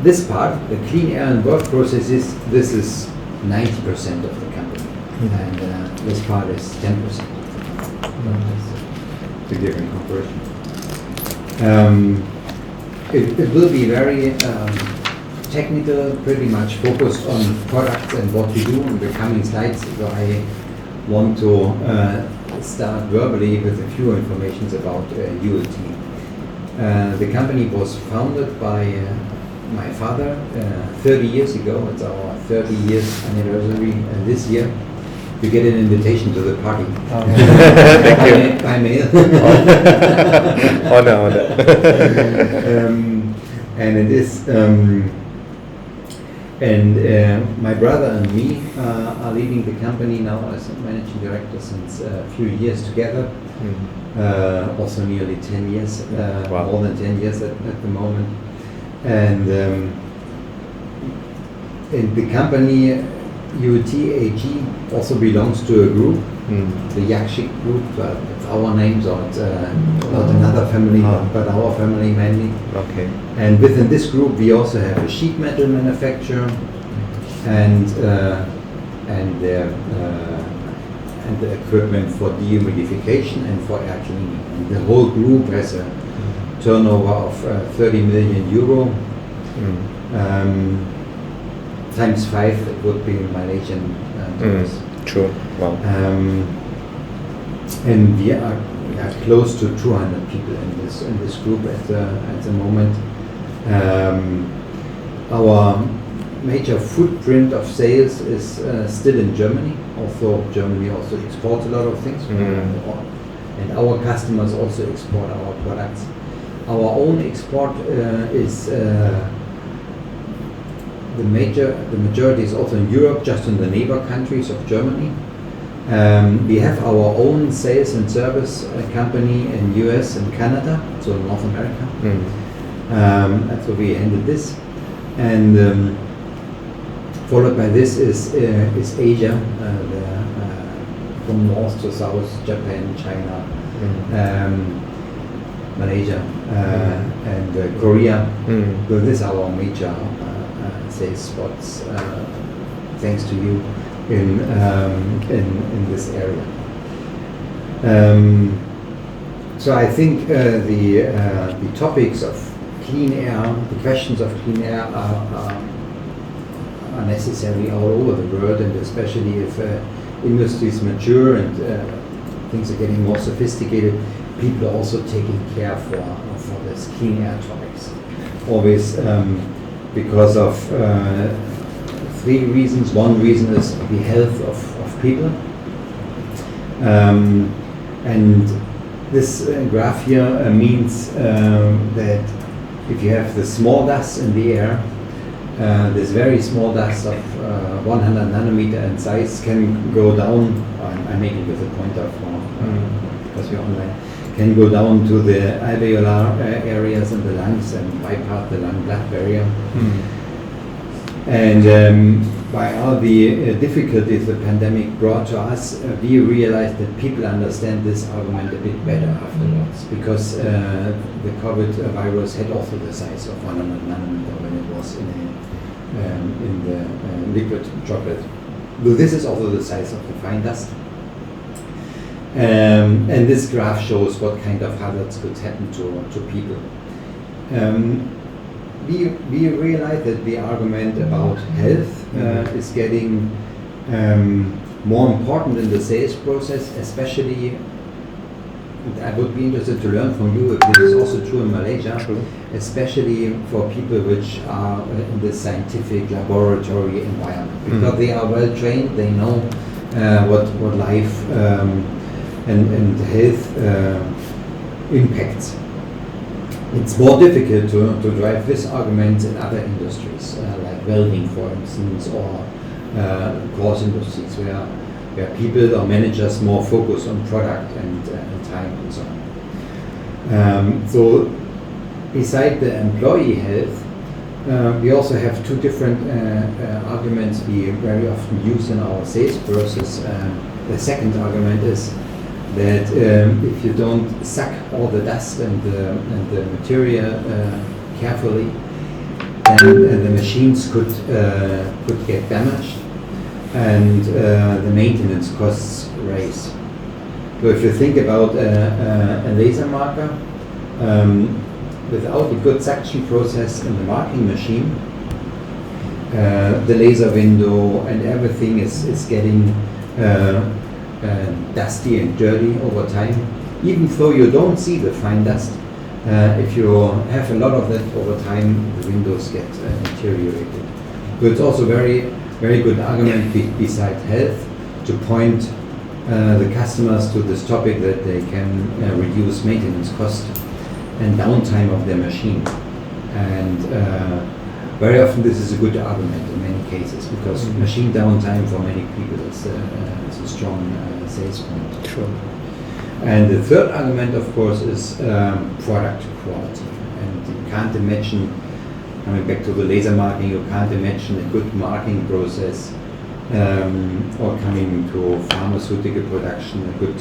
this part, the clean air and work processes, this is 90% of the company, and this part is 10%. To give in comparison. It will be very technical, pretty much focused on products and what we do in the coming slides. So I want to start verbally with a few informations about ULT. The company was founded by my father 30 years ago. It's our 30 years anniversary this year. You get an invitation to the party. Thank you. By mail. Honor. And it is, my brother and me are leading the company now as a managing director since a few years together. Also nearly 10 years, Wow. more than 10 years at the moment. And the company ULT AG also belongs to a group, the Yakshik group. It's our name, so it's not another family, but our family mainly. Okay. And within this group, we also have a sheet metal manufacturer and the equipment for dehumidification and for air cleaning. And the whole group has a turnover of 30 million euro. Times 5, it would be Malaysian dollars. True. Wow. And we are close to 200 people in this group at the moment. Our major footprint of sales is still in Germany. Also, Germany also exports a lot of things, and our customers also export our products. Our own export is. The majority is also in Europe, just in the neighbor countries of Germany. We have our own sales and service company in US and Canada, so North America. That's where we handle this. And followed by this is Asia, from north to south, Japan, China, Malaysia, and Korea. So these are our major sales spots, thanks to you in this area. So I think the topics of clean air, the questions of clean air are necessary all over the world, and especially if industries mature and things are getting more sophisticated, people are also taking care for this clean air topics. Always because of 3 reasons. One reason is the health of people. And this graph here means that if you have the small dust in the air, this very small dust of 100 nanometer in size can go down, I'm making with a pointer because we're online, can go down to the alveolar areas in the lungs and bypass the lung-blood barrier. And by all the difficulties the pandemic brought to us, we realized that people understand this argument a bit better afterwards, because the COVID virus had also the size of 100 nanometer when it was in the liquid droplet. Though this is also the size of the fine dust. And this graph shows what kind of hazards could happen to people. We realize that the argument about health is getting more important in the sales process, especially, I would be interested to learn from you if this is also true in Malaysia, especially for people which are in the scientific laboratory environment, because they are well trained, they know what life and health impacts. It's more difficult to drive this argument in other industries, like welding, for instance, or course industries, where people or managers more focus on product and time and so on. So, beside the employee health, we also have 2 different arguments we very often use in our sales process. The second argument is that if you don't suck all the dust and the material carefully, then the machines could get damaged, and the maintenance costs raise. So if you think about a laser marker, without a good suction process in the marking machine, the laser window and everything is getting dusty and dirty over time. Even though you don't see the fine dust, if you have a lot of that over time, the windows get deteriorated. So it's also very good argument beside health to point the customers to this topic that they can reduce maintenance cost and downtime of their machine. And very often this is a good argument in many cases, because machine downtime for many people is a strong sales point. Sure. And the third argument, of course, is product quality. And you can't imagine, coming back to the laser marking, you can't imagine a good marking process or coming to pharmaceutical production, a good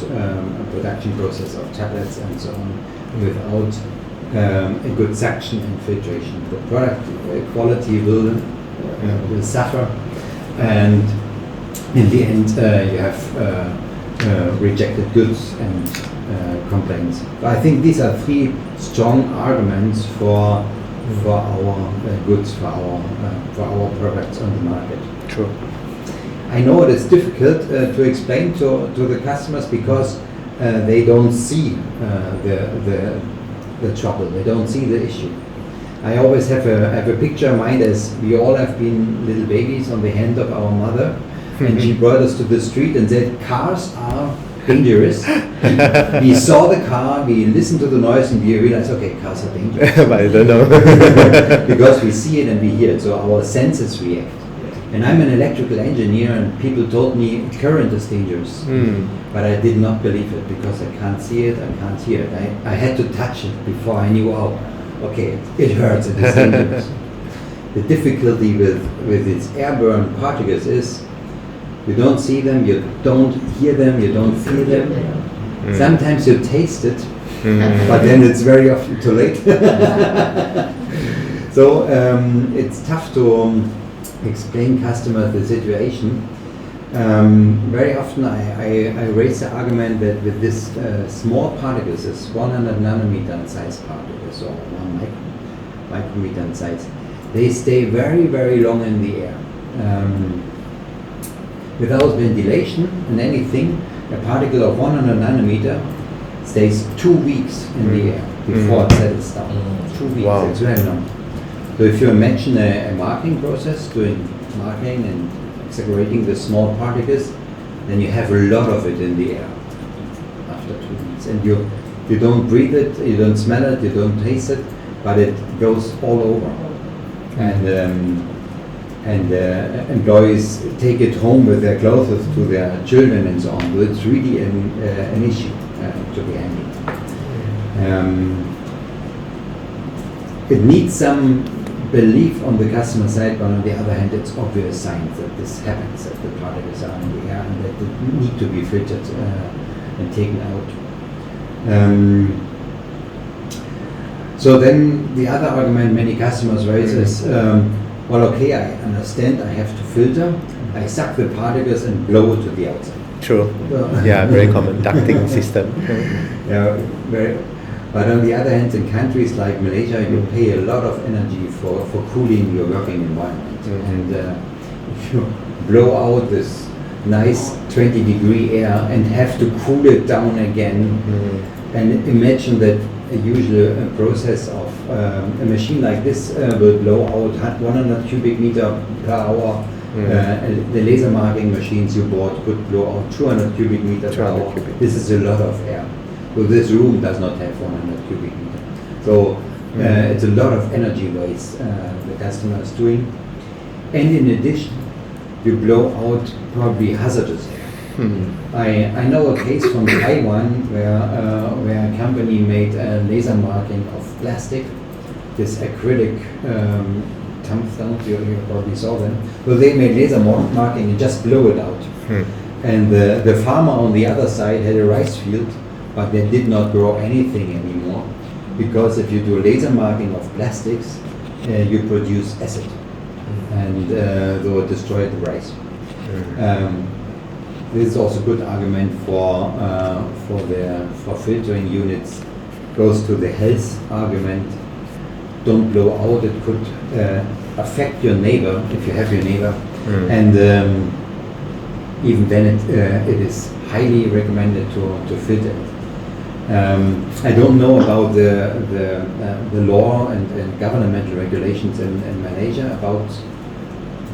production process of tablets and so on, without a good suction and filtration. The product quality will suffer, and in the end you have rejected goods and complaints. But I think these are three strong arguments for our goods, for our products on the market. Sure. I know it is difficult to explain to the customers, because they don't see the trouble, they don't see the issue. I always have a picture in mind, as we all have been little babies on the hand of our mother, and she brought us to the street and said, cars are dangerous. We saw the car, we listened to the noise, and we realized, okay, cars are dangerous. But I don't know. Because we see it and we hear it, so our senses react. And I'm an electrical engineer, and people told me current is dangerous. But I did not believe it, because I can't see it, I can't hear it. I had to touch it before I knew, oh, okay, it hurts, it is dangerous. The difficulty with its airborne particles is you don't see them, you don't hear them, you don't feel them. Sometimes you taste it, but then it's very often too late. So it's tough to explain customers the situation. Very often I raise the argument that with this small particles, this 100 nanometer in size particles, or 1 micrometer in size, they stay very, very long in the air. Without ventilation and anything, a particle of 100 nanometer stays 2 weeks in the air before it settles down. 2 weeks, Wow. it's very long. So if you imagine a marking process, doing marking and separating the small particles, then you have a lot of it in the air after 2 weeks. And you don't breathe it, you don't smell it, you don't taste it, but it goes all over. And employees take it home with their clothes to their children and so on. So it's really an issue to be handled. It needs some belief on the customer side, but on the other hand, it's obvious signs that this happens, that the particles are in the air and that they need to be filtered and taken out. So then the other argument many customers raise is, well, okay, I understand I have to filter, I suck the particles and blow it to the outside. True. Yeah, very common ducting system. Yeah, but on the other hand, in countries like Malaysia, you pay a lot of energy for cooling your working environment. And if you blow out this nice 20-degree air and have to cool it down again, and imagine that a usual process of a machine like this will blow out 100 cubic meter per hour. The laser marking machines you bought could blow out 200 cubic meter per hour. This is a lot of air. So this room does not have 100 cubic meter. So it's a lot of energy waste the customer is doing. And in addition, you blow out probably hazardous air. I know a case from Taiwan where a company made a laser marking of plastic, this acrylic tombstones, you probably saw them. So they made laser marking and just blow it out. And the farmer on the other side had a rice field, but they did not grow anything anymore, because if you do laser marking of plastics, you produce acid, and so destroy the rice. This is also a good argument for filtering units. Goes to the health argument. Don't blow out. It could affect your neighbor if you have your neighbor, and even then it is highly recommended to filter it. I don't know about the law and governmental regulations in Malaysia about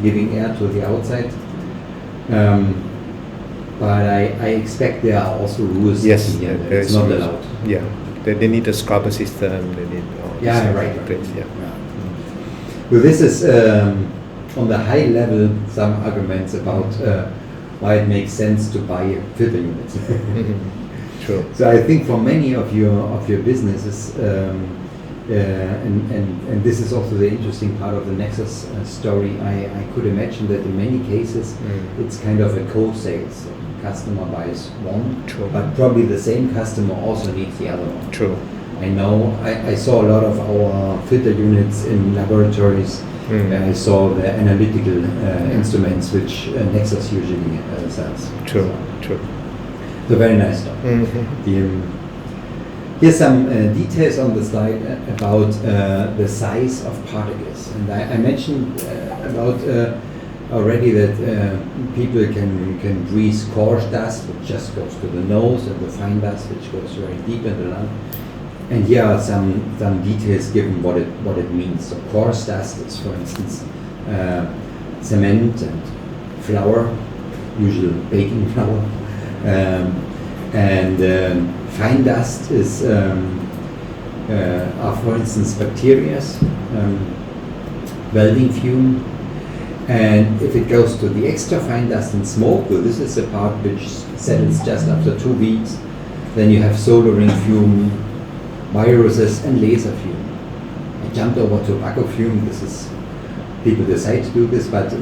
giving air to the outside. But I expect there are also rules. Yes, here that it's not allowed. Yeah, they need a scrubber system. They need right. place, yeah. Well, this is on the high level some arguments about why it makes sense to buy filter units. True. So I think for many of your businesses, and this is also the interesting part of the Nexus story. I could imagine that in many cases it's kind of a co-sales. Customer buys one, but probably the same customer also needs the other one. True. I know. I saw a lot of our filter units in laboratories. I saw the analytical instruments which Nexus usually sells. True. So very nice stuff. Here's some details on the slide about the size of particles. And I mentioned about already that people can breathe coarse dust, which just goes to the nose, and the fine dust, which goes very deep in the lung. And here are some details given what it means. So coarse dust is, for instance, cement and flour, usual baking flour. And fine dust is are, for instance, bacteria, welding fume, and if it goes to the extra fine dust and smoke, well, this is the part which settles just after 2 weeks. Then you have soldering fume, viruses, and laser fume. I jumped over tobacco fume. This is people decide to do this, but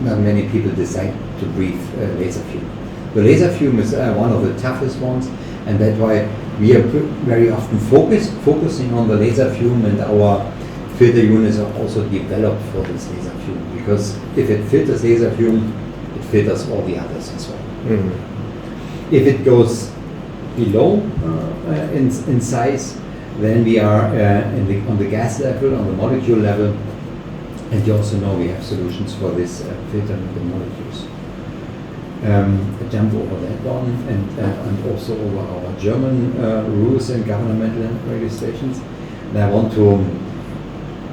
not many people decide to breathe laser fume. The laser fume is one of the toughest ones, and that's why we are very often focusing on the laser fume, and our filter units are also developed for this laser fume, because if it filters laser fume, it filters all the others as well. If it goes below in size, then we are on the gas level, on the molecule level, and you also know we have solutions for this filtering the molecules. I jump over that one and also over our German rules and governmental legislations. And I want to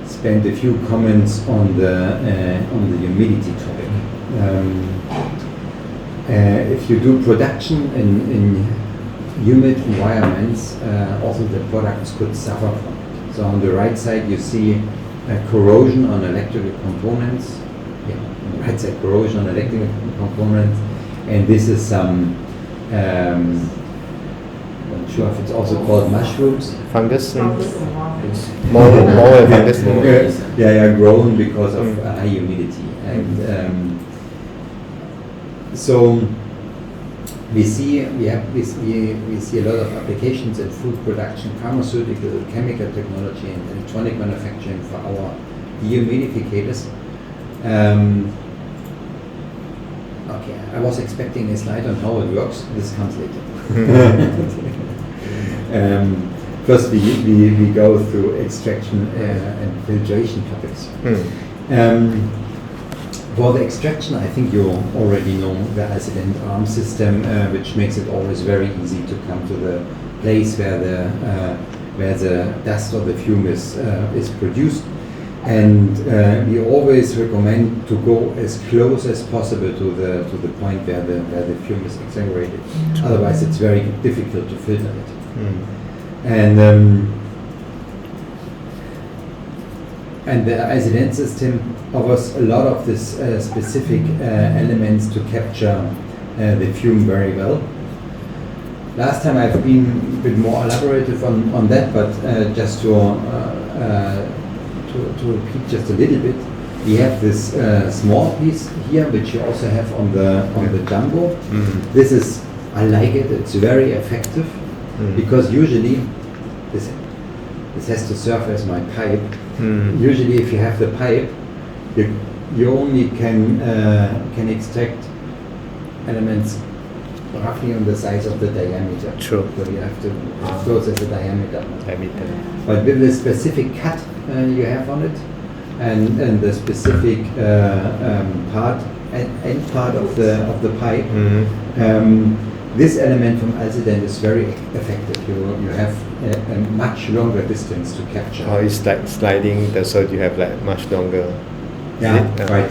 spend a few comments on the humidity topic. If you do production in humid environments, also the products could suffer from it. So on the right side you see corrosion on electrical components. Yeah, on the right side corrosion on electrical components. And this is some, I'm not sure if it's also called mushrooms. Fungus? More fungus. Yeah, grown because of high humidity. And so we see a lot of applications in food production, pharmaceutical, chemical technology, and electronic manufacturing for our dehumidificators. Okay, I was expecting a slide on how it works. This comes later. First, we go through extraction and filtration topics. For the extraction, I think you already know the accident arm system, which makes it always very easy to come to the place where the dust or the fume is produced. And we always recommend to go as close as possible to the point where the fume is exaggerated. Otherwise, it's very difficult to filter it. And the ICDN system offers a lot of this specific elements to capture the fume very well. Last time I've been a bit more elaborative on that, but just to repeat just a little bit, we have this small piece here, which you also have on the jumbo. This is, I like it. It's very effective because usually this this has to serve as my pipe. Usually, if you have the pipe, you only can extract elements roughly on the size of the diameter. True. So you have to process the diameter. Diameter. But with the specific cut you have on it, and the specific end part of the pipe, this element from Alciden is very effective. You have a much longer distance to capture. Oh, it's like sliding, so you have like much longer. Yeah, right.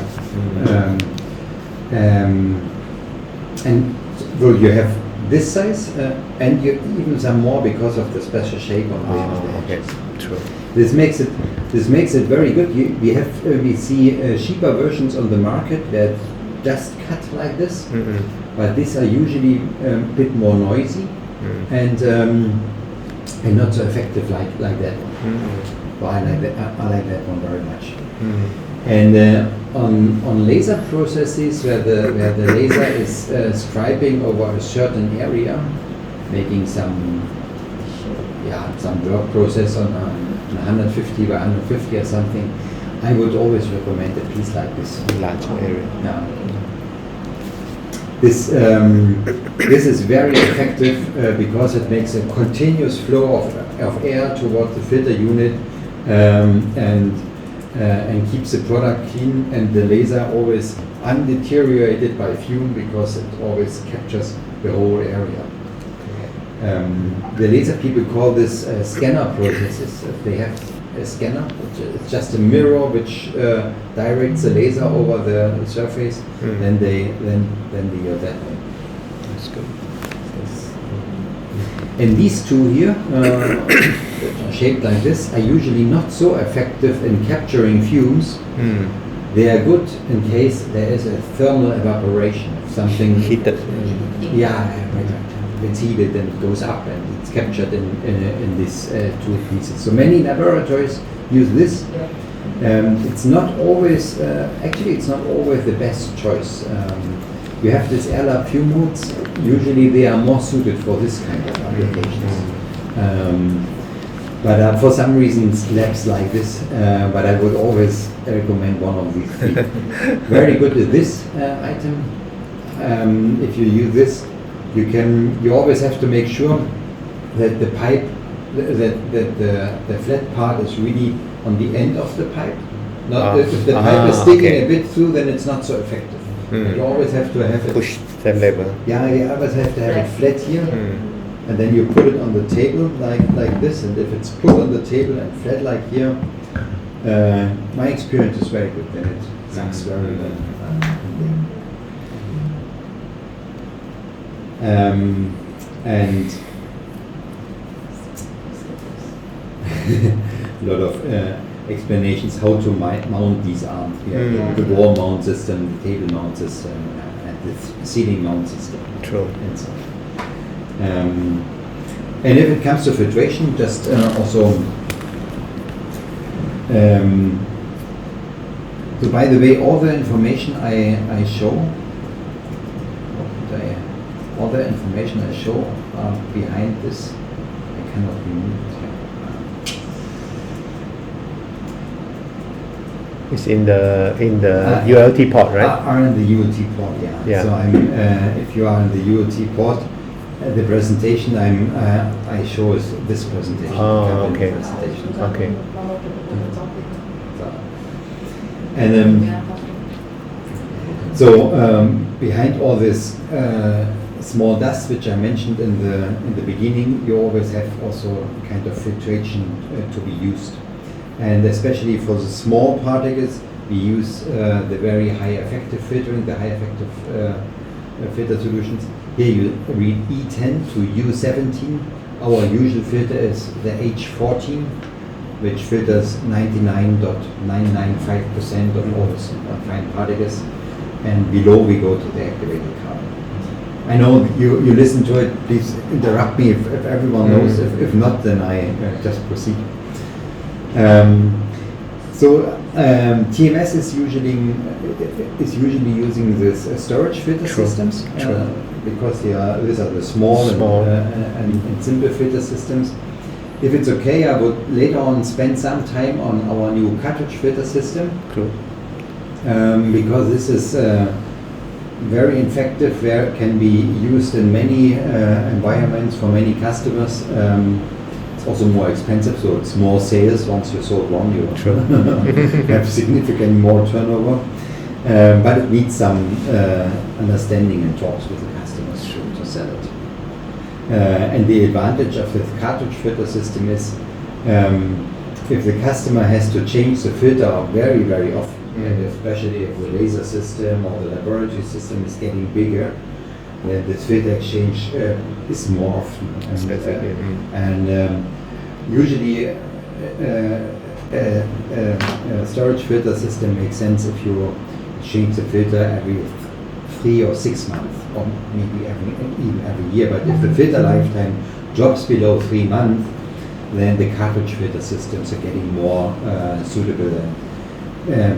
And well, you have this size, and you even some more because of the special shape on the edges. True. This makes it very good. We see cheaper versions on the market that just cut like this, but these are usually a bit more noisy and not so effective like that one. Well, I like that one very much. And on laser processes where the laser is striping over a certain area, making some work process on 150 by 150 or something, I would always recommend a piece like this. Larger area. Yeah. This is very effective because it makes a continuous flow of air towards the filter unit and keeps the product clean, and the laser always undeteriorated by fume because it always captures the whole area. The laser people call this scanner processes. If they have a scanner, it's just a mirror which directs the laser over the surface, then they go that way. That's good. And these two here, which are shaped like this, are usually not so effective in capturing fumes. They are good in case there is a thermal evaporation of something. Heated. It's heated and it goes up and it's captured in these two pieces. So many laboratories use this. It's not always, it's not always the best choice. You have these air-lab fume hoods. Usually they are more suited for this kind of applications. But for some reasons, labs like this. But I would always recommend one of these three. Very good with this item. If you use this, you always have to make sure that the pipe, that the flat part is really on the end of the pipe. Not if the pipe is sticking a bit through, then it's not so effective. You always have to have it push that level. Yeah, you always have to have it flat here, and then you put it on the table like this. And if it's put on the table and flat like here, my experience is very good. Then it sucks very well. And a lot of explanations how to mount these arms. The wall mount system, the table mount system, and the ceiling mount system. True. And so. And if it comes to filtration, just also. So by the way, all the information I show. All the information I show behind this, I cannot remove it. It's in the ULT port, right? Are in the ULT port, yeah. So if you are in the ULT port, the presentation I show is this presentation. Oh, okay. Presentation. Okay. And behind all this small dust, which I mentioned in the beginning, you always have also kind of filtration to be used. And especially for the small particles, we use the very high effective filtering, the high effective filter solutions. Here you read E10 to U17. Our usual filter is the H14, which filters 99.995% of all the fine particles. And below we go to the activated carbon. I know you listen to it, please interrupt me if everyone knows. If not, then I just proceed. TMS is usually using this storage filter systems because these are the small. And simple filter systems. if it's okay, I would later on spend some time on our new cartridge filter system. Cool. Because this is very effective, where can be used in many environments for many customers. It's also more expensive, so it's more sales. Once you sold one, you Sure. have significant more turnover. But it needs some understanding and talks with the customers to sell it. And the advantage of the cartridge filter system is if the customer has to change the filter very, very often, and especially if the laser system or the laboratory system is getting bigger, then the filter exchange is more often. And usually a storage filter system makes sense if you change the filter every 3 or 6 months, or maybe even every year. But if the filter lifetime drops below 3 months, then the cartridge filter systems are getting more suitable.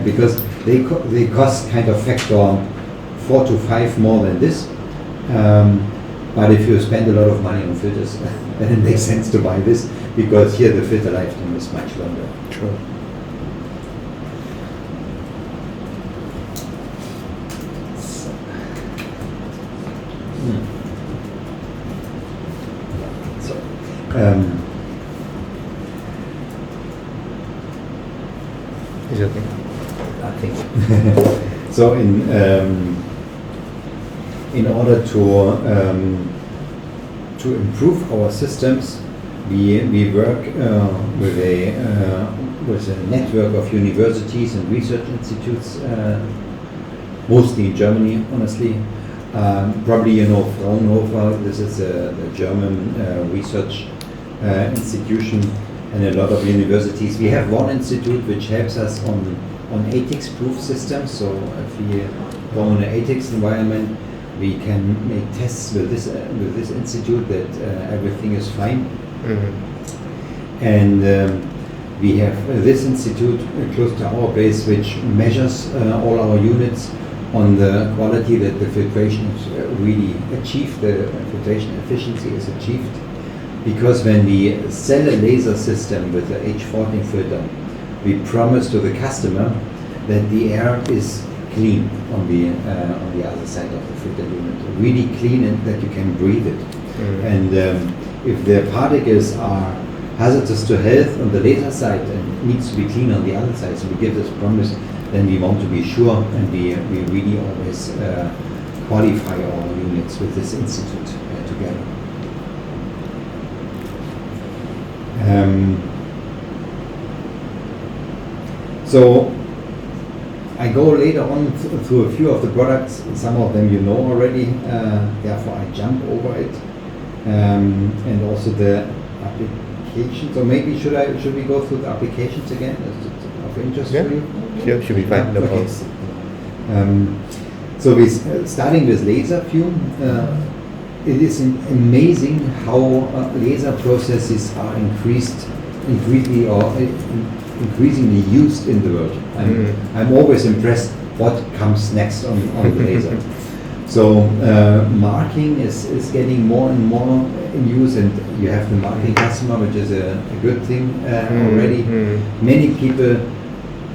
Because they cost kind of factor 4 to 5 more than this. But if you spend a lot of money on filters, then it makes sense to buy this, because here the filter lifetime is much longer. True. So, Is it okay? I think so. In order to improve our systems, we work with a network of universities and research institutes, mostly in Germany, honestly. Probably you know Fraunhofer. This is a German research institution, and a lot of universities. We have one institute which helps us on ATIX proof systems. So if we go in an ATIX environment, we can make tests with this institute that everything is fine. And we have this institute close to our base, which measures all our units on the quality that the filtration is really achieved, the filtration efficiency is achieved. Because when we sell a laser system with the H14 filter, we promise to the customer that the air is clean on the other side of the filter unit, really clean, and that you can breathe it. And if the particles are hazardous to health on the laser side and needs to be clean on the other side, so we give this promise, then we want to be sure, and we really always qualify our units with this institute together. So I go later on through a few of the products. Some of them you know already, therefore I jump over it, and also the applications. Or maybe should we go through the applications again? Is it of interest to you? Sure, should be fine. No problem. So we starting with laser fume. It is amazing how laser processes are increasingly used in the world. I'm always impressed what comes next on the laser. So marking is getting more and more in use, and you have the marking customer, which is a good thing already. Many people,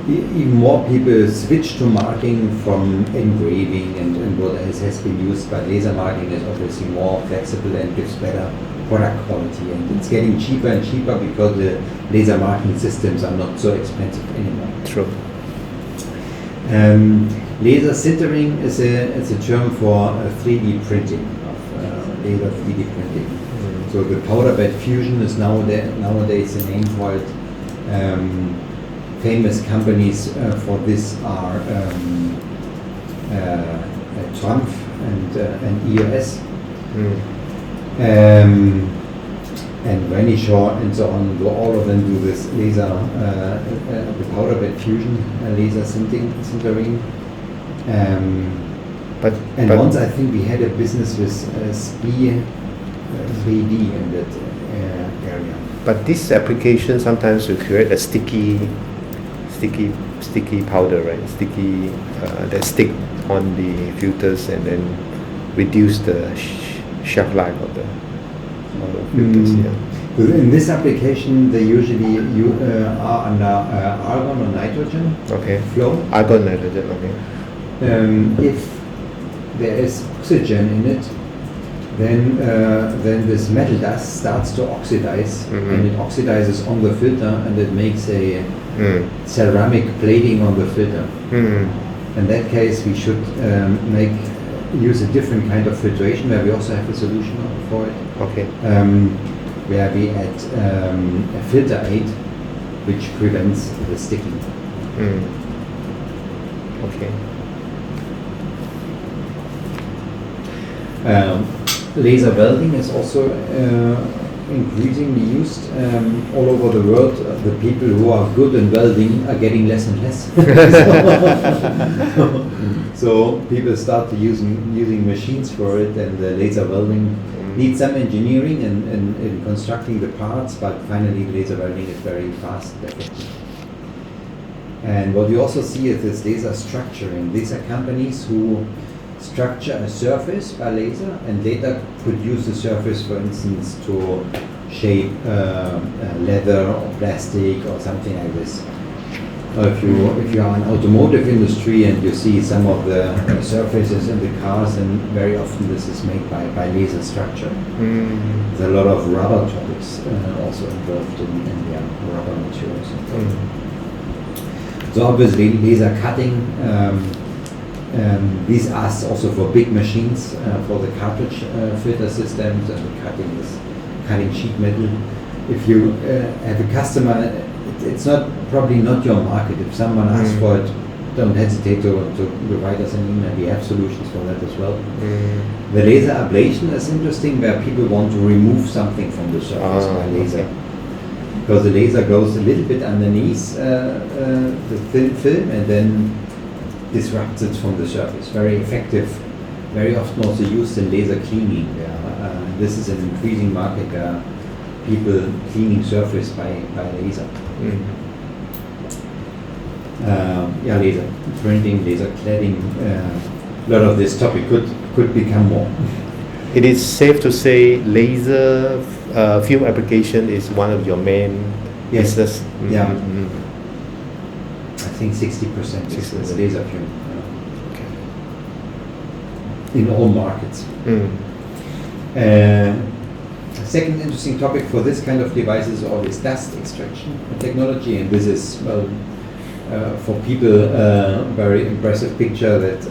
even more people, switch to marking from engraving and what else has been used, but laser marking is obviously more flexible and gives better product quality, and it's getting cheaper and cheaper because the laser marking systems are not so expensive anymore. True. Laser sintering is a term for 3D printing, of laser 3D printing. So the powder bed fusion is nowadays a name for it. Famous companies for this are Trump and EOS. And Renishaw and so on, all of them do this laser, the powder bed fusion, laser sintering. But once I think we had a business with SPI 3D in that area. But this application sometimes will create a sticky powder, right? Sticky that stick on the filters and then reduce the shelf life of the filters. In this application, they usually are under argon or nitrogen Okay. flow. Argon, nitrogen. Okay. If there is oxygen in it, then this metal dust starts to oxidize, and it oxidizes on the filter, and it makes a ceramic plating on the filter. In that case, we should use a different kind of filtration, where we also have a solution for it. Okay. Where we add a filter aid, which prevents the sticking. Okay. Laser welding is also increasingly used all over the world. The people who are good in welding are getting less and less. So people start using machines for it, and the laser welding needs some engineering in constructing the parts, but finally laser welding is very fast and effective. And what you also see is this laser structuring. These are companies who structure a surface by laser and later could use the surface, for instance, to shape leather or plastic or something like this. Or if you are in automotive industry and you see some of the surfaces in the cars, and very often this is made by laser structure. There's a lot of rubber topics also involved in the rubber materials. So obviously laser cutting. These are also for big machines, for the cartridge filter systems, and cutting sheet metal. If you have a customer, it's probably not your market. If someone asks for it, don't hesitate to write us an email. We have solutions for that as well. The laser ablation is interesting, where people want to remove something from the surface by laser. Okay. Because the laser goes a little bit underneath the thin film and then disrupts it from the surface. Very effective, very often also used in laser cleaning. This is an increasing market where people cleaning surface by laser. Laser printing, laser cladding, a lot of this topic could become more. It is safe to say laser film application is one of your main business. Yeah. I think 60% is laser film. In all markets. Second interesting topic for this kind of device is always dust extraction technology, and this is for people very impressive picture that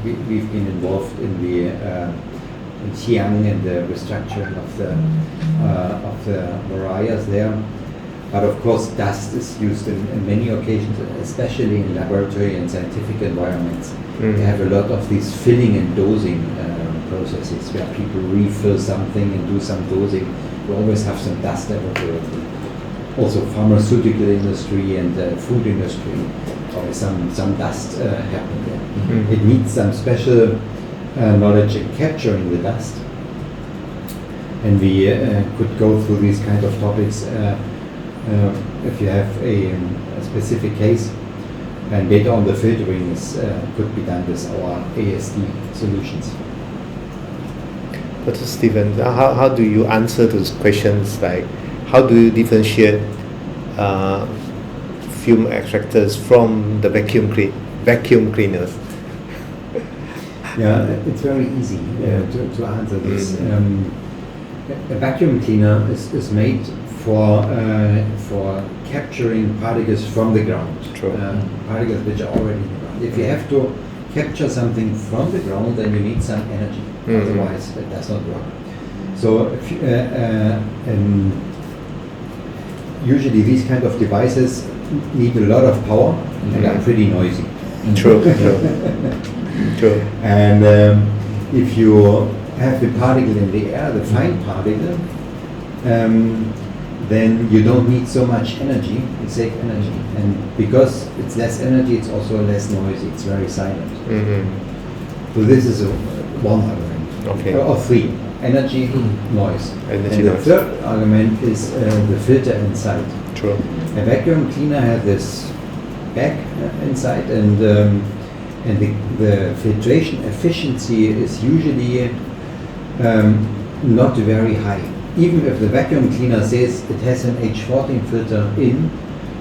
we've been involved in the in Xi'an and the restructuring of the barriers there. But of course, dust is used in many occasions, especially in laboratory and scientific environments. We have a lot of these filling and dosing processes where people refill something and do some dosing. We always have some dust everywhere. Also, pharmaceutical industry and food industry, always some dust happening there. It needs some special knowledge in capturing the dust, and we could go through these kind of topics. If you have a specific case, and later on the filtering could be done with our ASD solutions. But Stephen, how do you answer those questions, like how do you differentiate film extractors from the vacuum cleaners? Yeah, it's very easy to answer this. A vacuum cleaner is made for capturing particles from the ground, particles which are already in the ground. If you have to capture something from the ground, then you need some energy, otherwise it does not work. So usually these kind of devices need a lot of power and are pretty noisy. True. And if you have the particle in the air, the fine particle, then you don't need so much energy, you save energy. And because it's less energy, it's also less noisy, it's very silent. So this is one argument, or three: energy, noise. And the third argument is the filter inside. True. A vacuum cleaner has this bag inside, and the filtration efficiency is usually not very high. even if the vacuum cleaner says it has an H14 filter in,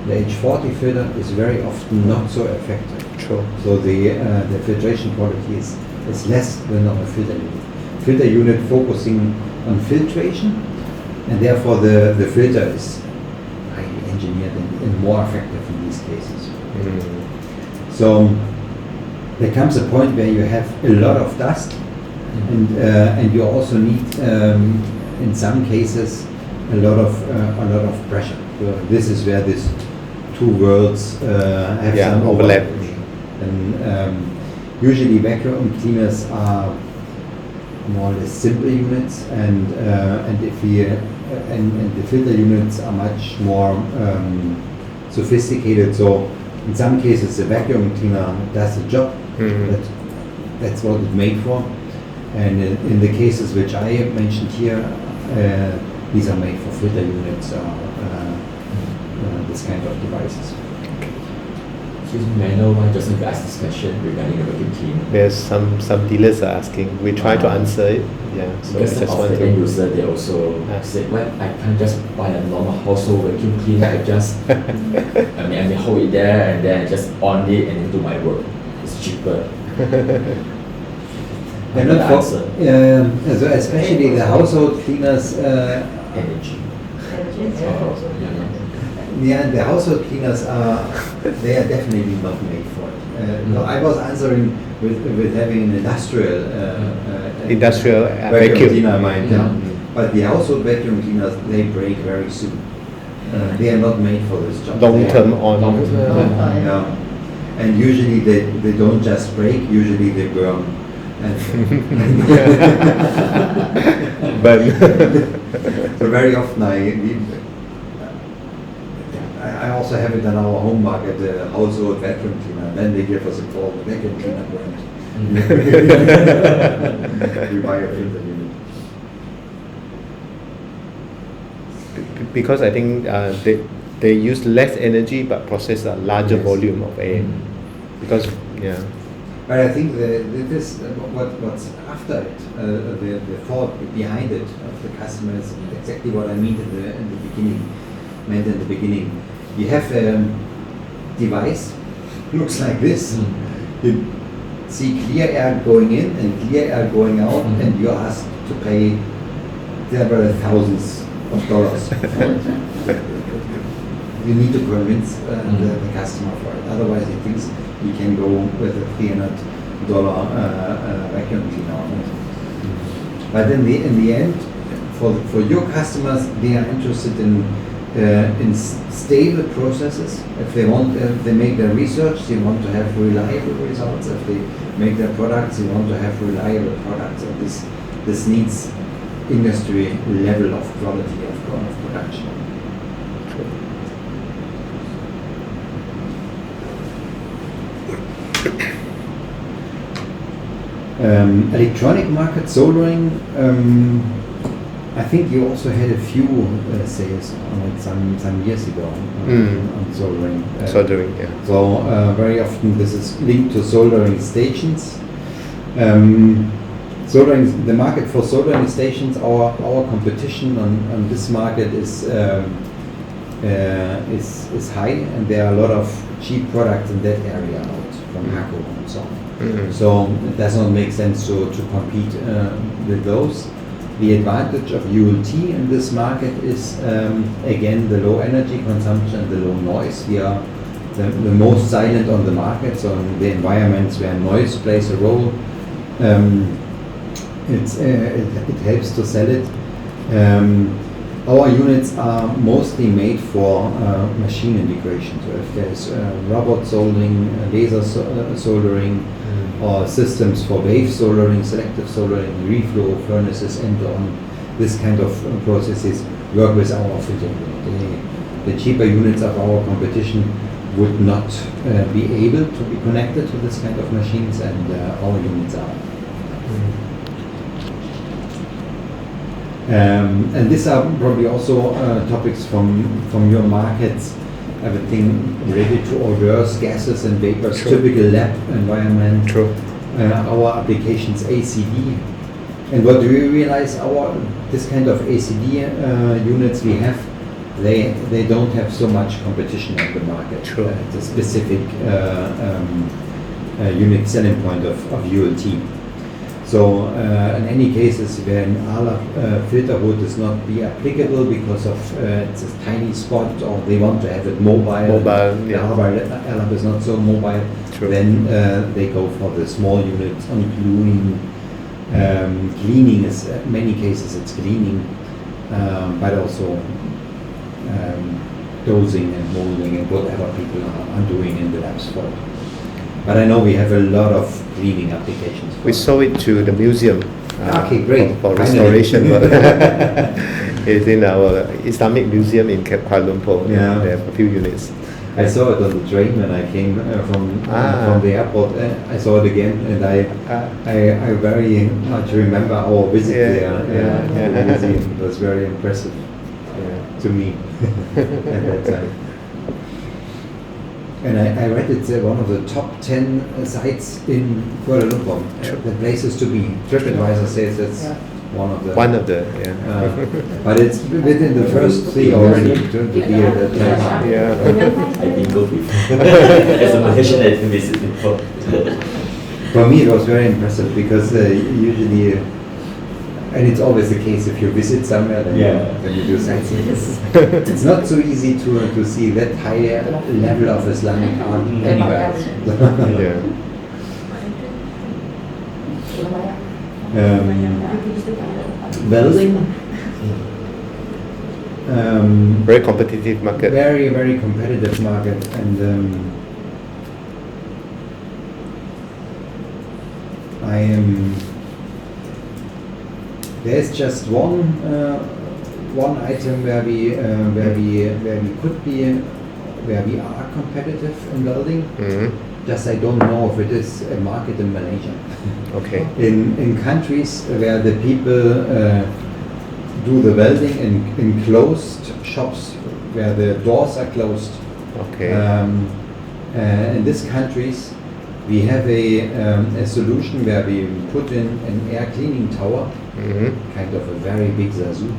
the H40 filter is very often not so effective. True. So the filtration quality is less than on a filter unit. Filter unit focusing on filtration, and therefore the filter is highly engineered and more effective in these cases. So there comes a point where you have a lot of dust, and you also need, in some cases, a lot of pressure. So this is where these two worlds have some overlap. And usually vacuum cleaners are more or less simple units, and if we and the filter units are much more sophisticated. So in some cases the vacuum cleaner does the job. That's what it's made for. And in the cases which I mentioned here, these are made for filter units, this kind of devices. Excuse me, may I know why just ask this question regarding the vacuum cleaner? There's some dealers are asking. We try to answer it. Yeah. So Because just of want the to. end user, they also say, well, I can't just buy a normal household vacuum cleaner. I just, I hold it there and then I just on it and then do my work. It's cheaper. And not for, so especially the household cleaners. Energy. Yeah, the household cleaners they are definitely not made for it. No, I was answering with having an industrial vacuum cleaner in mind. But the household vacuum cleaners, they break very soon. They are not made for this job. Long term on. Yeah. And usually they don't just break, usually they burn. But so very often I also have it in our home market, the household vacuum cleaner. Then they give us a call, the vacuum cleaner brand. We buy a filter unit. Because I think they use less energy but process a larger volume of air. Because But I think this what's after it, the thought behind it of the customer is exactly what I meant in the beginning. You have a device, looks like this. You see clear air going in and clear air going out, and you're asked to pay several thousands of dollars. You need to convince the customer for it. Otherwise, he thinks you can go with a $300 vacuum cleaner on it. But in the end, for your customers, they are interested in stable processes. If they make their research, they want to have reliable results. If they make their products, they want to have reliable products. And this needs industry level of quality of production. Electronic market soldering. I think you also had a few sales on it some years ago on soldering. Soldering, yeah. So very often this is linked to soldering stations. The market for soldering stations, our competition on this market is high, and there are a lot of cheap products in that area out from Hako and so on. So it does not make sense to compete with those. The advantage of ULT in this market is again the low energy consumption, the low noise. We are the most silent on the market, so in the environments where noise plays a role, it helps to sell it. Our units are mostly made for machine integration. So if there's robot soldering, laser soldering, or systems for wave soldering, selective soldering, reflow furnaces, and on this kind of processes work with our filter unit. The cheaper units of our competition would not be able to be connected to this kind of machines, and our units are. And these are probably also topics from your markets. Everything related to odors, gases and vapors, typical lab environment. Our applications ACD And what do we realize? This kind of ACD units we have, they don't have so much competition on the market. True. The specific unique selling point of ULT. So in any cases where an ALAB filter hood is not be applicable because of it's a tiny spot, or they want to have it mobile, the ALAB is not so mobile, True. then they go for the small units, including cleaning is many cases it's cleaning, but also dosing and molding and whatever people are doing in the labs for it. But I know we have a lot of cleaning applications. We sold it to the museum. Okay, great. For restoration. It's in our Islamic museum in Kuala Lumpur. Yeah. They have a few units. I saw it on the train when I came from the airport. I saw it again, and I very much remember our visit there. To the museum. It was very impressive to me at that time. And I read it's one of the top 10 sites in Kuala Lumpur. The places to be. TripAdvisor says it's one of the. But it's within the first 3 already to be at that place. Yeah. I didn't go before. As a Malaysian, I didn't visit before. For me, it was very impressive because usually, and it's always the case if you visit somewhere, then you do sightseeing. It's not so easy to see that high level of Islamic art anywhere else. Welding. Very competitive market. Very, very competitive market, and there's just one item where we are competitive in welding. Mm-hmm. Just I don't know if it is a market in Malaysia. Okay. In countries where the people do the welding in closed shops where the doors are closed. Okay. In these countries, we have a solution where we put in an air cleaning tower, kind of a very big Zazu,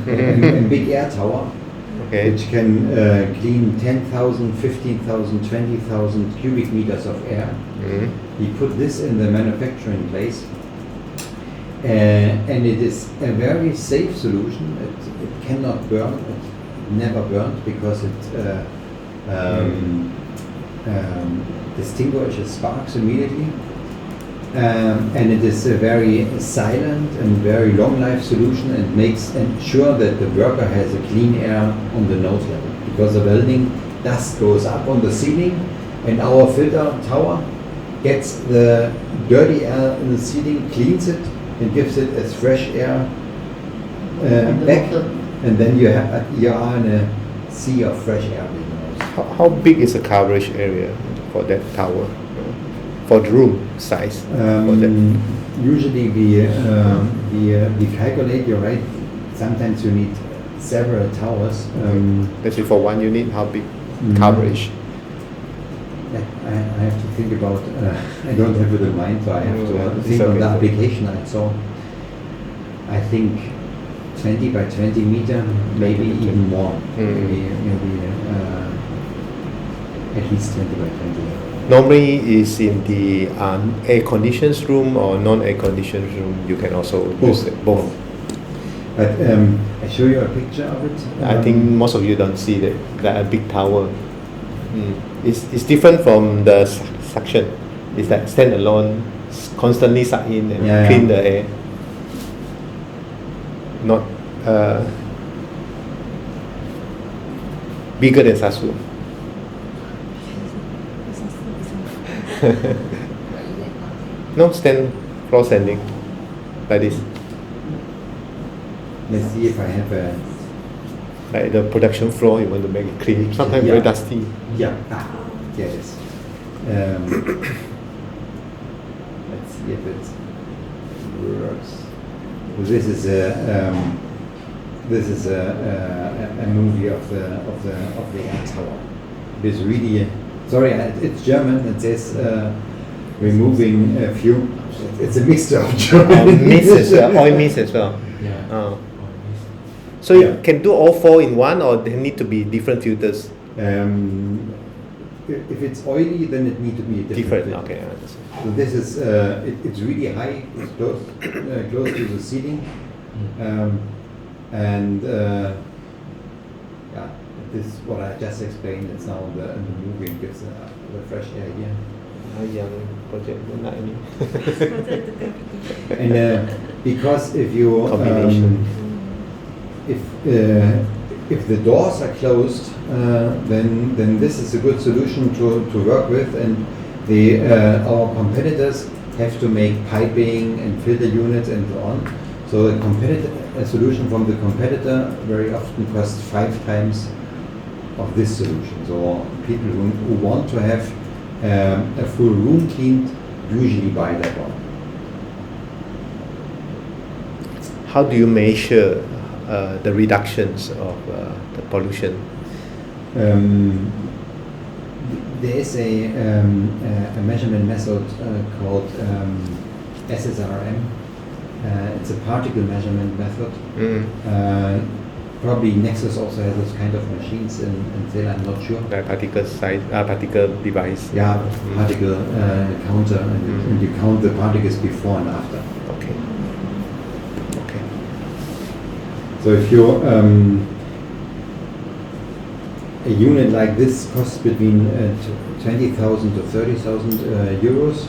a big air tower, which can clean 10,000, 15,000, 20,000 cubic meters of air. We put this in the manufacturing place, and it is a very safe solution. It cannot burn, it never burned because it distinguishes sparks immediately, and it is a very silent and very long life solution, and makes ensure that the worker has a clean air on the nose level, because the welding dust goes up on the ceiling and our filter tower gets the dirty air in the ceiling, cleans it and gives it as fresh air back, and then you are in a sea of fresh air. How big is the coverage area for that tower? For the room size? Usually we calculate, you're right, sometimes you need several towers. Let's say for one unit, how big coverage? I have to think about, I don't have it in mind, so I have to think on the application I saw. I think 20 by 20 meter, maybe even more. Maybe at least 20 by 20. Normally is in the air-conditioned room or non-air-conditioned room, you can also use it, both. But I show you a picture of it. I think most of you don't see that big tower. It's different from the suction. It's like standalone, constantly suck in and clean the air. Not bigger than Sasu. No, floor standing, like this. Let's see if I have a... Like the production floor, you want to make it clean. Sometimes very dusty. Yeah, here it is. Let's see if it works. This is a movie of the air tower. It's really, sorry, it's German. It says removing a few. It's a mixture of Mist German. as well, oil mist as well. Yeah. Oh. So you can do all four in one, or they need to be different filters? If it's oily, then it needs to be a different filter. Okay, I understand. So this is it's really high, it's close to the ceiling, and yeah, this is what I just explained. It's now in the moving gives the fresh air here. Young project, not any. And because if you Combination. If the doors are closed, then this is a good solution to work with, and our competitors have to make piping and filter units and so on. So a solution from the competitor very often costs 5 times of this solution. So people who want to have a full room cleaned usually buy that one. How do you measure the reductions of the pollution? There is a measurement method called SSRM. It's a particle measurement method. Probably Nexus also has those kind of machines in Zell, I'm not sure. The particle size, particle device. Yeah, particle counter, and you count the particles before and after. Okay. Okay. So if you a unit like this costs between 20,000 to 30,000 euros,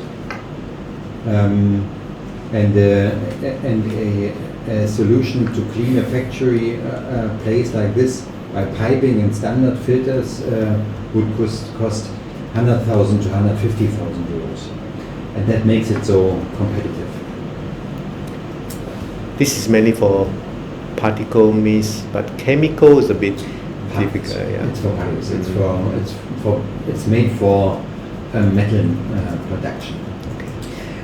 and a solution to clean a factory place like this by piping and standard filters would cost 100,000 to 150,000 euros, and that makes it so competitive. This is mainly for particle mist, but chemical is a bit difficult. Yeah. It's for particles. It's made for metal production. Okay.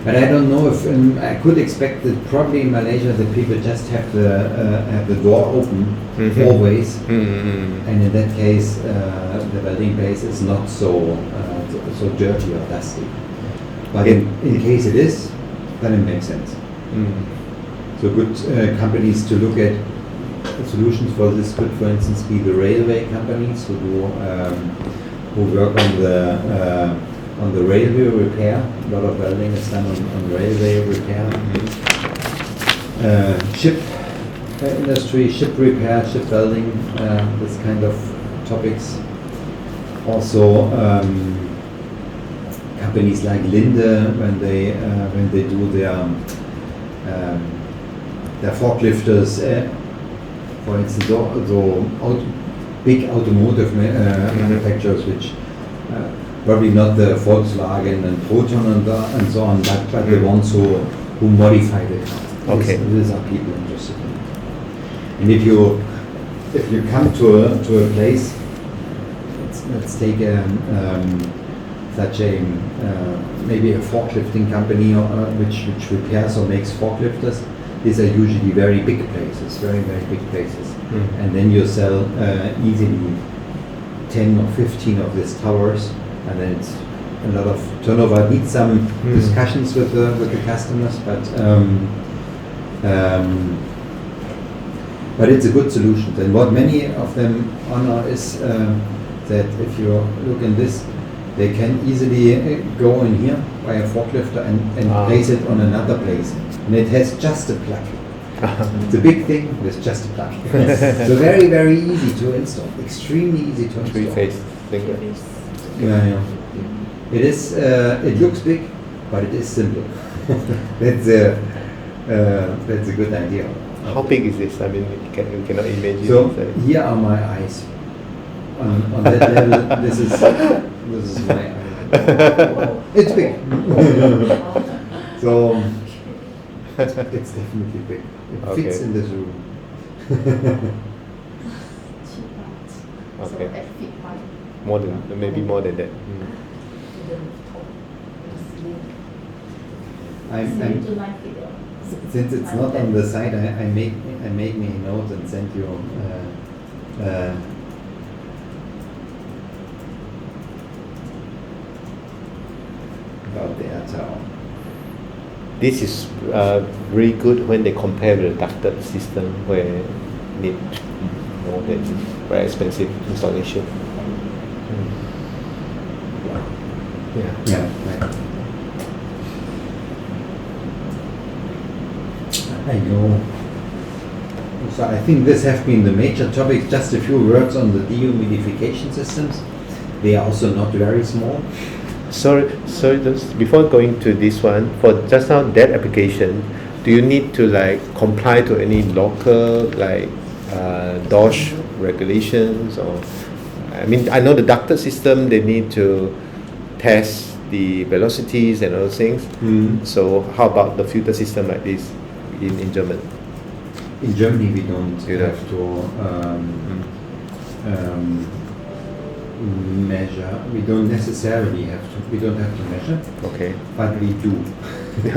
But I don't know if I could expect that probably in Malaysia the people just have the door open always, and in that case the welding place is not so dirty or dusty. But in case it is, then it makes sense. So good companies to look at solutions for this could, for instance, be the railway companies who work on the railway repair. A lot of welding is done on railway repair. Ship industry, ship repair, ship welding, this kind of topics. Also, companies like Linde, when they do their forklifters, for instance, big automotive manufacturers, which probably not the Volkswagen and Proton and so on, but the ones who modify the car. Okay. These are people interested in it. And if you come to a place, let's take such a maybe a forklifting company which repairs or makes forklifters. These are usually very big places, very big places, and then you sell easily 10 or 15 of these towers, and then it's a lot of turnover. Need some discussions with the customers, but it's a good solution. And what many of them honor is that if you look in this, they can easily go in here by a forklifter and place it on another place. And it has just a plug. It's a big thing with just a plug. So very, very easy to install. Extremely easy to install. Three-phase thing. Yeah. It is. It looks big, but it is simple. That's a good idea. How big is this? I mean, you cannot imagine. So here are my eyes. On that level, this is my eye. It's big. So it's definitely big. It fits in this room. Okay. More than maybe more than that. Since it's not on the side, I made me a note and sent you. about the air tower. This is really good when they compare with the ducted system where need more than very expensive installation. Yeah, right. I know. So I think this have been the major topics. Just a few words on the dehumidification systems. They are also not very small. Sorry, before going to this one, for just now that application, do you need to like comply to any local like DOSH regulations, or I mean I know the ducted system they need to test the velocities and other things. So how about the filter system like this in German? In Germany, we don't have to measure. We don't necessarily have to. We don't have to measure. Okay. But we do. We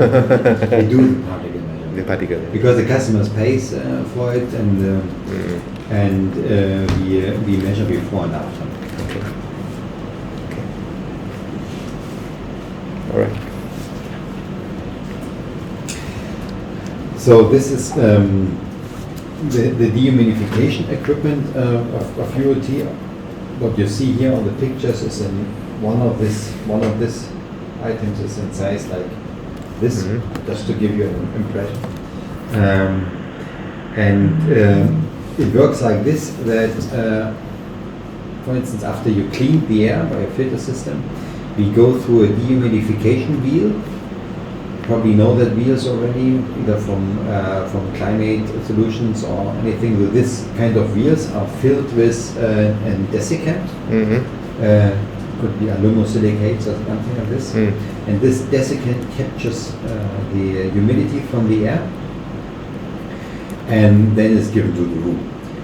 do the particle measurement. The particle. Because the customer pays for it, and we measure before and after. Okay. All right. So this is the dehumidification equipment of ULT. What you see here on the pictures is in one of this items is in size like this, just to give you an impression. It works like this, that for instance, after you clean the air by a filter system, we go through a dehumidification wheel. Probably know that wheels already, either from climate solutions or anything. With this kind of wheels are filled with a desiccant. Could be aluminosilicate or something like this. And this desiccant captures the humidity from the air, and then is given to the room.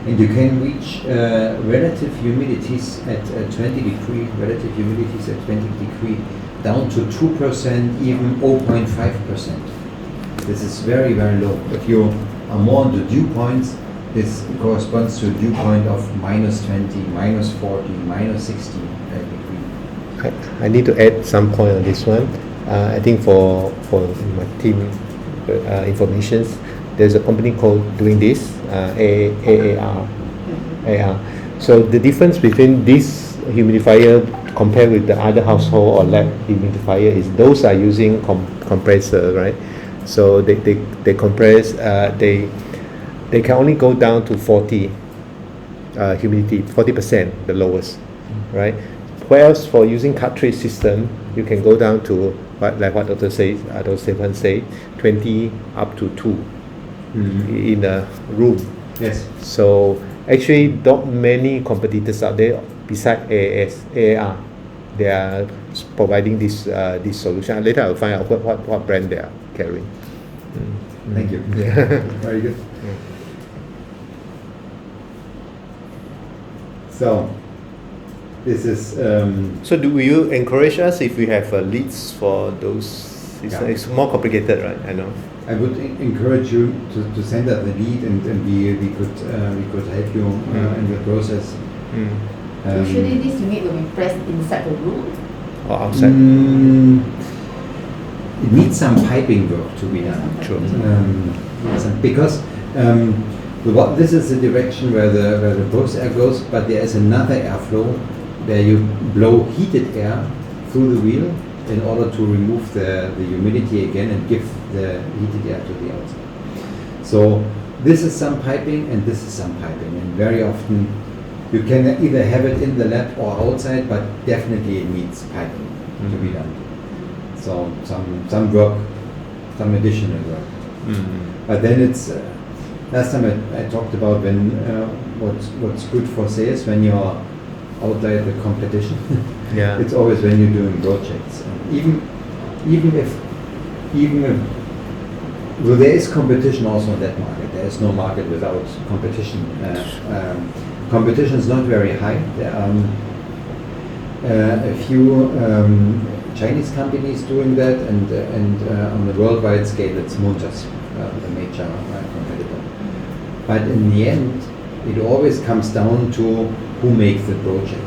And you can reach relative humidities at 20 degree, relative humidities at 20 degree, down to 2%, even 0.5%. This is very, very low. If you are more on the dew points, this corresponds to a dew point of -20, -40, -60 degree. I need to add some point on this one. I think for my team informations, there's a company called doing this, AAR. So the difference between this humidifier compared with the other household or lab humidifier is those are using compressor, right? So they compress, they can only go down to 40 humidity, 40%, the lowest, right? Whereas for using cartridge system, you can go down to what Dr. Stefan say, 20 up to 2 in a room. Yes. So actually, not many competitors out there besides AAR. They are providing this solution. Later, I'll find out what brand they are carrying. Thank you. Very good. So, this is. So, do you encourage us if we have leads for those? It's more complicated, right? I know. I would encourage you to send us the lead, and we could help you in the process. Usually, this unit will be pressed inside the room or outside. It needs some piping work to be done. True. Because this is the direction where the process air goes, but there is another airflow where you blow heated air through the wheel in order to remove the humidity again and give the heated air to the outside. So this is some piping and this is some piping, and very often you can either have it in the lab or outside, but definitely it needs piping to be done. So some work, some additional work. But then it's last time I talked about when what's good for sales when you're outside the competition. It's always when you're doing projects. Even if well, there is competition also in that market. There is no market without competition. Competition is not very high. There are a few Chinese companies doing that, and on the worldwide scale, it's Montas, the major competitor. But in the end, it always comes down to who makes the project.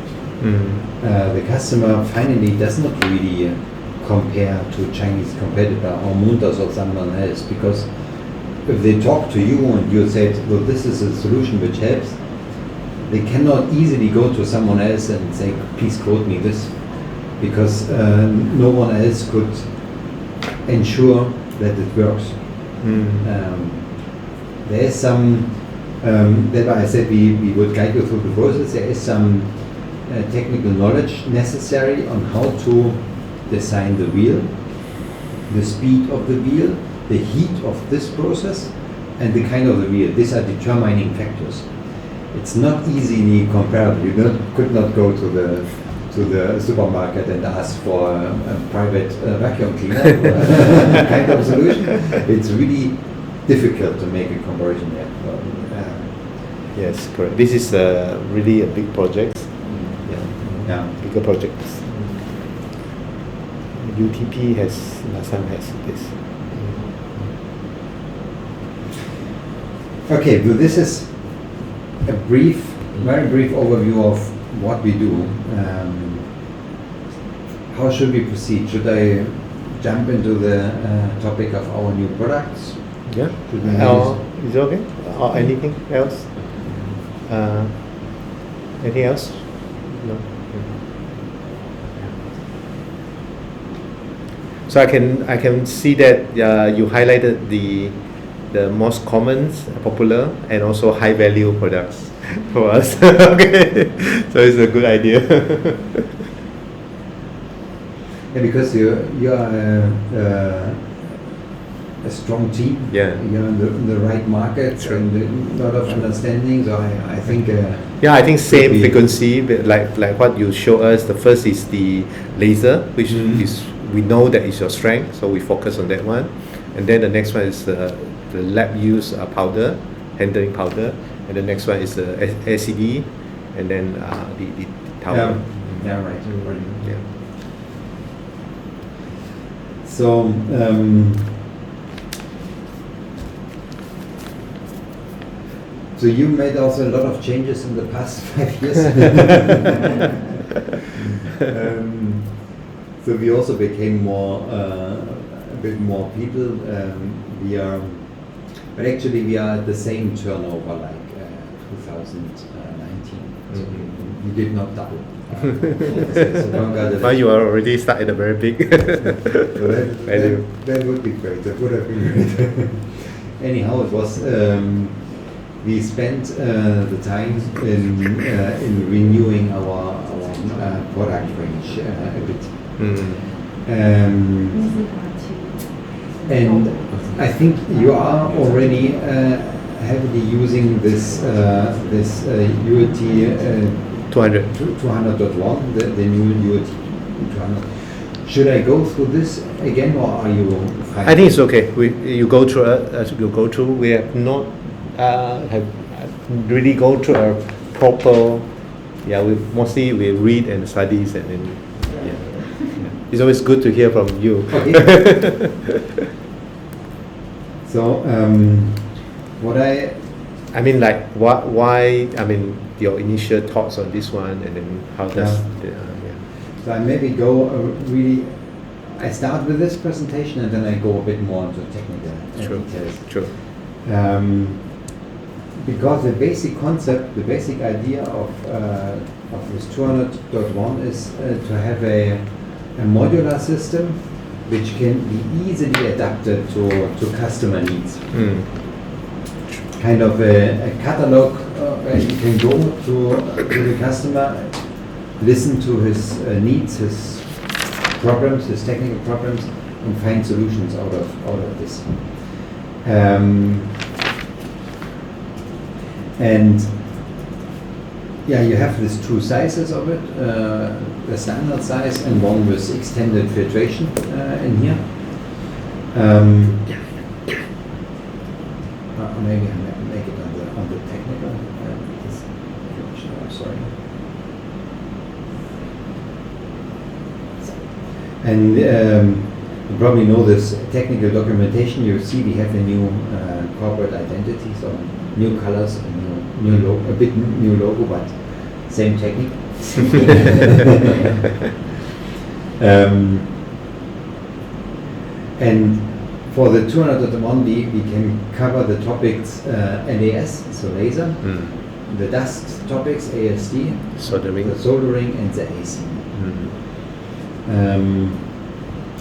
The customer finally does not really compare to Chinese competitor or Munters or someone else, because if they talk to you and you said, well, this is a solution which helps, they cannot easily go to someone else and say, please quote me this, because no one else could ensure that it works. There is some, that's why I said we would guide you through the process. There is some technical knowledge necessary on how to design the wheel, the speed of the wheel, the heat of this process, and the kind of the wheel. These are determining factors. It's not easily comparable. You could not go to the supermarket and ask for a private vacuum cleaner kind of solution. It's really difficult to make a comparison there. Yes, correct. This is really a big project. Yeah. Bigger projects. UTP last time has this. Okay, well, this is a very brief overview of what we do. How should we proceed? Should I jump into the topic of our new products? Yeah. Is it okay? Or anything else? Anything else? No. So I can see that you highlighted the most common, popular, and also high value products for us. Okay, so it's a good idea. Yeah, because you are a strong team. Yeah. You're in the right market. Sure. And a lot of understanding. So I think. Yeah, I think same frequency, but like what you show us. The first is the laser, which is we know that is your strength, so we focus on that one. And then the next one is the lab use powder, handling powder, and the next one is the LCD, and then the tower. Yeah, right. Yeah. So. So you made also a lot of changes in the past 5 years. So we also became a bit more people. But actually we are at the same turnover like 2019. So we did not double. But you are already started a very big value. That would be great. That would have been great. Anyhow, it was. We spent the time in renewing our product range a bit. And I think you are already heavily using this ULT 200.1, the new ULT 200. Should I go through this again, or are you fine? I think it's okay. You go through as you go through. We have not have really go through a proper. Yeah, we mostly read and studies, and then it's always good to hear from you. Okay. So what I mean, like why? I mean, your initial thoughts on this one, and then how does So I maybe go really. I start with this presentation, and then I go a bit more into technical details. Sure. Because the basic concept, the basic idea of this 200.1 is to have a modular system which can be easily adapted to customer needs. Kind of a catalog where you can go to the customer, listen to his needs, his problems, his technical problems, and find solutions out of this. And you have these two sizes of it, the standard size and one with extended filtration in here. Maybe I make it on the technical. Sorry. And you probably know this technical documentation. You see we have a new corporate identity, so new colors, a new logo, a bit new logo, but same technique. And for the 201, we can cover the topics LAS, so laser, the dust topics, ASD, Soldering. the soldering, and the AC.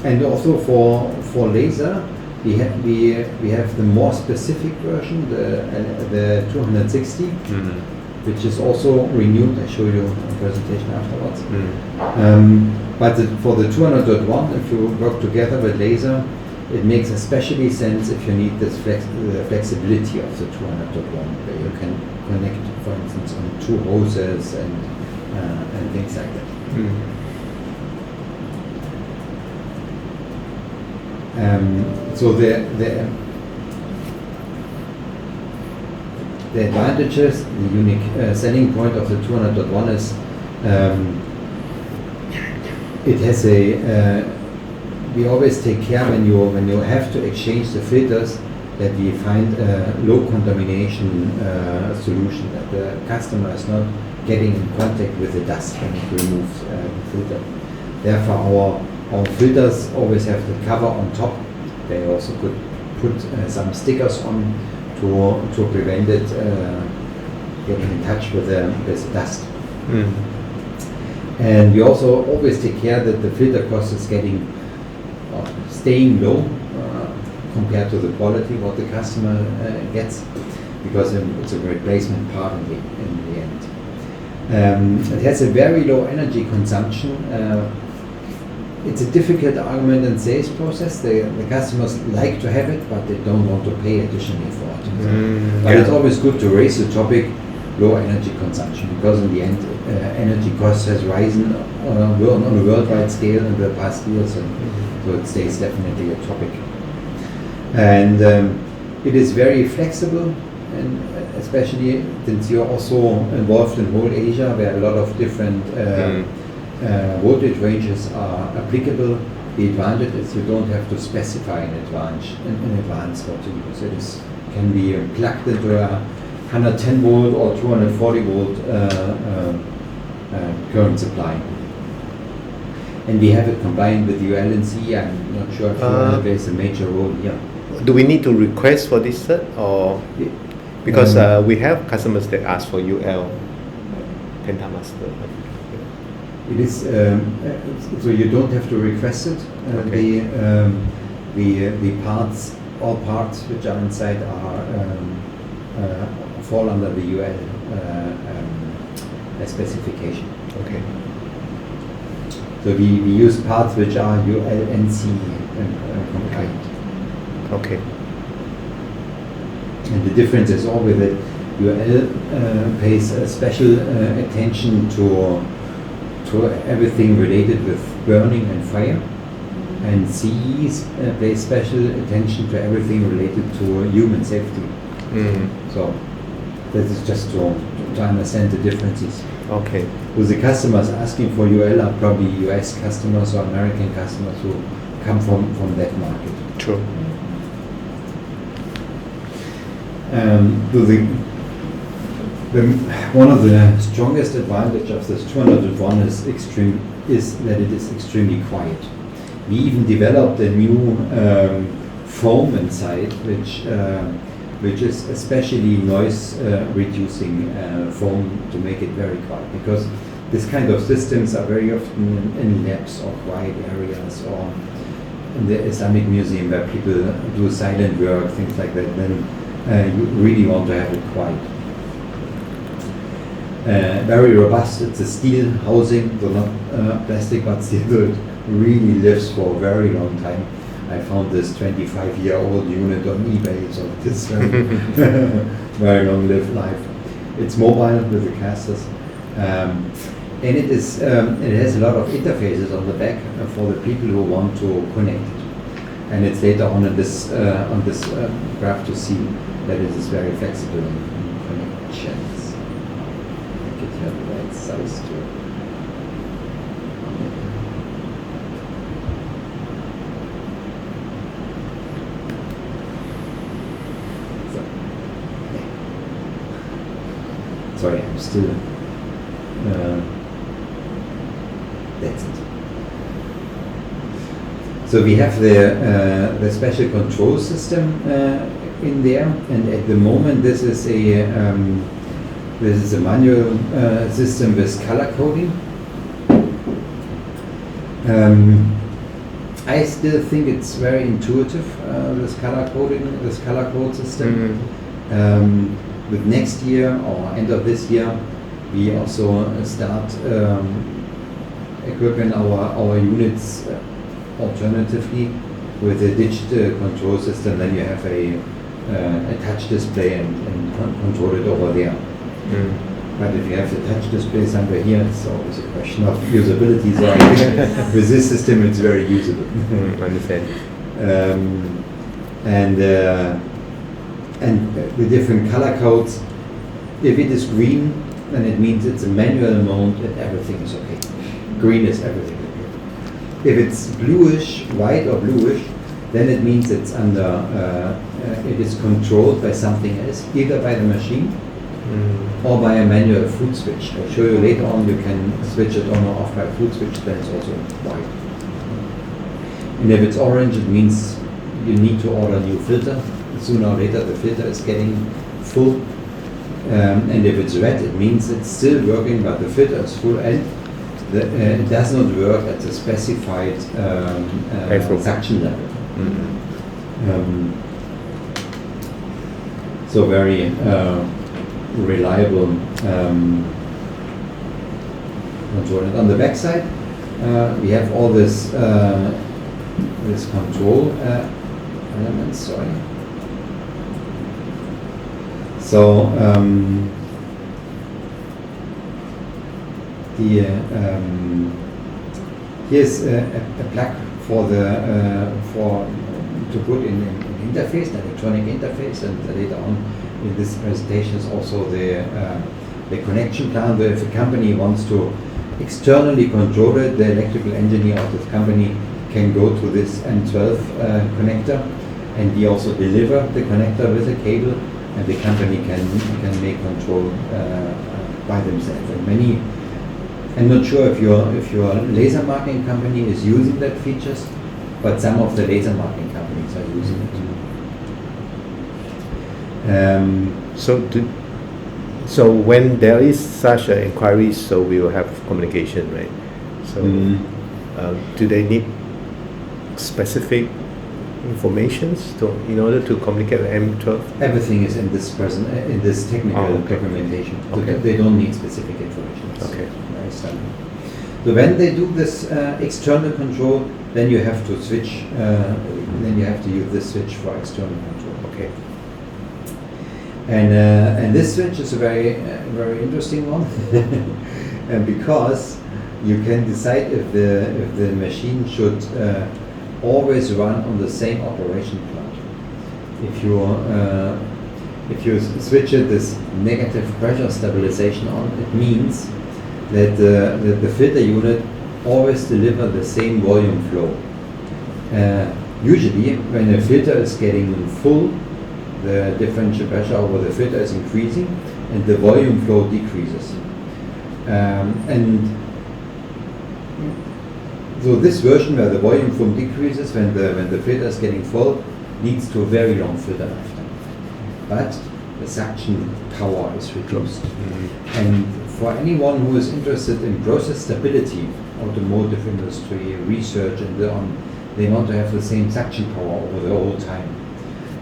And also for laser, we have the more specific version, the 260, which is also renewed. I show you a presentation afterwards. But for the 200.1, if you work together with laser, it makes especially sense if you need this the flexibility of the 200.1, where you can connect, for instance, on 2 hoses and things like that. So the advantages, the unique selling point of the 200.1 is it has we always take care when you have to exchange the filters that we find a low contamination solution, that the customer is not getting in contact with the dust when it removes the filter. Therefore our filters always have the cover on top. They also could put some stickers on to prevent it getting in touch with the dust. And we also always take care that the filter cost is staying low compared to the quality what the customer gets, because it's a replacement part in the end. It has a very low energy consumption. It's a difficult argument and sales process. The customers like to have it, but they don't want to pay additionally for it. But it's always good to raise the topic, low energy consumption, because in the end, energy cost has risen on a worldwide scale in the past years, and so it stays definitely a topic. And it is very flexible, and especially since you're also involved in whole Asia, where a lot of different voltage ranges are applicable. The advantage is you don't have to specify in advance what to use. It can be plugged into a 110 volt or 240 volt current supply. And we have it combined with ULT. I'm not sure if UL plays a major role here. Do we need to request for this cert, or because we have customers that ask for UL Pentamaster? It is so you don't have to request it. Okay. The parts, all parts which are inside fall under the UL specification. Okay. So we use parts which are ULNC compliant. Okay. And the difference is all with it. UL pays special attention to everything related with burning and fire, and CE pays special attention to everything related to human safety. So that is just to understand the differences. Okay. With the customers asking for UL are probably US customers or American customers who come from that market. True. One of the strongest advantage of this 201 is that it is extremely quiet. We even developed a new foam inside, which is especially noise reducing foam to make it very quiet, because this kind of systems are very often in labs or quiet areas, or in the Islamic Museum where people do silent work, things like that. Then you really want to have it quiet. Very robust. It's a steel housing, so not plastic, but still it really lives for a very long time. I found this 25-year-old unit on eBay, so it is very long life. It's mobile with the casters, and it has a lot of interfaces on the back for the people who want to connect it. And it's later on this graph to see that it is very flexible in connections. I think it has the right size to it. Sorry, I'm still. That's it. So we have the special control system in there, and at the moment this is a manual system with color coding. I still think it's very intuitive, this color code system. With next year or end of this year, we also start equipping our units alternatively with a digital control system. Then you have a touch display and control it over there. But if you have the touch display somewhere here, it's always a question of usability. So with this system, it's very usable. Understand. And the different color codes. If it is green, then it means it's a manual mode and everything is okay. Green is everything okay. If it's bluish, white or bluish, then it means it's under. It is controlled by something else, either by the machine or by a manual foot switch. I'll show you later on. You can switch it on or off by a foot switch. Then it's also white. And if it's orange, it means you need to order a new filter. Sooner or later, the filter is getting full. And if it's red, it means it's still working, but the filter is full, and it does not work at the specified suction level. So very reliable control. And on the back side, we have all this control elements. Sorry. So here's a plug for to put in interface, the electronic interface, and later on in this presentation is also the connection plan. Where if a company wants to externally control it, the electrical engineer of this company can go to this M12 connector, and we also deliver the connector with a cable. And the company can make control by themselves. And I'm not sure if your laser marking company is using that features, but some of the laser marking companies are using it. So when there is such an inquiry, so we will have communication, right? So do they need specific informations in order to communicate with M12? Everything is in this technical documentation. Okay. They don't need specific information. It's Okay. very standard. So when they do this external control, then you have to switch. Then you have to use this switch for external control. Okay. And this switch is a very interesting one, and because you can decide if the machine should always run on the same operation plot. If you switch this negative pressure stabilization on, it means that the filter unit always deliver the same volume flow. Usually, when a filter is getting full, the differential pressure over the filter is increasing, and the volume flow decreases. So this version where the volume flow decreases when the filter is getting full leads to a very long filter lifetime. But the suction power is reduced. And for anyone who is interested in process stability, automotive industry, research and so on, they want to have the same suction power over the whole time.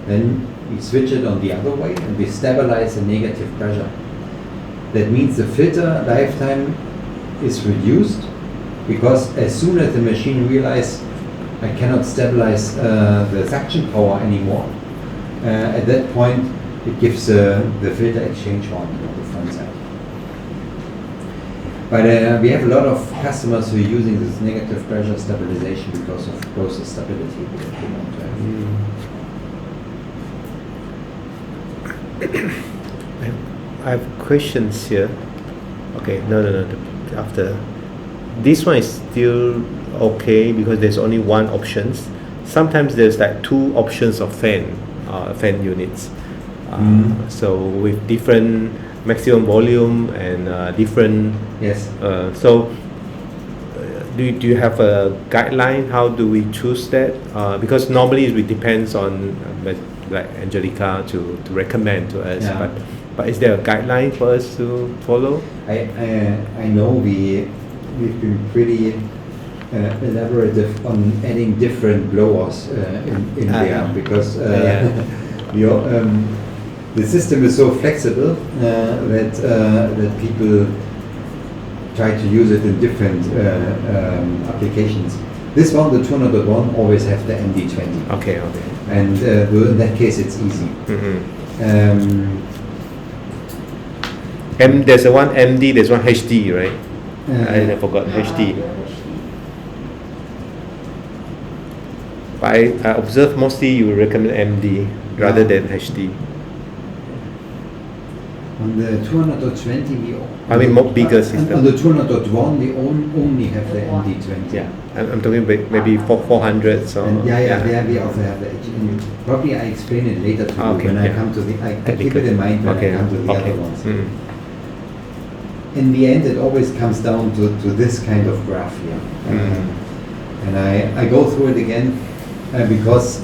Then we switch it on the other way and we stabilize the negative pressure. That means the filter lifetime is reduced, because as soon as the machine realizes I cannot stabilize the suction power anymore, at that point it gives the filter exchange horn on the front side. But we have a lot of customers who are using this negative pressure stabilization because of process stability that they want to have. I have questions here. Okay, no. After this one is still okay because there's only one option. Sometimes there's like two options of fan units. So with different maximum volume and different. Yes. So do you have a guideline? How do we choose that? Because normally it depends on like Angelica to recommend to us. Yeah. But is there a guideline for us to follow? I know we've been pretty elaborative on adding different blowers in there because the system is so flexible that people try to use it in different applications. This one, the 200.1, always have the MD20. Okay. And in that case, it's easy. There's a one MD, there's one HD, right? I forgot HD. But I observe mostly you recommend MD rather than HD. On the 200.20, bigger system. On the 200.1, we only have the MD20. Yeah, I'm talking about maybe 400. So there we also have the HD. Probably I explain it later to you when I come to the. I keep it in mind when I come to the other ones. In the end, it always comes down to this kind of graph here, and I go through it again because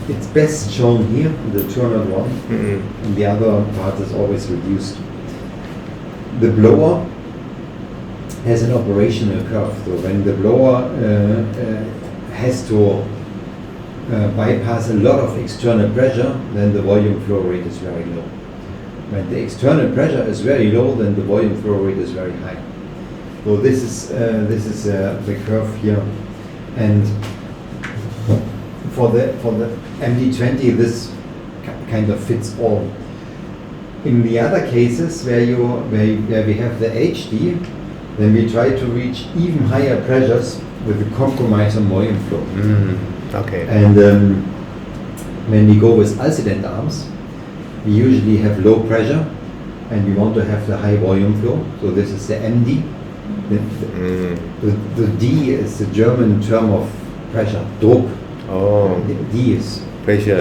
it's best shown here, the 201, and the other part is always reduced. The blower has an operational curve, so when the blower has to bypass a lot of external pressure, then the volume flow rate is very low. When the external pressure is very low, then the volume flow rate is very high. So this is the curve here, and for the MD20, this kind of fits all. In the other cases where we have the HD, then we try to reach even higher pressures with a compromise on volume flow. Okay. And when we go with accident arms, we usually have low pressure, and we want to have the high volume flow. So this is the MD. The D is the German term of pressure, Druck. Oh. D is pressure.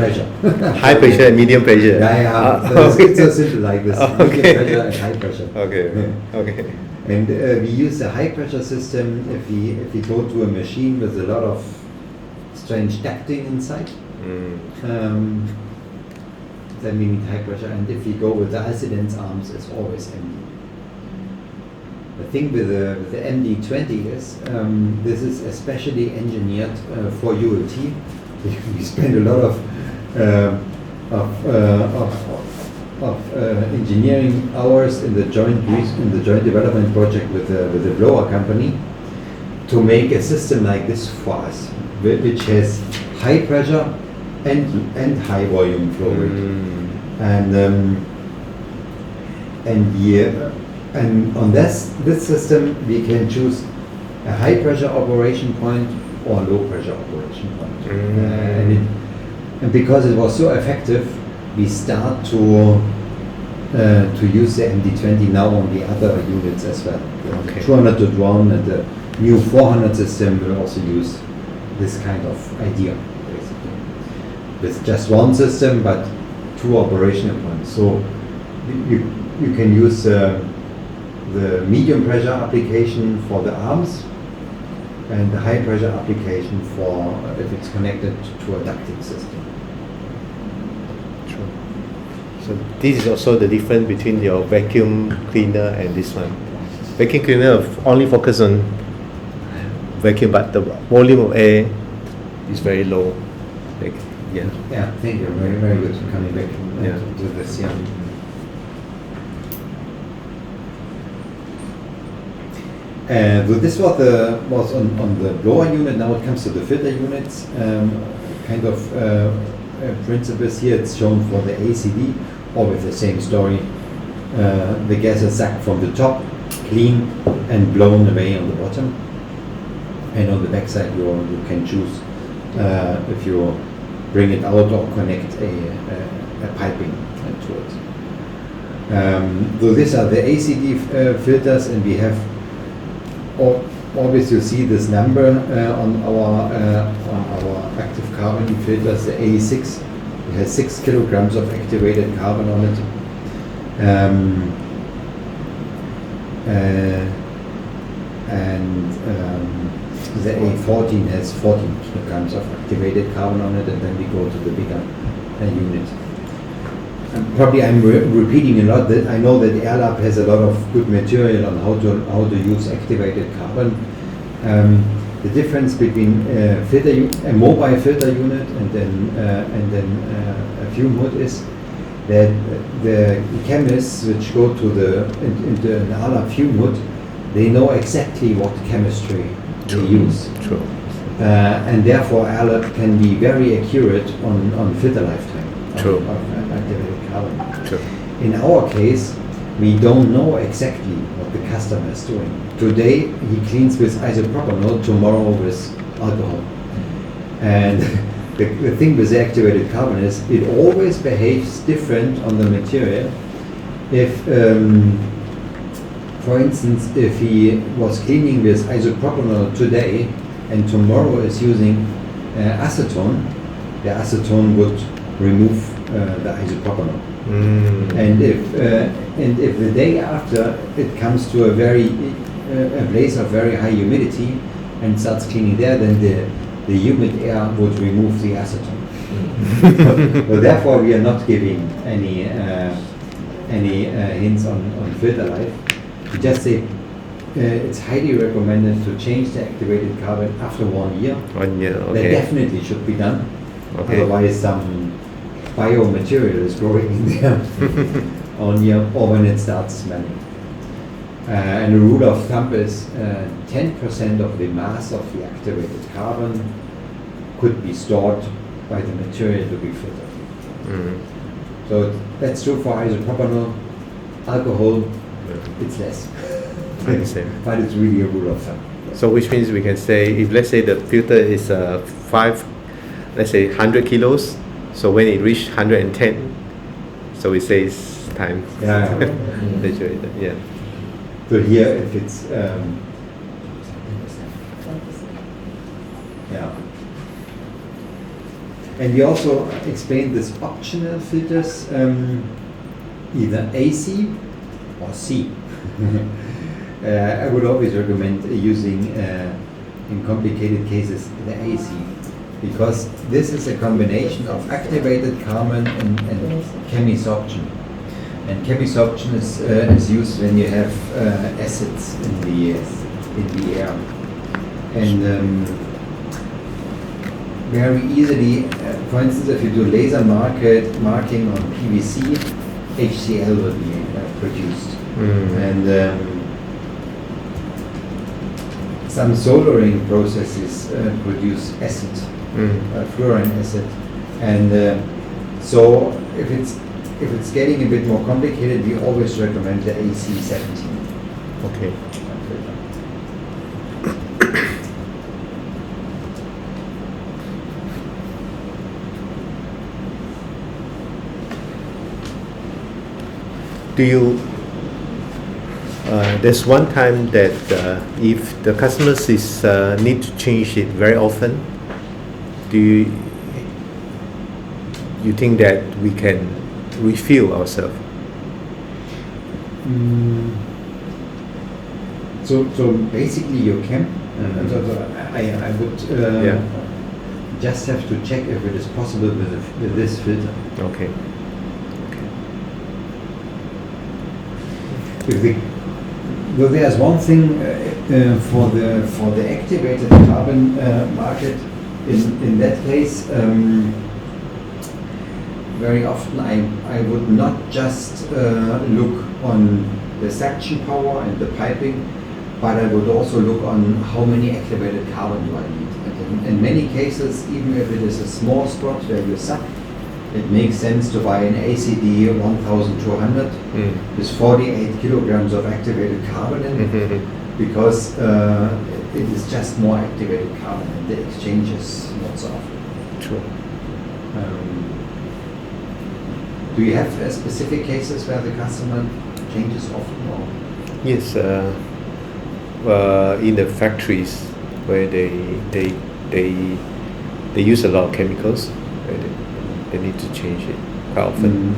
High pressure and medium pressure. It's so simple like this. Medium pressure and high pressure. Okay. And we use a high pressure system if we go to a machine with a lot of strange ducting inside. Then we need high pressure, and if we go with the accidents arms, it's always MD. The thing with the MD20 is this is especially engineered for ULT. We spend a lot of engineering hours in the joint development project with the blower company to make a system like this for us, which has high pressure and high volume flow rate, and on this system we can choose a high pressure operation point or low pressure operation point, and because it was so effective, we start to use the MD20 now on the other units as well. The 200.1 and the new 400 system will also use this kind of idea, basically, with just one system but two operational points. So you can use the medium pressure application for the arms and the high pressure application for if it's connected to a ducting system. True. So this is also the difference between your vacuum cleaner and this one. Vacuum cleaner only focus on vacuum, but the volume of air is very low. Yeah, thank you. Very, very good for coming back to this. Yeah. So this was on the blower unit. Now it comes to the filter units. Principles here. It's shown for the ACD, always the same story. The gas is sucked from the top, clean, and blown away on the bottom. And on the back side, you can choose if you bring it out or connect a piping to it. So these are the ACD filters, and we have always you see this number on our active carbon filters, the A6. It has 6 kilograms of activated carbon on it. and the A14 has 14 kilograms of activated carbon on it, and then we go to the bigger unit. Probably I'm repeating a lot. That I know that AirLab has a lot of good material on how to use activated carbon. The difference between a mobile filter unit and then a fume hood is that the chemists which go to into an AirLab fume hood, they know exactly what chemistry to use. True. And therefore AirLab can be very accurate on filter lifetime of activated carbon. True. In our case, we don't know exactly what the customer is doing. Today he cleans with isopropanol, tomorrow with alcohol. And the thing with the activated carbon is it always behaves different on the material. If for instance, if he was cleaning with isopropanol today and tomorrow is using acetone, the acetone would remove the isopropanol. And if the day after it comes to a place of very high humidity and starts cleaning there, then the humid air would remove the acetone. So therefore, we are not giving any hints on filter life. We just say it's highly recommended to change the activated carbon after 1 year. 1 year, okay. That definitely should be done. Okay. Otherwise, some biomaterial is growing in there on year or when it starts smelling. And the rule of thumb is 10% of the mass of the activated carbon could be stored by the material to be filtered. So that's true for isopropanol. Alcohol, it's less. But it's really a rule of thumb. So which means we can say, if let's say the filter is 100 kilos, so when it reach 110, so we say it's time. Saturated, yeah. So here, if it's and we also explained this optional filters, either AC or C. I would always recommend using, in complicated cases, the AC, because this is a combination of activated carbon and chemisorption. And chemisorption is used when you have acids in the air. And very easily, for instance, if you do laser marking on PVC, HCl will be produced. And some soldering processes produce acid, fluorine acid, and so if it's getting a bit more complicated, we always recommend the AC17. Okay. Do you? There's one time that if the customers is need to change it very often, do you think that we can refill ourselves? So basically you can. I would just have to check if it is possible with this filter. Okay. Well, there's one thing for the activated carbon market. In that case, very often I would not just look on the suction power and the piping, but I would also look on how many activated carbon do I need. And in many cases, even if it is a small spot where you suck, it makes sense to buy an ACD 1200 with 48 kilograms of activated carbon in it, because it is just more activated carbon and the exchange is not so often. True. Do you have specific cases where the customer changes often? Or? Yes, in the factories where they use a lot of chemicals, right? They need to change it quite often.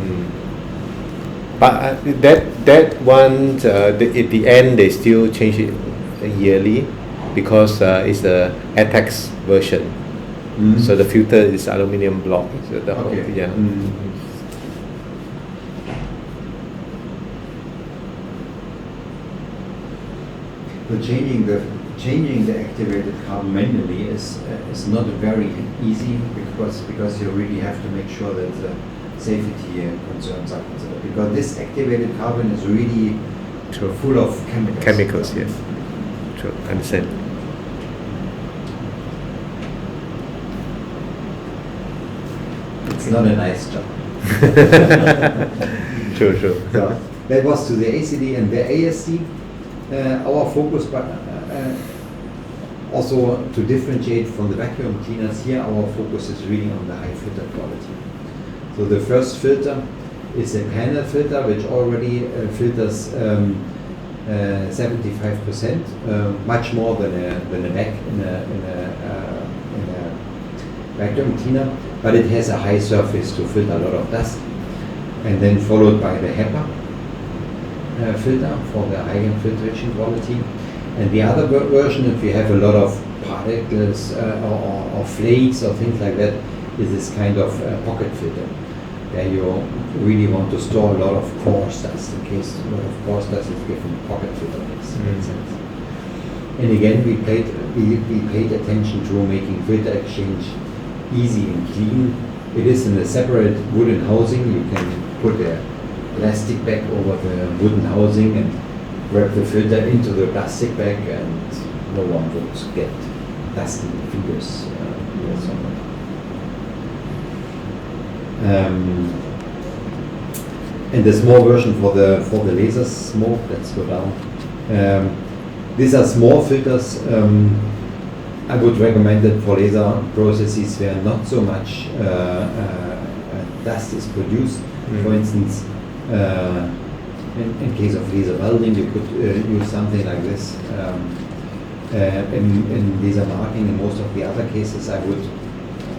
But that one, at the end, they still change it yearly because it's the ATEX version. So the filter is aluminium block. So the whole, Okay. yeah. But changing the activated carbon manually is not very easy because you really have to make sure that the safety concerns are considered, because this activated carbon is really True. full of chemicals. Chemicals, yes. True, understand. It's not a nice job. True, true. So that was to the ACD and the ASD. Our focus, but also to differentiate from the vacuum cleaners here, our focus is really on the high filter quality. So the first filter is a panel filter which already filters 75%, much more than a vac in a vacuum cleaner, but it has a high surface to filter a lot of dust, and then followed by the HEPA filter for the high filtration quality. And the other version, if you have a lot of particles or flakes or things like that, is this kind of pocket filter, where you really want to store a lot of coarse dust in case a lot of coarse dust is given pocket filter makes sense. And again, we paid attention to making filter exchange easy and clean. It is in a separate wooden housing. You can put a plastic bag over the wooden housing and wrap the filter into the plastic bag, and no one would get dust in the fingers or something. And the small version for the laser smoke, let's go down. These are small filters. I would recommend it for laser processes where not so much dust is produced. For instance, in case of laser welding, you could use something like this. In laser marking, in most of the other cases, I would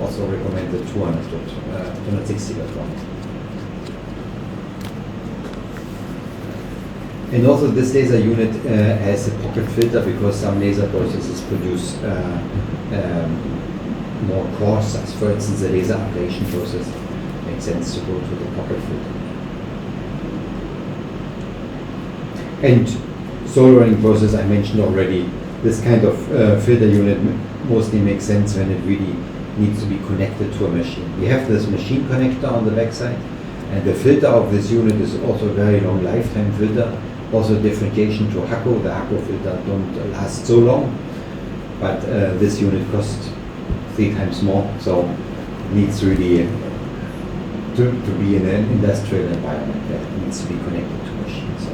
also recommend the 260 watt one. And also this laser unit has a pocket filter because some laser processes produce more coarse dust. For instance, the laser ablation process makes sense to go to the pocket filter. And soldering process I mentioned already. This kind of filter unit mostly makes sense when it really needs to be connected to a machine. We have this machine connector on the backside, and the filter of this unit is also a very long lifetime filter. Also differentiation to Hacko. The Hacko filter don't last so long, but this unit costs 3 times more, so needs really to be in an industrial environment that needs to be connected to machines.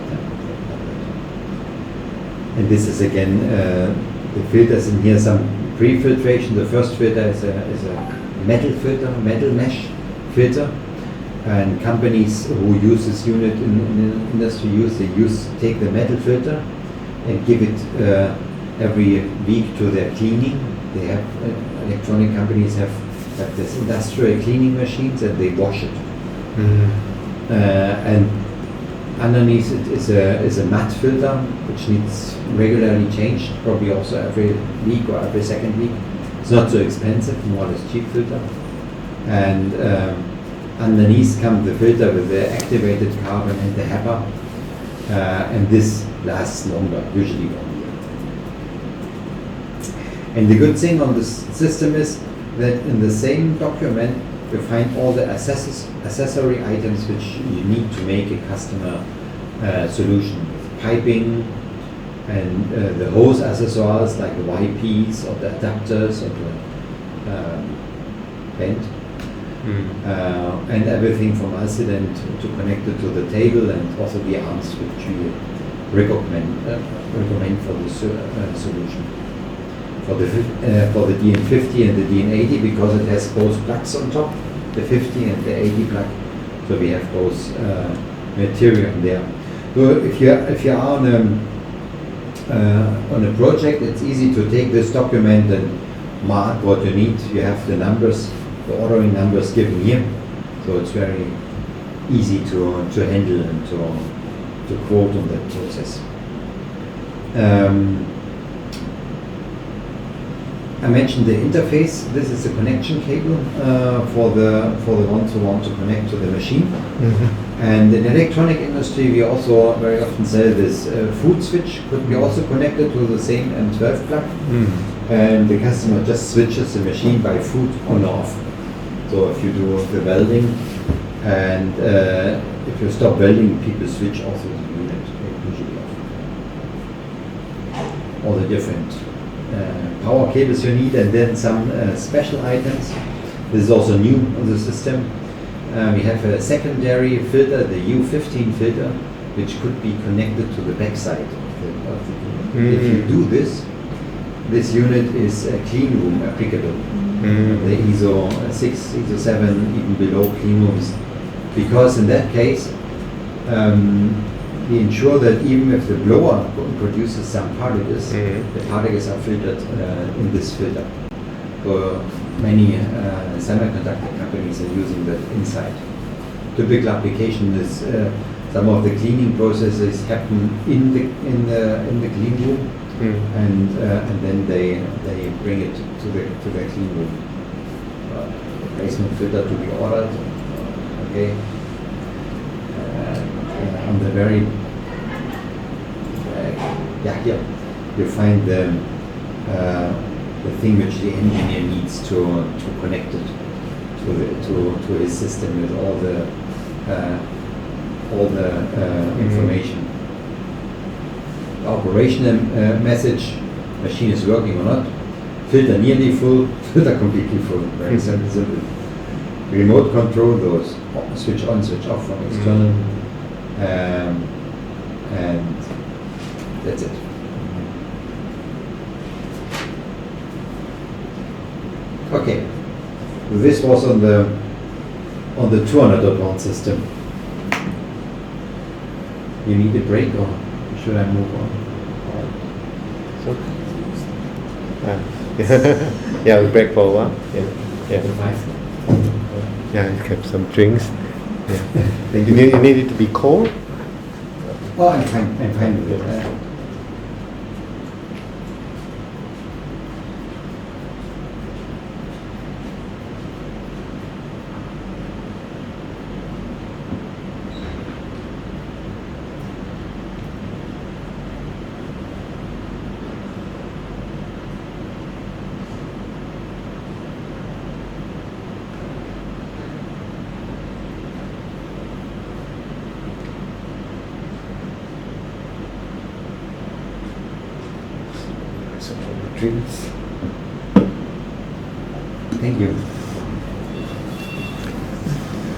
And this is again the filters in here, some pre-filtration. The first filter is a metal filter, metal mesh filter. And companies who use this unit in industry take the metal filter and give it every week to their cleaning. They have electronic companies have this industrial cleaning machines, and they wash it. And underneath it is a matte filter which needs regularly changed, probably also every week or every second week. It's not so expensive, more or less cheap filter. And underneath comes the filter with the activated carbon and the HEPA, and this lasts longer, usually 1 year. And the good thing on this system is that in the same document you find all the accessory items which you need to make a customer solution. Piping and the hose accessories like the YPs or the adapters or the bend. And everything from accident to connect it to the table, and also the arms which we recommend for the solution. For the DN50 and the DN80, because it has both plugs on top, the 50 and the 80 plug, so we have both material in there. So if you are on a project, it's easy to take this document and mark what you need. You have the numbers, the ordering numbers given here, so it's very easy to handle and to quote on that process. I mentioned the interface. This is a connection cable for the ones who want to connect to the machine. Mm-hmm. And in the electronic industry, we also very often sell this food switch. Could be also connected to the same M12 plug. And the customer just switches the machine by foot on or off. So if you do the welding and if you stop welding, people switch also the unit usually off. All the different power cables you need, and then some special items. This is also new on the system. We have a secondary filter, the U15 filter, which could be connected to the backside of the unit. If you do this unit is a clean room applicable. The ISO 6, ISO 7, even below clean rooms. Because in that case, we ensure that even if the blower produces some particles, the particles are filtered in this filter. So many semiconductor companies are using that inside. Typical application is some of the cleaning processes happen in the clean room. And then they bring it to the clean room. Replacement filter to be ordered. Okay. On the very here you find the thing which the engineer needs to connect it to his system with all the information. Operational message, machine is working or not, filter nearly full, filter completely full, very simple. Remote control those, switch on, switch off from external, and that's it. Okay, this was on the 200.1 system. You need a break or should I move on? Yeah, we break for a while. Yeah. Fine. Yeah, you have some drinks. Yeah. Thank You need it to be cold? Oh, I'm fine with it. Drinks. Thank you.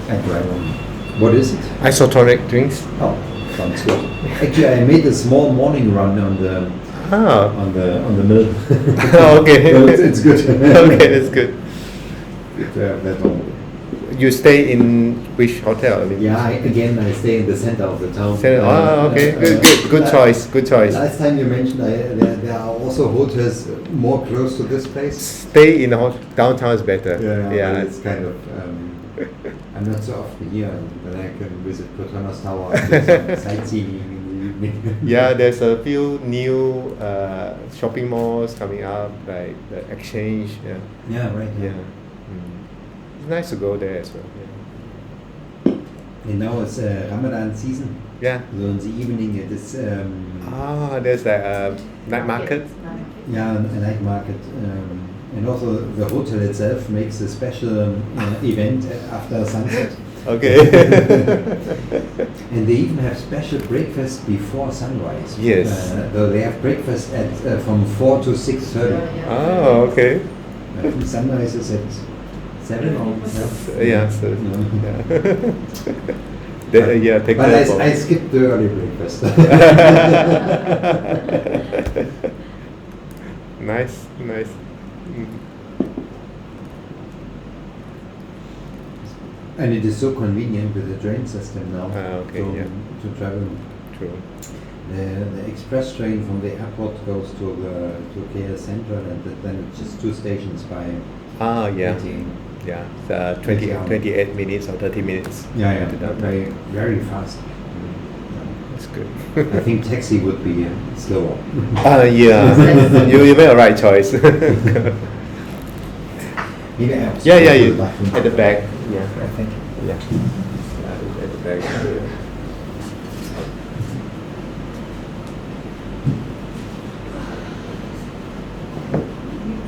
I try one. What is it? Isotonic drinks. Oh, sounds good. Actually, I made a small morning run on the mill. Okay. So it's good. Okay, that's good. Good to have that one. You stay in which hotel? I mean, Yeah, I stay in the center of the town. Okay, good choice. Last time you mentioned there are also hotels more close to this place. Stay in the downtown is better. Yeah. It's kind of. I'm not so often here, but I can visit Kotonas Tower and do some sightseeing in the evening. Yeah, there's a few new shopping malls coming up, like the Exchange. Yeah, right. Yeah. It's nice to go there as well. Yeah. And now it's Ramadan season. Yeah. So in the evening it is. There's a night market. Yeah, a night market. And also the hotel itself makes a special event after sunset. Okay. And they even have special breakfast before sunrise. Yes. So they have breakfast at from 4 to 6:30. Oh, okay. I think sunrise is at 7 or Yeah. So, yeah. Take but that. I skipped the early breakfast. Nice. And it is so convenient with the train system now to travel. True. The express train from the airport goes to KL Central, and then it's just 2 stations by. Yeah, 28 minutes or 30 minutes. Yeah, very, very fast. It's good. I think taxi would be slower. Yeah, you made a right choice. Maybe I also Yeah, go to you the bathroom. at the back. Yeah, I think. yeah. At the back.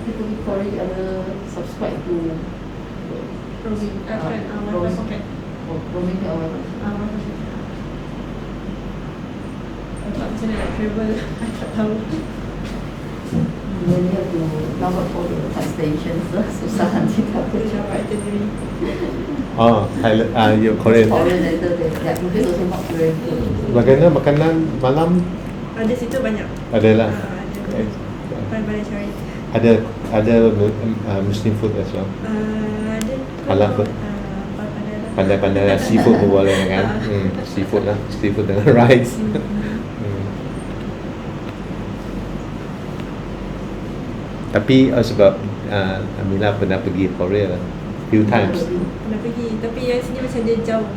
People in Korea ada subscribe to Roaming, roaming pocket. roaming ke awal. Tak macam mana nak travel, I tak tahu. Then you have to download all the type stations. Susah nanti tak Boleh boleh. dapat itinerary. Oh, Thailand, you're Korean. Korean later their English also not very good. Bagaimana makanan malam? Ada situ banyak. Adalah. Ada. Pandai-pandai cari. Ada Muslim food as well. Ada. Halal food. Pandai-pandai seafood pun boleh kan? Seafood lah, seafood dengan rice. Tapi sebab Amila pernah pergi Korea few times. Pernah pergi. Tapi yang sini macam dia jauh.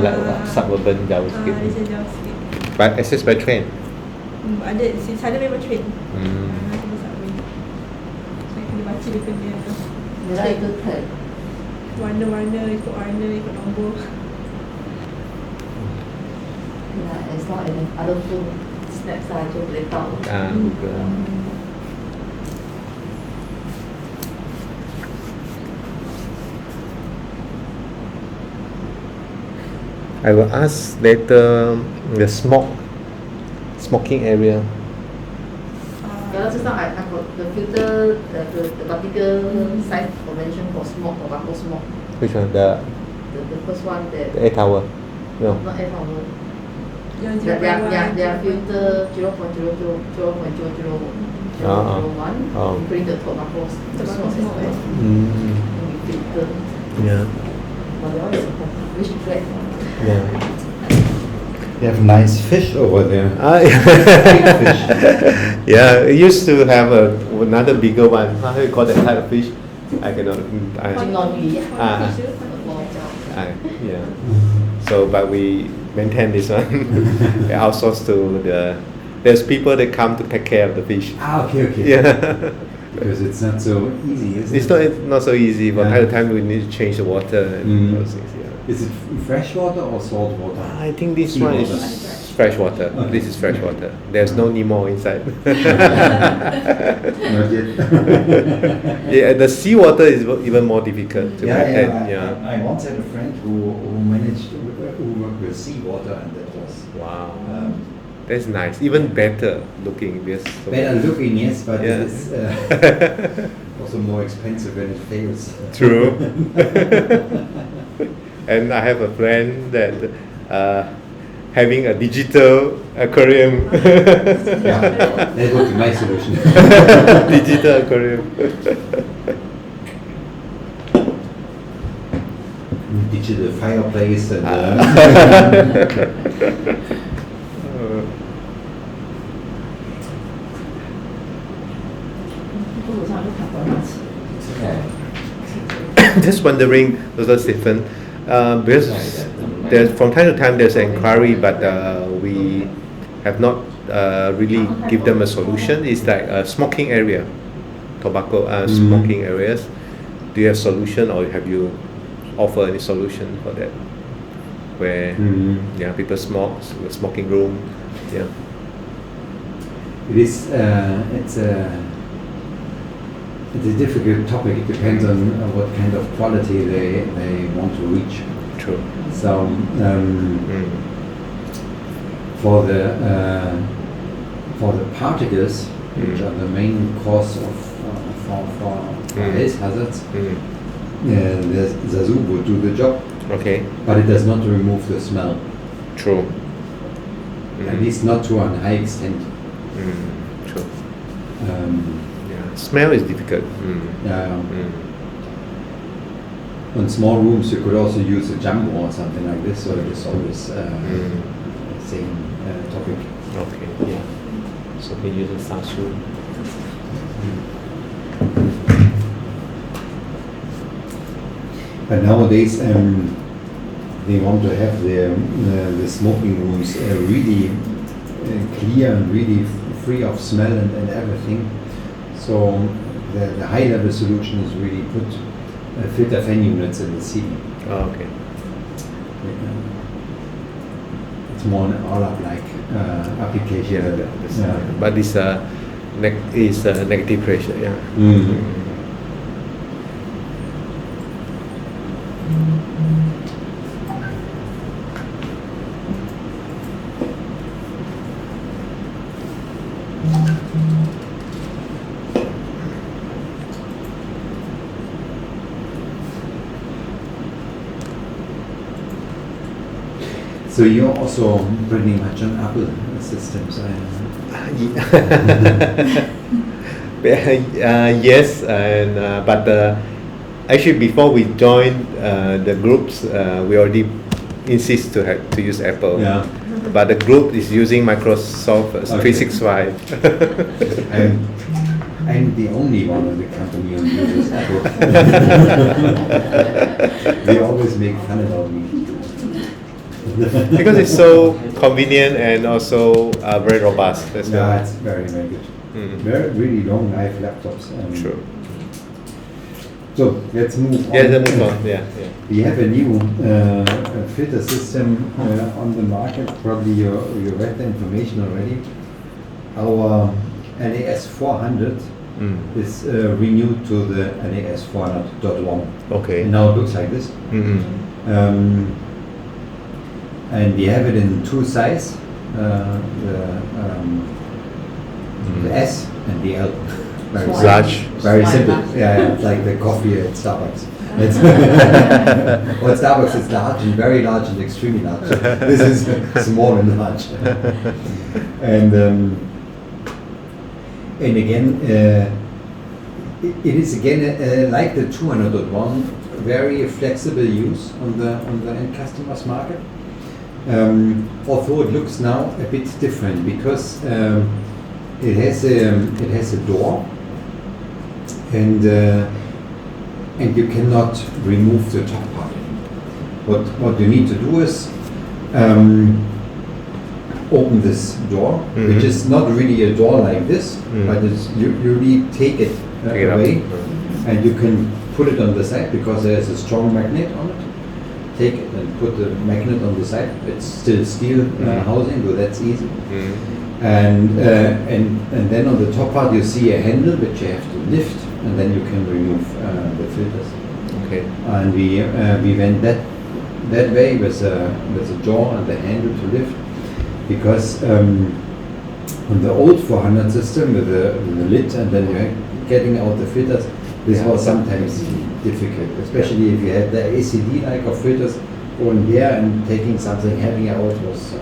Like suburban jauh sikit. Dia jauh sikit. But access by train. Ada di sana memang train. Hmm. Nanti besar weh. Saya kena baca dia punya Dia itu third. warna-warna, ikut warna, ikut nombor. Yeah, as long as ada phone snaps saja boleh tahu. Google. I will ask later the smoking area. Kalau just now I got the filter, the particle size convention for smoke, tobacco smoke. Which one? The first one that The 8 hour? No. not F hour. Yang Their filter 0.00, 0.00001, including the tobacco smoke as well. We filter. Yeah. But the one is which flat? Yeah. You have nice fish over there. Yeah, I used to have another bigger one. How do you call that type of fish? I cannot. Yeah. So, but we maintain this one. We outsource to there's people that come to take care of the fish. Okay. Yeah. Because it's not so easy, is it? It's not so easy. But time to time we need to change the water and those things. Yeah. Is it fresh water or salt water? I think this Sea one water. is fresh water. Okay. This is fresh water. There's no Nemo inside. Not yet. Yeah, the sea water is even more difficult to maintain. I once had a friend who worked with seawater, and that was Wow. That's nice. Even better looking. better looking, yes, but Yeah. it's also more expensive when it fails. True. And I have a friend that having a digital aquarium. Yeah, that would be my solution. Digital aquarium. Digital fireplace and Just wondering, Dr. Stefan, because there's from time to time there's an inquiry, but we have not really give them a solution. It's like a smoking area, tobacco smoking areas. Do you have solution, or have you offer any solution for that? Where people smoke, smoking room, yeah. it is it's a difficult topic. It depends on what kind of quality they want to reach. True. So for the particles, which are the main cause of for health hazards, the Zazu would do the job, Okay. but it does not remove the smell. True. At least not to a high extent. True. Um, Yeah. Smell is difficult. On small rooms, you could also use a jumbo or something like this, so it is always same topic. Okay. Yeah. So we use a Sasu. But nowadays, they want to have the smoking rooms really clear and really free of smell and everything. So the high-level solution is really put filter fan units in the ceiling. Oh, okay. It's more an all-up-like application. But it's negative pressure. Yeah. Mm. So you're also pretty much on Apple systems, Yes, and but actually before we joined the groups, we already insist to use Apple. Yeah. But the group is using Microsoft 365. I'm the only one in the company who uses Apple. They always make fun about me. Because it's so convenient and also very robust. That's why. It's very, very good. Mm. Very, really long life laptops. Sure. So let's move on. Yeah, let's move on. Yeah. We have a new filter system on the market. Probably you read the information already. Our LAS 400 is renewed to the LAS 400.1. Okay. And now it looks like this. And we have it in two sizes, the S and the L. Very Large. Very Small simple. large. Yeah, it's like the coffee at Starbucks. It's well, at Starbucks it's large and very large and extremely large. This is small and large. And again, it is again like the 200.1, very flexible use on the end customers market. Although it looks now a bit different because it has a door, and you cannot remove the top part. What you need to do is open this door, which is not really a door like this, but it's, you really take it away, and you can put it on the side because there is a strong magnet on it. Take it and put the magnet on the side. It's still steel housing, so that's easy. And then on the top part you see a handle which you have to lift, and then you can remove the filters. Okay. And we went that way with a jaw and the handle to lift, because on the old 400 system with the lid and then you're getting out the filters, this was sometimes difficult, especially if you had the ACD like of filters going there and taking something heavy out was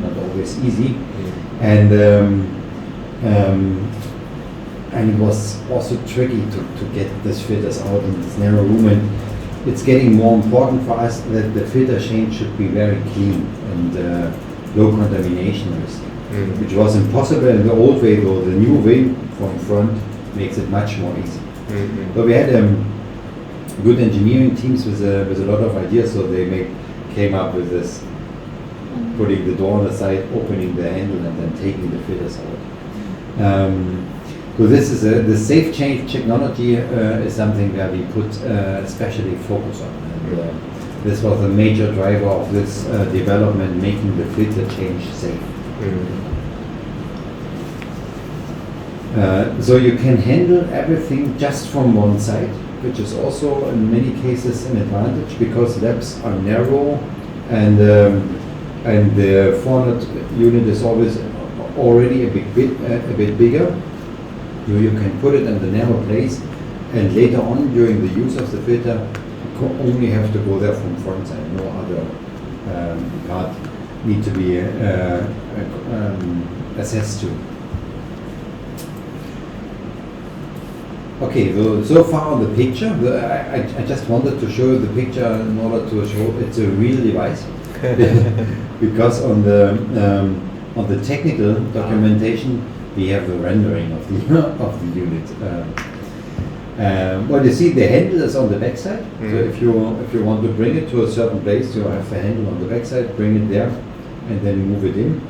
not always easy. And it was also tricky to get these filters out in this narrow room, and it's getting more important for us that the filter change should be very clean and low contamination risk, which was impossible in the old way, though the new way from front makes it much more easy. So we had good engineering teams with a lot of ideas, so they came up with this, putting the door on the side, opening the handle, and then taking the filters out. So this is the safe change technology is something where we put especially focus on. And, this was a major driver of this development, making the filter change safe. So you can handle everything just from one side, which is also in many cases an advantage because labs are narrow, and the 400 unit is already a bit bigger. You can put it in the narrow place, and later on during the use of the filter, you only have to go there from front side. No other part need to be assessed to. Okay, so far on the picture, I just wanted to show the picture in order to show it's a real device. Because on the technical documentation we have the rendering of the unit. Well, you see the handle is on the back side. So Mm. if you want to bring it to a certain place, you have the handle on the back side, bring it there, and then move it in.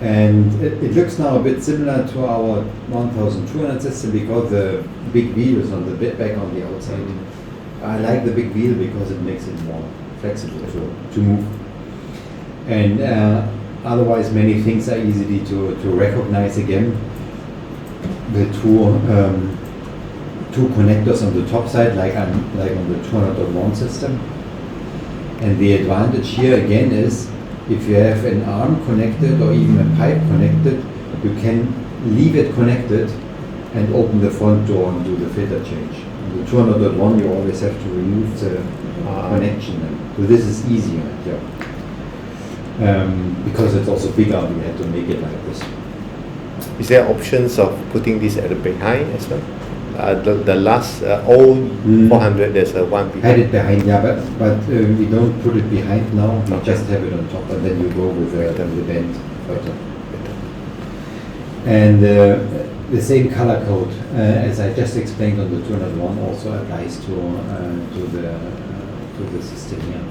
And it looks now a bit similar to our 1200 system because the big wheel is on the back on the outside. I like the big wheel because it makes it more flexible to move. And otherwise, many things are easy to recognize again. The two connectors on the top side, like on the 200.1 system. And the advantage here again is, if you have an arm connected or even a pipe connected, you can leave it connected and open the front door and do the filter change. On the 200.1 you always have to remove the connection. So this is easier, because it's also bigger, we had to make it like this. Is there options of putting this at the behind as well? The last old 400, there's a one behind. Had it behind, yeah, but we don't put it behind now. We just have it on top, and then you go with the band further. And the same color code, as I just explained on the 201, also applies to the system here.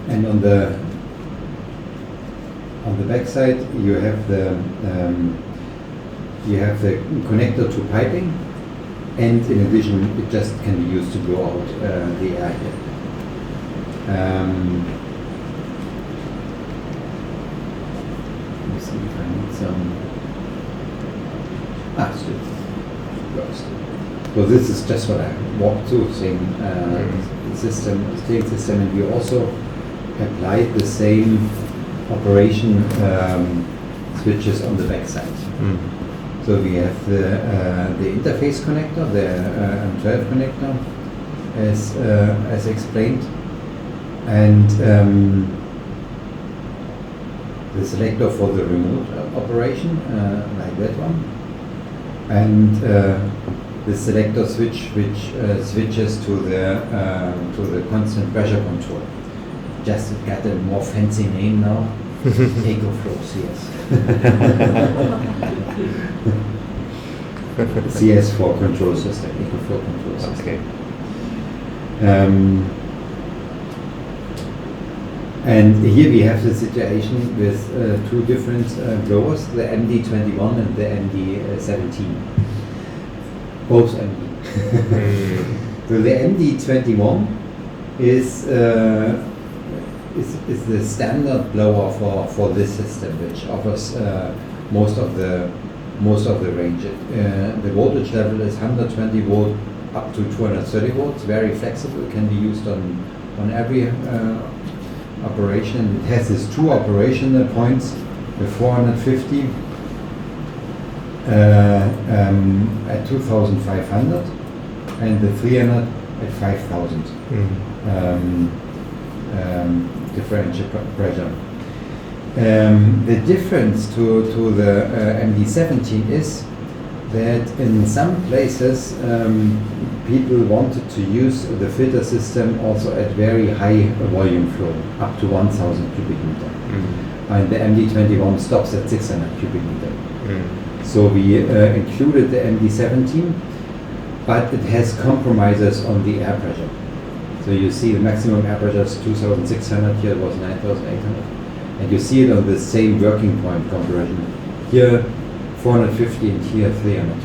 And on the back side, you have the connector to piping, and in addition, it just can be used to blow out the air here. Let me see if I need some. Still works. So this is just what I walked through, same system, steering system, and we also applied the same operation switches on the back side. So we have the interface connector, the M12 connector, as explained, and the selector for the remote operation, like that one, and the selector switch which switches to the constant pressure control. Just got a more fancy name now. EcoFlow CS. CS for control system, EcoFlow control system. Okay. And here we have the situation with two different blowers, the MD21 and the MD17. Both MD. So the MD21 is the standard blower for this system, which offers most of the range. The voltage level is 120 volt up to 230 volts, very flexible, can be used on every operation. It has these two operational points, the 450 at 2500 and the 300 at 5000. Differential pressure. The difference to the MD17 is that in some places people wanted to use the filter system also at very high volume flow, up to 1000 cubic meter. And the MD21 stops at 600 cubic meter. So we included the MD17, but it has compromises on the air pressure. So you see the maximum air pressure is 2,600, here it was 9,800. And you see it on the same working point comparison. Here 450 and here 300.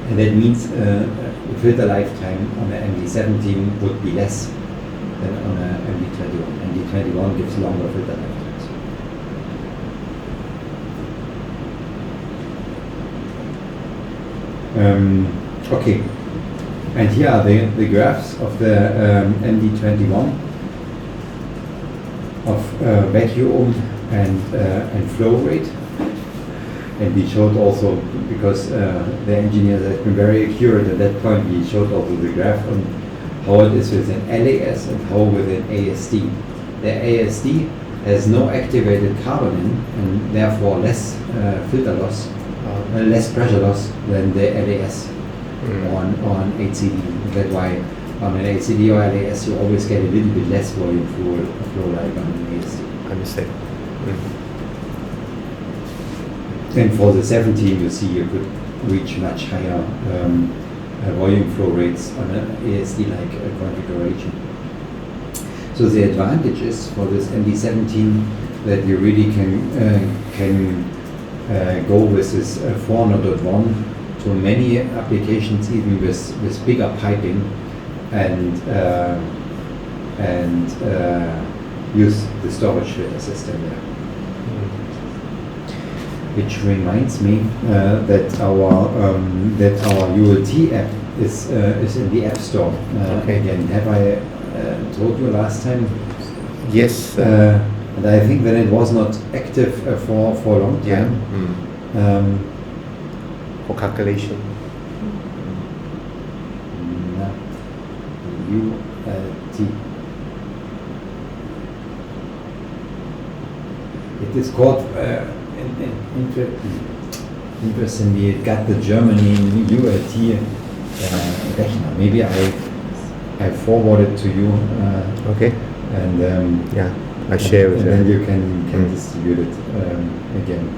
And that means the filter lifetime on the MD17 would be less than on a MD21. MD21 gives longer filter lifetimes. Okay. And here are the graphs of the MD21 of vacuum and flow rate. And we showed also, because the engineers have been very accurate at that point, we showed also the graph on how it is with an LAS and how with an ASD. The ASD has no activated carbon in, and therefore less filter loss, less pressure loss than the LAS. On HCD. That's why on an HCD or LAS you always get a little bit less volume flow like on an ASD. Understand. And for the 17, you see you could reach much higher volume flow rates on an ASD-like configuration. So the advantage is for this MD17 that you really can go with this 400.1 to many applications, even with bigger piping, and use the storage filter system there. Which reminds me that our ULT app is in the App Store. Okay. Again, have I told you last time? Yes. And I think that it was not active for a long Yeah. time. For calculation. ULT. It is called, interestingly, it got the German name ULT Rechner. Maybe I forwarded to you. Okay. And Yeah, I share with and then you. you can distribute it again.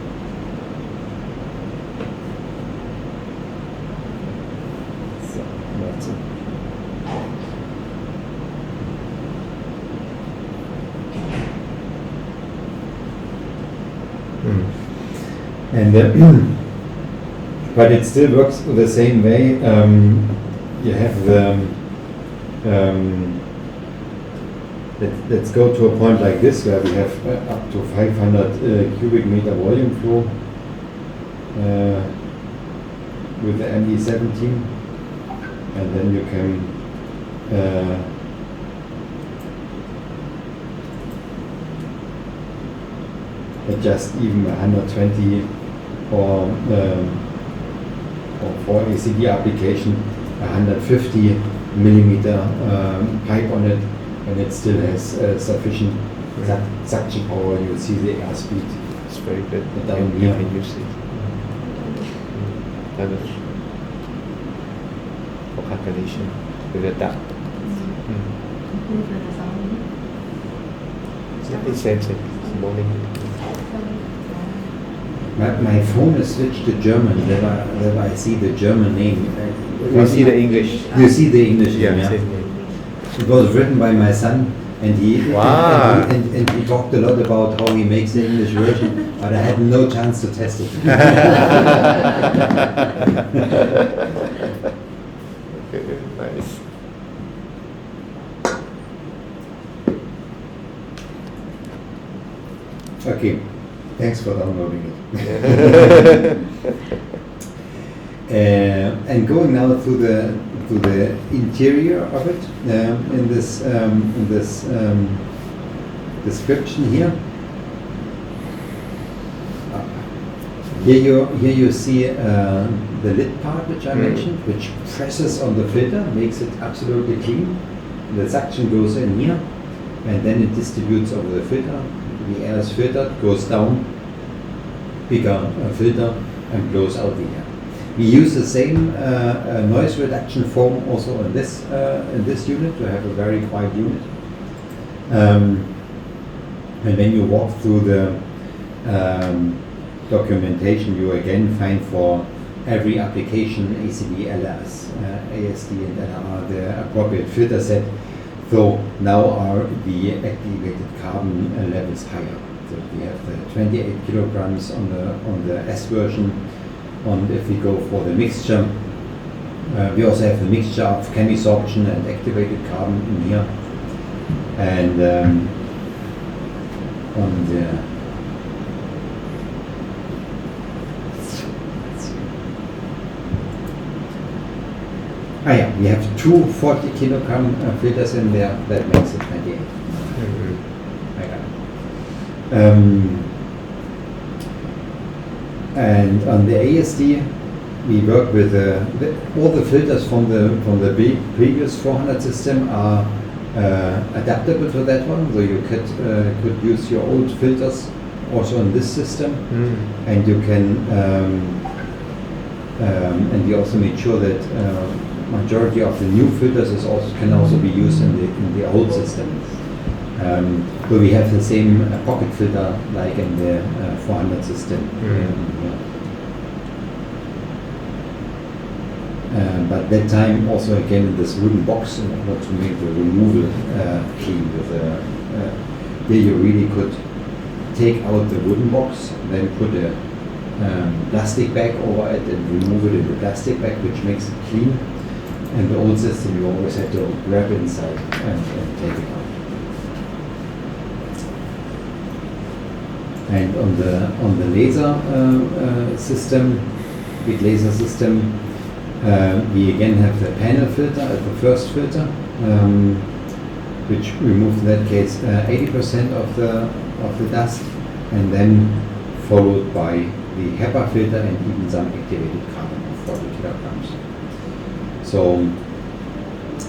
So that's it. And but it still works the same way. You have the let's go to a point like this where we have up to 500 cubic meter volume flow with the MD17, and then you can adjust even 120 or for ACD application 150 millimeter pipe on it, and it still has sufficient suction power. You see the air speed. It's very good. Down You here. can use it. That is for calculation with the duct. It's same. It's morning. My phone is switched to German. Whenever I see the German name, You see the English. You see the English name. Yeah, Yeah. same name. It was written by my son, and he Wow. and he talked a lot about how he makes the English version, but I had no chance to test it. Okay, nice. Okay, thanks for downloading it. And going now to the interior of it in this description here. Here you see the lid part which I mentioned, which presses on the filter, makes it absolutely clean. The suction goes in here, and then it distributes over the filter. The air is filtered, goes down, bigger filter, and blows out the air. We use the same noise reduction foam also in this unit to have a very quiet unit. And when you walk through the documentation, you again find for every application ACD, LS, ASD, and LR the appropriate filter set. So now are the activated carbon levels higher. So we have the 28 kilograms on the S version. And if we go for the mixture, we also have the mixture of chemisorption and activated carbon in here. And on the we have two 40 kilogram filters in there. That makes it 28. And on the ASD, we work with all the filters from the previous 400 system are adaptable to that one. So you could use your old filters also in this system, and you can. And we also made sure that majority of the new filters can also be used in the old system. Where we have the same pocket filter like in the 400 system. But that time also again in this wooden box in order to make the removal clean with here you really could take out the wooden box, then put a plastic bag over it and remove it in the plastic bag, which makes it clean. And the old system you always had to grab inside and take it out. And on the laser system, big laser system, we again have the panel filter at the first filter, which removes in that case 80% of the dust, and then followed by the HEPA filter and even some activated carbon of 40 kilograms. So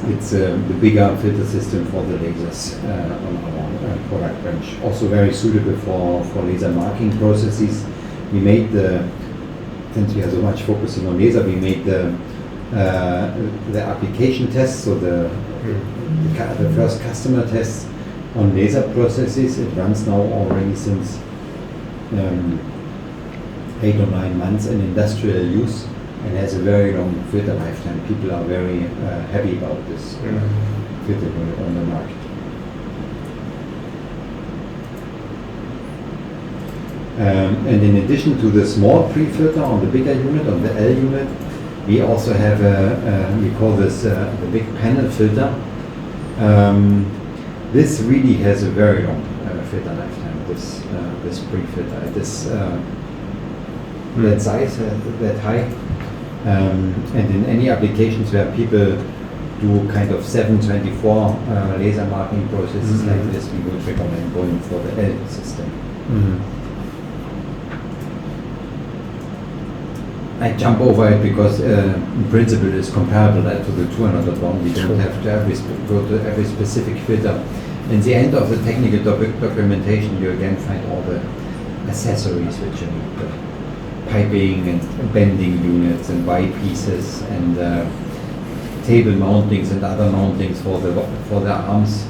it's the bigger filter system for the lasers on our product range. Also very suitable for laser marking processes. We made since we are so much focusing on laser, we made the application tests, so the first customer tests on laser processes. It runs now already since 8 or 9 months in industrial use and has a very long filter lifetime. People are very happy about this filter on the market. And in addition to the small pre-filter on the bigger unit, on the L unit, we also have we call this the big panel filter. This really has a very long filter lifetime, this pre-filter. That size, that high. And in any applications where people do kind of 724 laser marking processes like this, we would recommend going for the L system. I jump over it because in principle it's comparable to the 201. We don't have to go to every specific filter. In the end of the technical documentation, you again find all the accessories which you need, piping and bending units and Y pieces and table mountings and other mountings for the arms.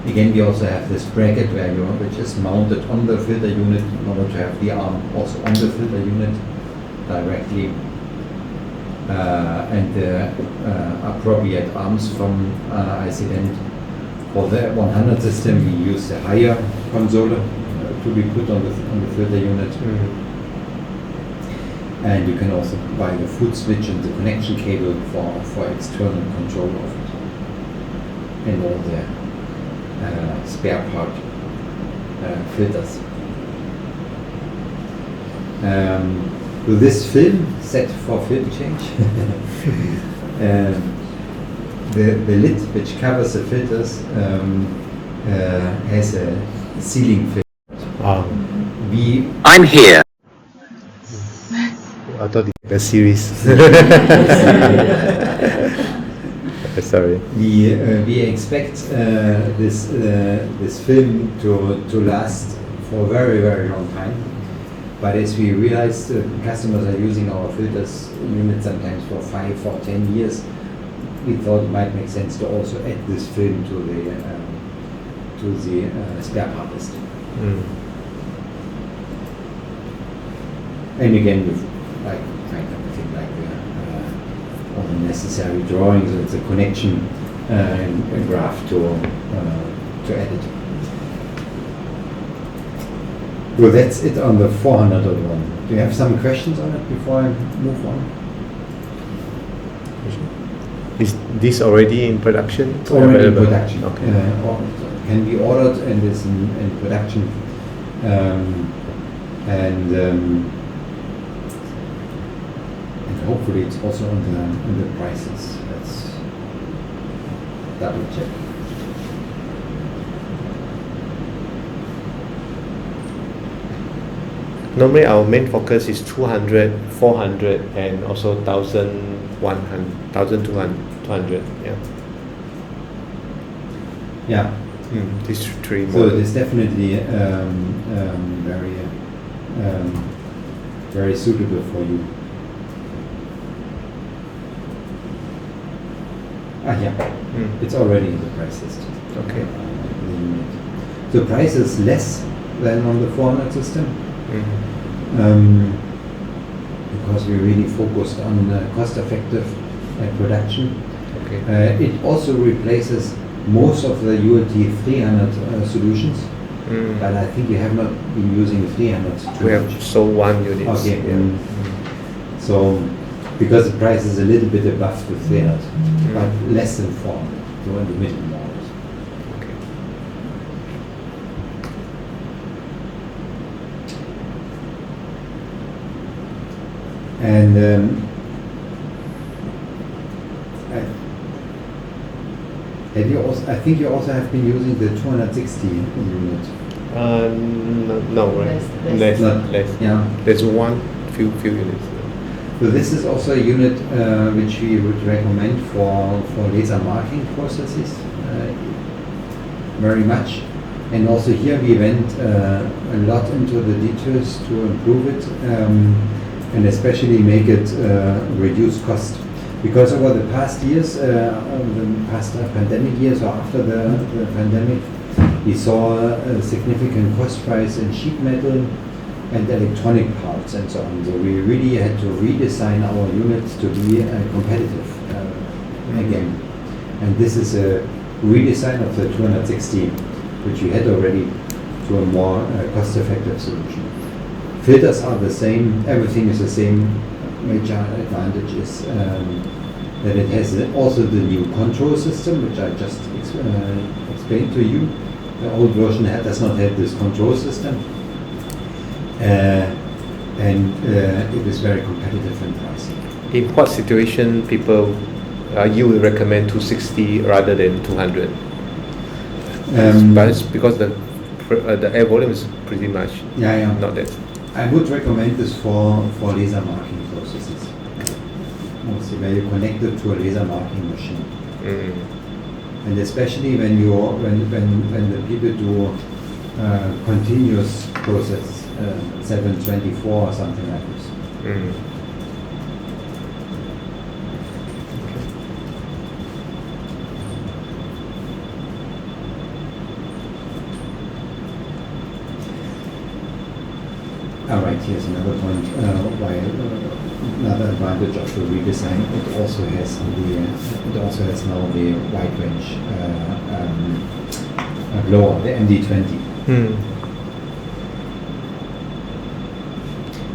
Again, we also have this bracket which is mounted on the filter unit in order to have the arm also on the filter unit directly, and the appropriate arms from ICD. For the 100 system, we use the higher console to be put on the filter unit. And you can also buy the foot switch and the connection cable for external control of it, and all the spare part filters. So this film set for film change, the lid which covers the filters has a sealing filter. I'm here. I thought it was a series. Sorry. We expect this film to last for a very, very long time. But as we realized, customers are using our filters units sometimes for 5 or 10 years. We thought it might make sense to also add this film to the spare part list. And again, with find everything like all the necessary drawings. It's a connection graph to edit. So that's it on the 401. Do you have some questions on it before I move on? Is this already in production? It's already in production. Okay. Can be ordered and is in production. And hopefully it's also on the prices. Let's double check. Normally our main focus is 200, 400 and also 1,100, 1,200. Yeah. Yeah. These three So models. it is definitely very suitable for you. It's already in the price list. Okay. The price is less than on the 400 system. Because we really focused on cost-effective production. Okay. It also replaces most of the ULT 300 solutions, but I think you have not been using 300 too We have much. sold one unit. Okay. Yeah. So, because the price is a little bit above the 300, but less than 400, so in the middle more. Okay. And I think you also have been using the 260 unit. No, right? Less. Less. Yeah. There's few units. So this is also a unit which we would recommend for laser marking processes very much. And also here we went a lot into the details to improve it and especially make it reduce cost. Because over the past years, the past pandemic years or after the pandemic, we saw a significant cost rise in sheet metal and electronic parts and so on. So we really had to redesign our units to be competitive again. And this is a redesign of the 260, which we had already, to a more cost-effective solution. Filters are the same, everything is the same. Major advantage is that it has also the new control system, which I just explained to you. The old version does not have this control system. And it is very competitive in pricing. In what situation you will recommend 260 rather than 200? But it's because the air volume is pretty much not that. I would recommend this for laser marking processes. Mostly where you connect it to a laser marking machine. And especially when the people do continuous process, 724 or something like this. All right, here's another point. Another advantage of the redesign. It also has now the wide range blower, the MD20.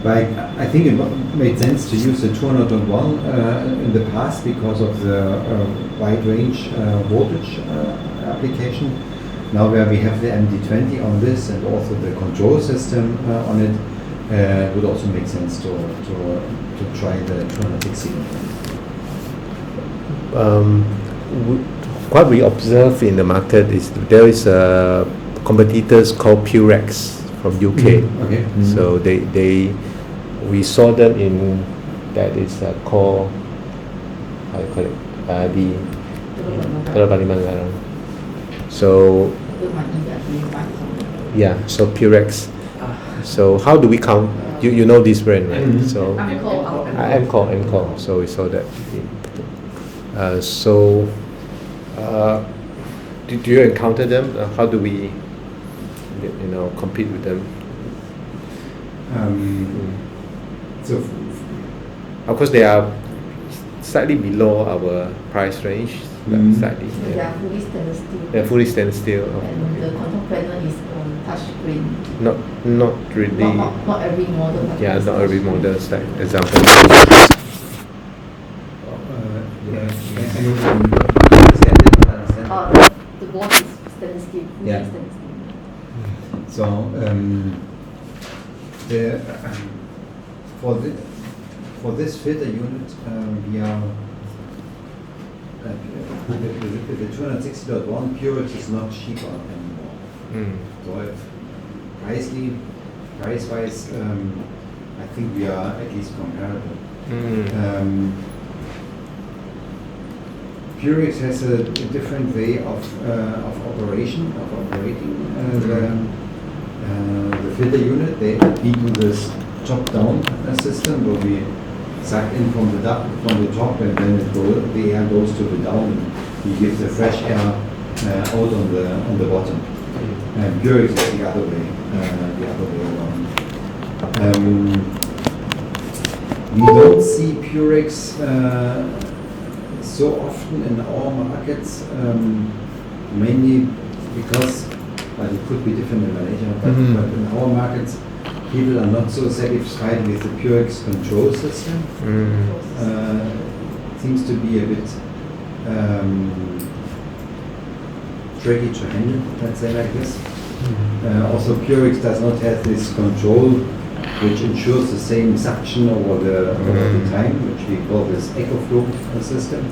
But I think it made sense to use the 201 in the past because of the wide range voltage application. Now where we have the MD20 on this and also the control system on it, would also make sense to try the 260. What we observe in the market is there is a competitors called Purex from UK. Okay. So we saw them in that is called how you call it the Terabaliman. So yeah, so Purex. So how do we count? You know this brand, right? So Amcor. So we saw that. Do you encounter them? How do we, compete with them? So of course, they are slightly below our price range. Slightly. They are fully stainless steel. They're fully stainless steel. And the control panel is touch screen. Not really. Not every model. Yeah, not every model. Like example. The board is stainless steel. Yeah. Stainless steel. So for this filter unit, we are the 260.1 Purex is not cheaper anymore. So price-wise, I think we are at least comparable. Purex has a different way of operating the filter unit. They do this top-down system where we suck in from the top and then the air goes to the down. We give the fresh air out on the bottom. And Purex is the other way around. We don't see Purex so often in our markets, mainly because, well, it could be different in Malaysia, but in our markets, people are not so satisfied with the Purex control system. It seems to be a bit tricky to handle, let's say like this. Also, Purex does not have this control which ensures the same suction over the time, which we call this EcoFlow system.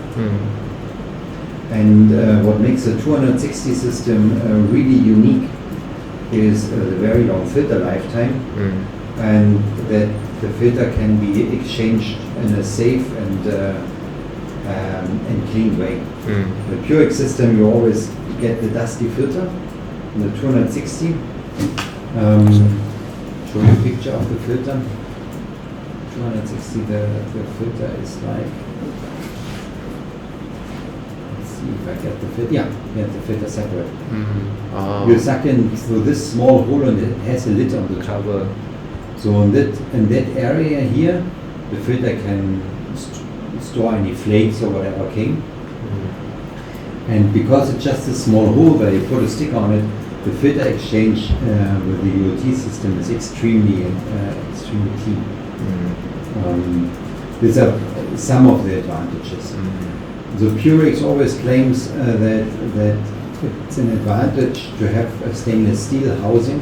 And what makes the 260 system really unique is the very long filter lifetime, and that the filter can be exchanged in a safe and clean way. The Purex system, you always get the dusty filter. In the 260, show you a picture of the filter. 260, the filter is like, let's see if I get the filter. Yeah, the filter separate. You suck in through this small hole and it has a lid on the cover. So in that area here, the filter can store any flakes or whatever came. And because it's just a small hole where you put a sticker on it, the filter exchange with the ULT system is extremely key. These are some of the advantages. The Purex always claims that it's an advantage to have a stainless steel housing.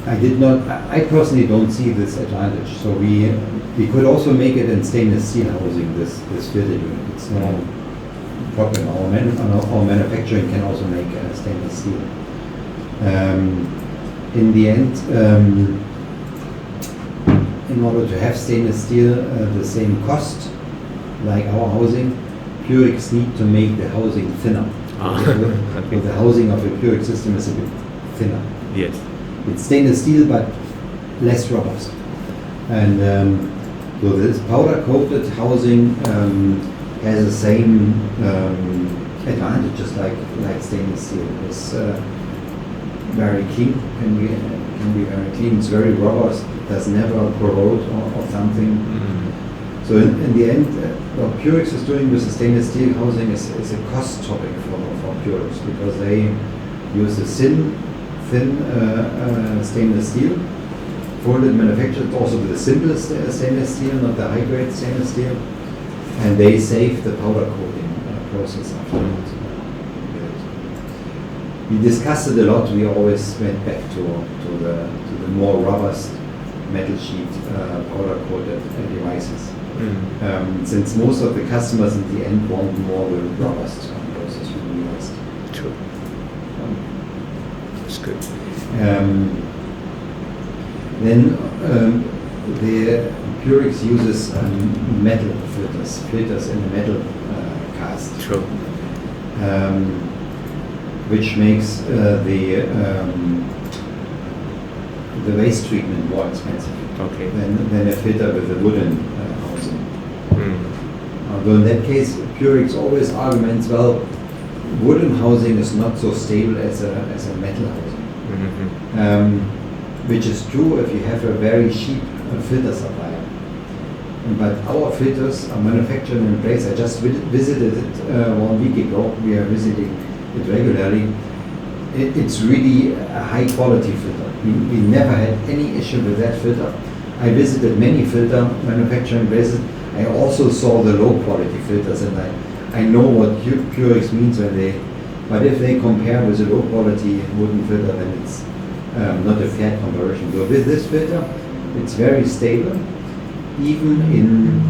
I personally don't see this advantage. So we could also make it in stainless steel housing, this filter unit. It's no problem. Our manufacturing can also make stainless steel. In the end, in order to have stainless steel the same cost like our housing, Purex need to make the housing thinner. The housing of the Purex system is a bit thinner. Yes. It's stainless steel but less robust. And so this powder coated housing has the same advantages like stainless steel. It's very clean, can be very clean. It's very robust. It does never corrode or something. So in the end, what Purex is doing with the stainless steel housing is a cost topic for Purex, because they use a thin stainless steel, folded manufactured also with the simplest stainless steel, not the high grade stainless steel, and they save the powder coating process afterwards. We discussed it a lot. We always went back to the more robust metal sheet powder coated devices. Since most of the customers in the end want more the robust process from the US. True. That's good. Then the Purex uses metal filters in the metal cast. True. Which makes the waste treatment more expensive than a filter with a wooden housing. Although in that case, Purex always arguments, well, wooden housing is not so stable as a metal housing. Which is true if you have a very cheap filter supplier. But our filters are manufactured in place. I just visited it 1 week ago. We are visiting it regularly. It's really a high quality filter. We never had any issue with that filter. I visited many filter manufacturing places. I also saw the low quality filters, and I know what Purex means when but if they compare with a low quality wooden filter, then it's not a fair comparison. So with this filter, it's very stable, even in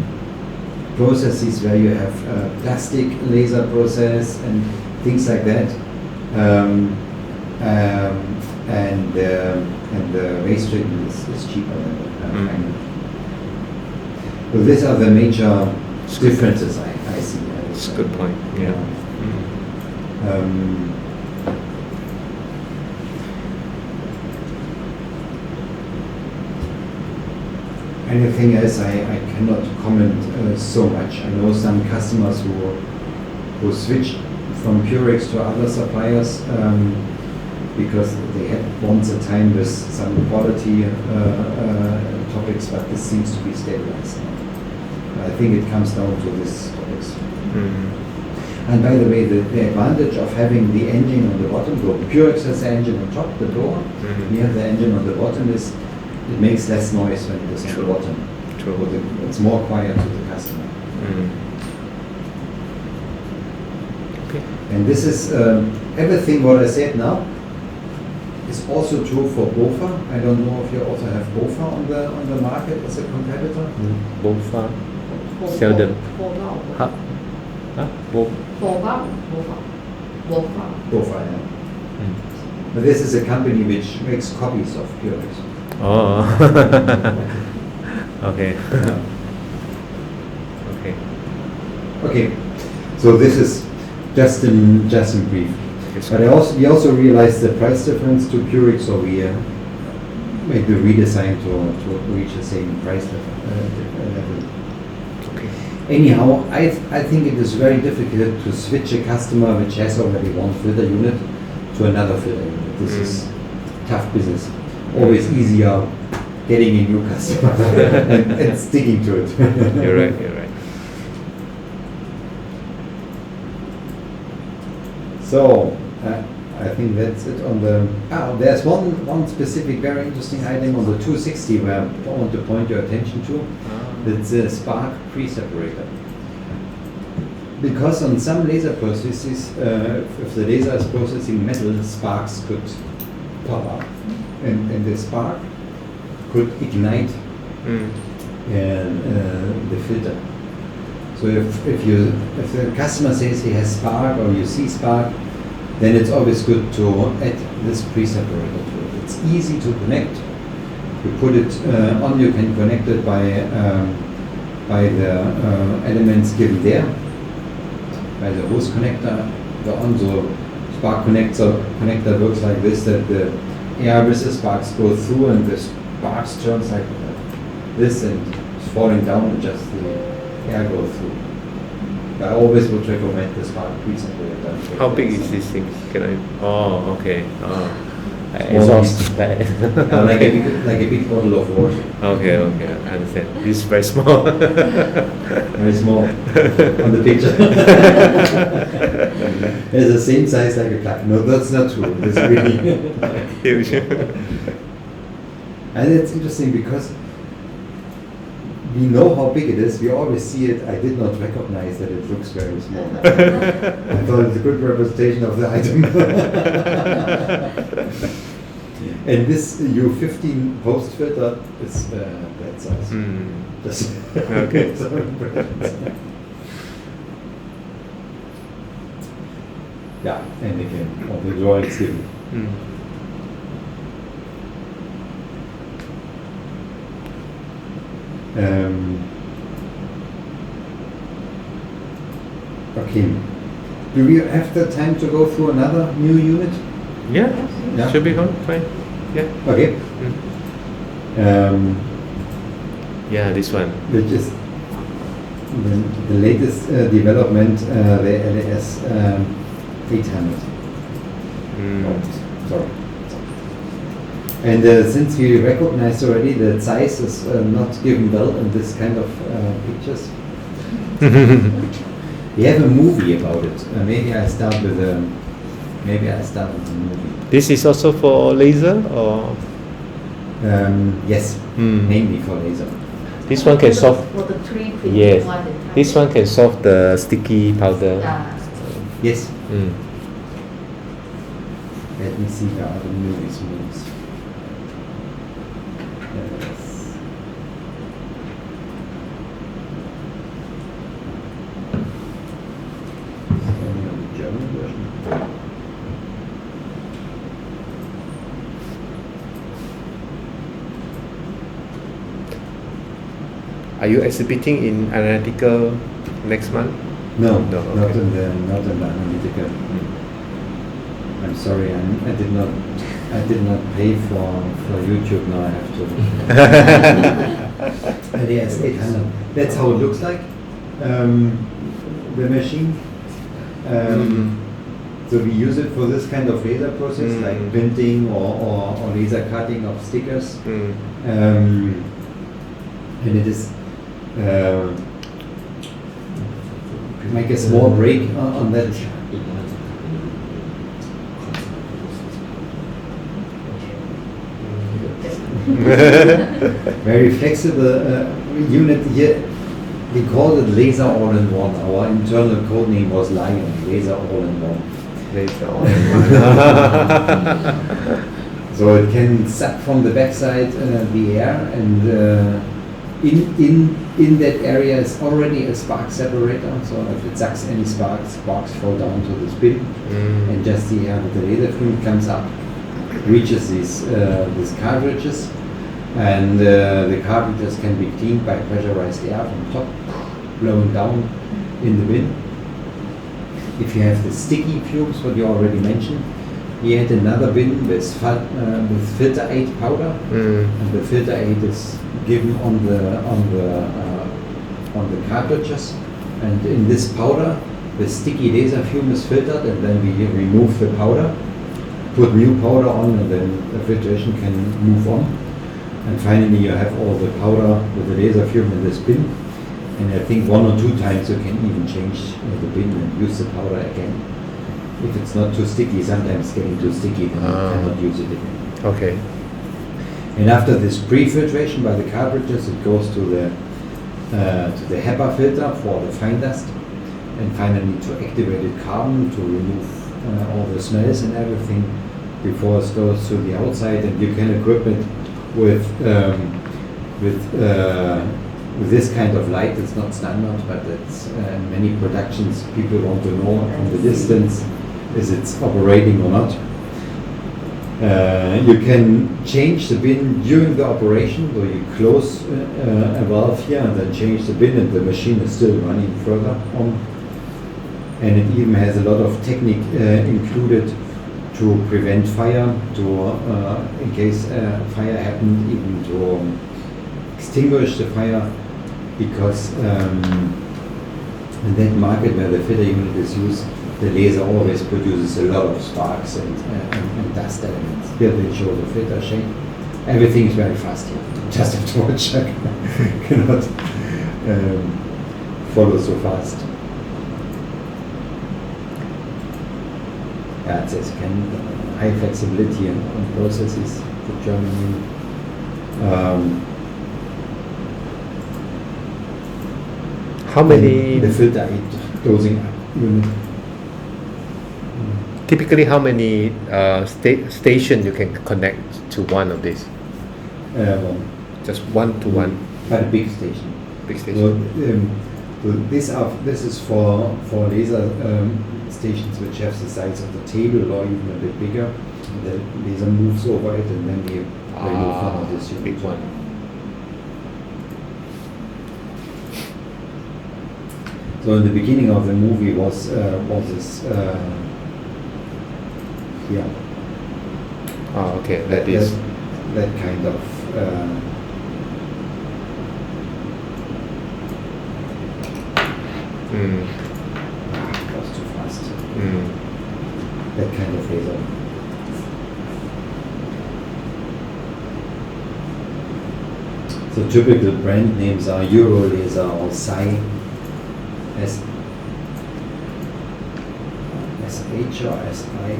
processes where you have plastic laser process and things like that, and the waste treatment is cheaper than the So these are the major differences I see. That's a good point. Yeah. Anything else I cannot comment so much. I know some customers who switched from Purex to other suppliers because they had once a time with some quality topics, but this seems to be stabilized now. I think it comes down to this topics. Mm. And by the way, the advantage of having the engine on the bottom, the Purex has the engine on top, the blower, Mhm. we have the engine on the bottom, is it makes less noise when it is on the bottom. True. So it's more quiet to the customer. Mm. Okay. And this is everything what I said now is also true for BOFA. I don't know if you also have BOFA on the market as a competitor. Bofa. For Seldom. For now. Huh? Huh? Bo- For now. BOFA. BOFA, yeah. Mm. But this is a company which makes copies of Purex. Oh. Okay. Yeah. Okay. Okay, so this is just in brief. Yes. But we also realized the price difference to Purex, so we made the redesign to reach the same price level. Okay. Anyhow, I think it is very difficult to switch a customer which has already one filter unit to another filter unit. This is tough business. Always easier getting a new customer and sticking to it. You're right. You're right. So, I think that's it on the... there's one specific very interesting item on the 260 where I want to point your attention to. It's a spark pre-separator. Because on some laser processes, if the laser is processing metal, sparks could pop up. And the spark could ignite the filter. So if the customer says he has spark or you see spark, then it's always good to add this pre-separator to it. It's easy to connect. You put it on, you can connect it by the elements given there, by the hose connector. The on-so spark connector works like this, that the air with the sparks go through and the sparks turns like this and it's falling down and just the air goes through. I always would recommend the spark pre-separator. How big is this thing? Can I? Oh, okay. Oh. Small. Exhaust. Like a big bottle of water. Okay, okay, I understand. This is very small. Very small on the picture. It's the same size like a plug. No, that's not true. It's really Huge. and it's interesting because we know how big it is. We always see it. I did not recognize that it looks very small. I thought it's a good representation of the item. And this U15 post filter is that size. Just Okay. Yeah, and again, all the drawings given. Okay. Do we have the time to go through another new unit? Yeah, Yeah. should be fine. Yeah. Okay. Yeah, this one. Which is the latest development, the LAS 800. Oh, sorry. And since we recognized already that size is not given well in this kind of pictures, we have a movie about it. Maybe I start with the movie. This is also for laser or? Yes, mainly for laser. This one can solve. For the three printing Yes, one. this one can solve the sticky powder. Yes. Mm. Let me see how the movies moves. German version. Are you exhibiting in analytical next month? No, No, not okay. in the analytical. I'm sorry, I did not pay for YouTube. Now I have to. LAS 800. That's how it looks like. The machine. So we use it for this kind of laser process, like printing or laser cutting of stickers. And it is make a small break on that. Very flexible unit here. We called it laser all-in-one. Our internal code name was Lion, laser all-in-one. Later on. So it can suck from the backside the air, and in that area is already a spark separator. So if it sucks any sparks fall down to this bin, and just the air with the laser fume comes up, reaches these cartridges, and the cartridges can be cleaned by pressurized air from top, blowing down in the bin. If you have the sticky fumes, what you already mentioned, we had another bin with filter 8 powder, and the filter 8 is given on the cartridges, and in this powder the sticky laser fume is filtered, and then we remove the powder, put new powder on, and then the filtration can move on, and finally you have all the powder with the laser fume in this bin. And I think 1 or 2 times you can even change the bin and use the powder again. If it's not too sticky, sometimes it's getting too sticky, then you cannot use it again. Okay. And after this pre-filtration by the cartridges, it goes to the HEPA filter for the fine dust, and finally to activated carbon to remove all the smells and everything before it goes to the outside. And you can equip it with this kind of light. It's not standard, but it's many productions people want to know from the distance is it's operating or not. You can change the bin during the operation, so you close a valve here and then change the bin, and the machine is still running further on. And it even has a lot of technique included to prevent fire, in case fire happened, even to extinguish the fire, because in that market where the filter unit is used, the laser always produces a lot of sparks and dust elements. Here they show the filter shape. Everything is very fast here. Just have to watch. I cannot follow so fast. Yeah, it says high flexibility on processes for Germany. How many? The filter 8 closing unit. Typically, how many station you can connect to one of these? One. Just one to one. But a big station. Big So, station. this is for laser stations which have the size of the table or even a bit bigger. The laser moves over it, and then we remove one of this unit. Big one. So in the beginning of the movie was this here. Oh, okay. That is. That kind of. That was too fast. That kind of laser. So typical brand names are Euro Laser or SH or SI.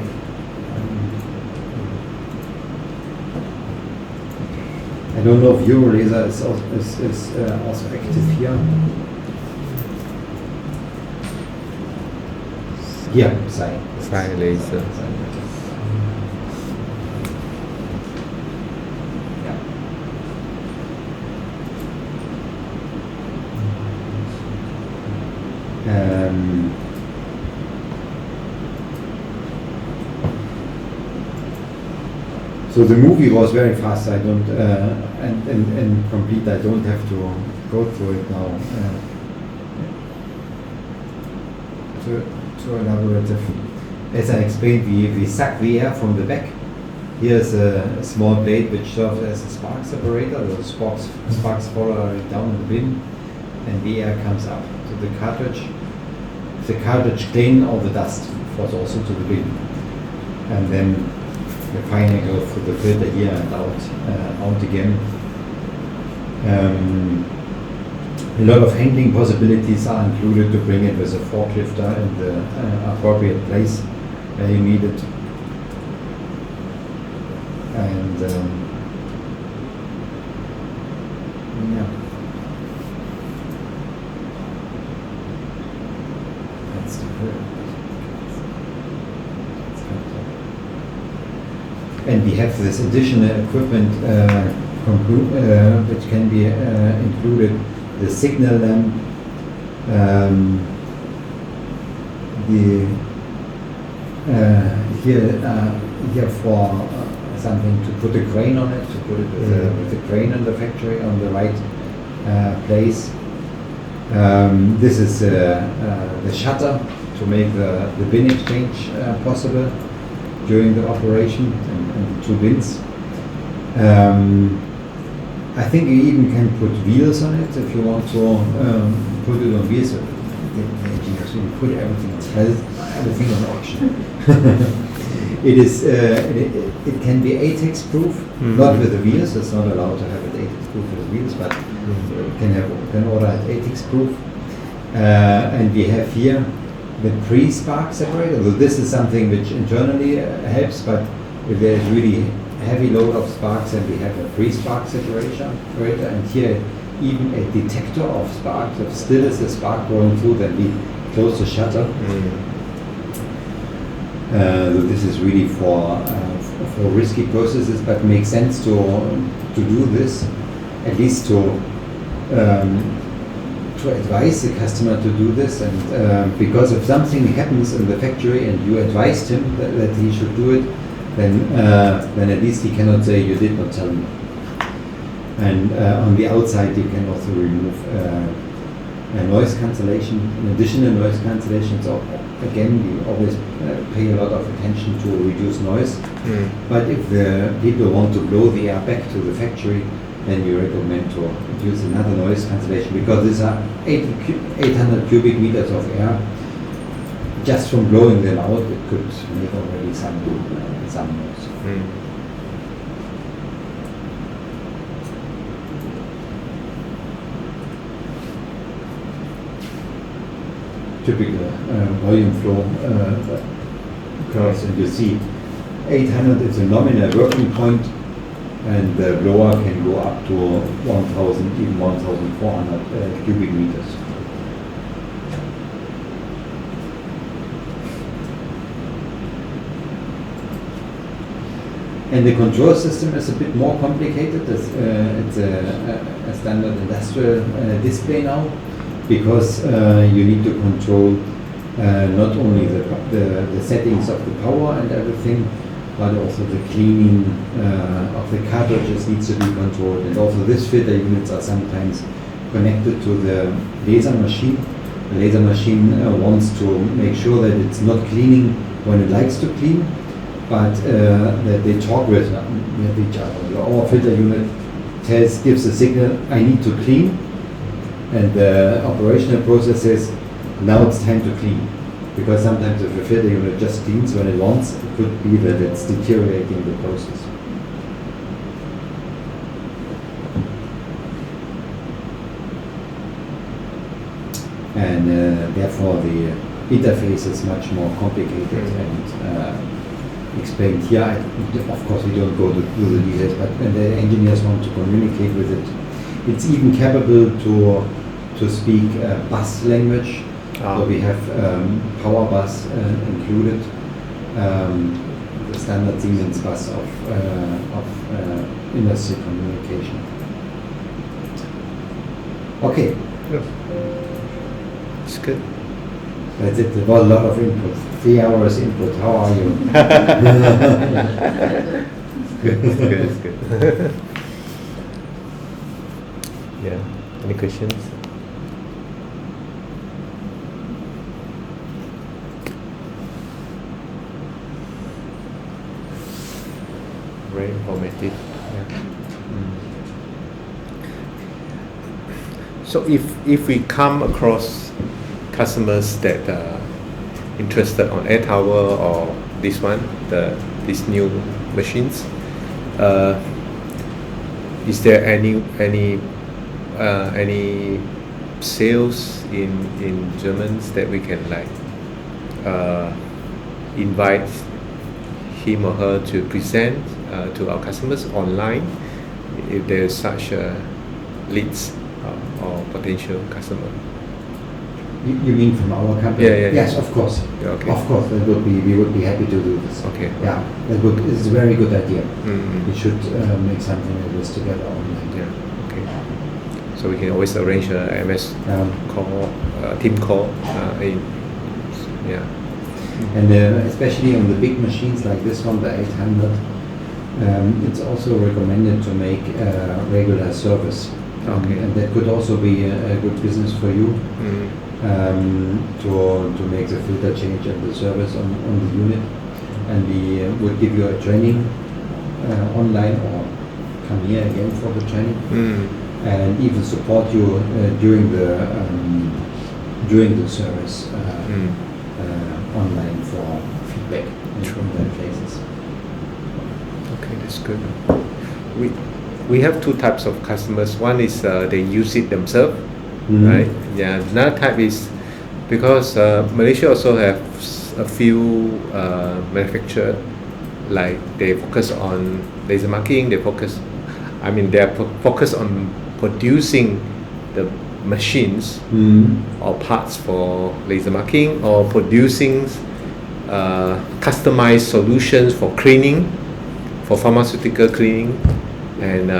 I don't know if Euro Laser is also active here. Yeah, SI. Sky laser. So the movie was very fast. I don't and complete. I don't have to go through it now. Too elaborative. As I explained, we suck the air from the back. Here's a small blade which serves as a spark separator. The sparks fall down in the bin, and the air comes up to the cartridge. If the cartridge clean, all the dust falls also to the bin, and then the final goes through the filter here and out again. A lot of handling possibilities are included to bring it with a forklifter in the appropriate place where you need it. And yeah. That's the word. And we have this additional equipment which can be included, the signal lamp, here for something to put a crane on it, to put it with a crane in the factory on the right place. This is the shutter to make the bin exchange possible during the operation, and the two bins. I think you even can put wheels on it if you want to put it on wheels. The engineers will put everything on auction. It can be ATEX proof, not with the wheels. It's not allowed to have it ATEX proof with the wheels, but can order it ATEX proof. And we have here the pre-spark separator. So this is something which internally helps, but if there is really heavy load of sparks, and we have a pre-spark separator, and here even a detector of sparks. If still is a spark going through, then we close the shutter. So this is really for risky processes, but makes sense to do this, at least to advise the customer to do this. And because if something happens in the factory and you advised him that he should do it, then at least he cannot say you did not tell me. And on the outside you can also remove a noise cancellation, an additional noise cancellation. So again, we always pay a lot of attention to reduce noise. But if the people want to blow the air back to the factory, then you recommend to use another noise cancellation, because these are 800 cubic meters of air. Just from blowing them out, it could make already some noise. Typical volume flow curves, and you see 800 is a nominal working point, and the blower can go up to 1,000, even 1,400 cubic meters. And the control system is a bit more complicated. It's a standard industrial display now, because you need to control not only the settings of the power and everything, but also the cleaning of the cartridges needs to be controlled. And also these filter units are sometimes connected to the laser machine. The laser machine wants to make sure that it's not cleaning when it likes to clean, but that they talk with each other. Our filter unit gives a signal, I need to clean, and the operational process says, now it's time to clean. Because sometimes if a filter unit just cleans when it wants, it could be that it's deteriorating the process. And therefore the interface is much more complicated and explained here. Of course we don't go to the details, but when the engineers want to communicate with it, it's even capable to speak bus language. So we have power bus included, the standard Siemens bus of industry communication. Okay. It's good. That's it. There was a lot of input. 3 hours input. How are you? It's good. It's good. Yeah. Any questions? Very informative. Yeah. So if we come across customers that are interested on Air Tower or this one, these new machines, is there any sales in Germans that we can like invite him or her to present to our customers online if there's such leads or potential customer. You mean from our company? Yeah. Yes, of course. Yeah, okay. Of course, we would be happy to do this. Okay. Yeah, it's a very good idea. Mm-hmm. We should make something like this together online. Yeah. Okay. So we can always arrange a MS call, team call. Yeah. And especially on the big machines like this one, the 800, it's also recommended to make regular service. Okay. And that could also be a good business for you. To make the filter change and the service on the unit, and we would give you a training online or come here again for the training, and even support you during the service online for feedback from the places. Okay, that's good. We have two types of customers. One is they use it themselves. Right. Yeah. Another type is because Malaysia also have a few manufacturers, like they focus on laser marking. They focus on producing the machines or parts for laser marking, or producing customized solutions for cleaning, for pharmaceutical cleaning, and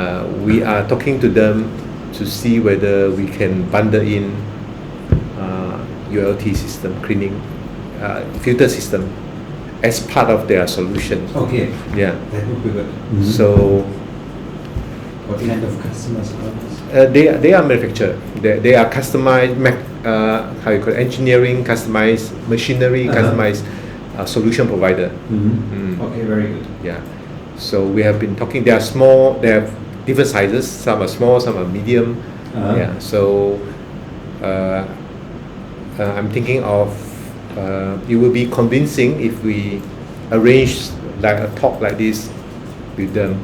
we are talking to them to see whether we can bundle in ULT system, cleaning filter system as part of their solution. Okay. Yeah. That would be good. So what kind of customers are these? they are manufactured. They are customized, engineering, customized machinery, customized solution provider. Okay, very good. Yeah. So we have been talking. They are small. They have different sizes. Some are small, some are medium. Yeah. So I'm thinking of it will be convincing if we arrange like a talk like this with them.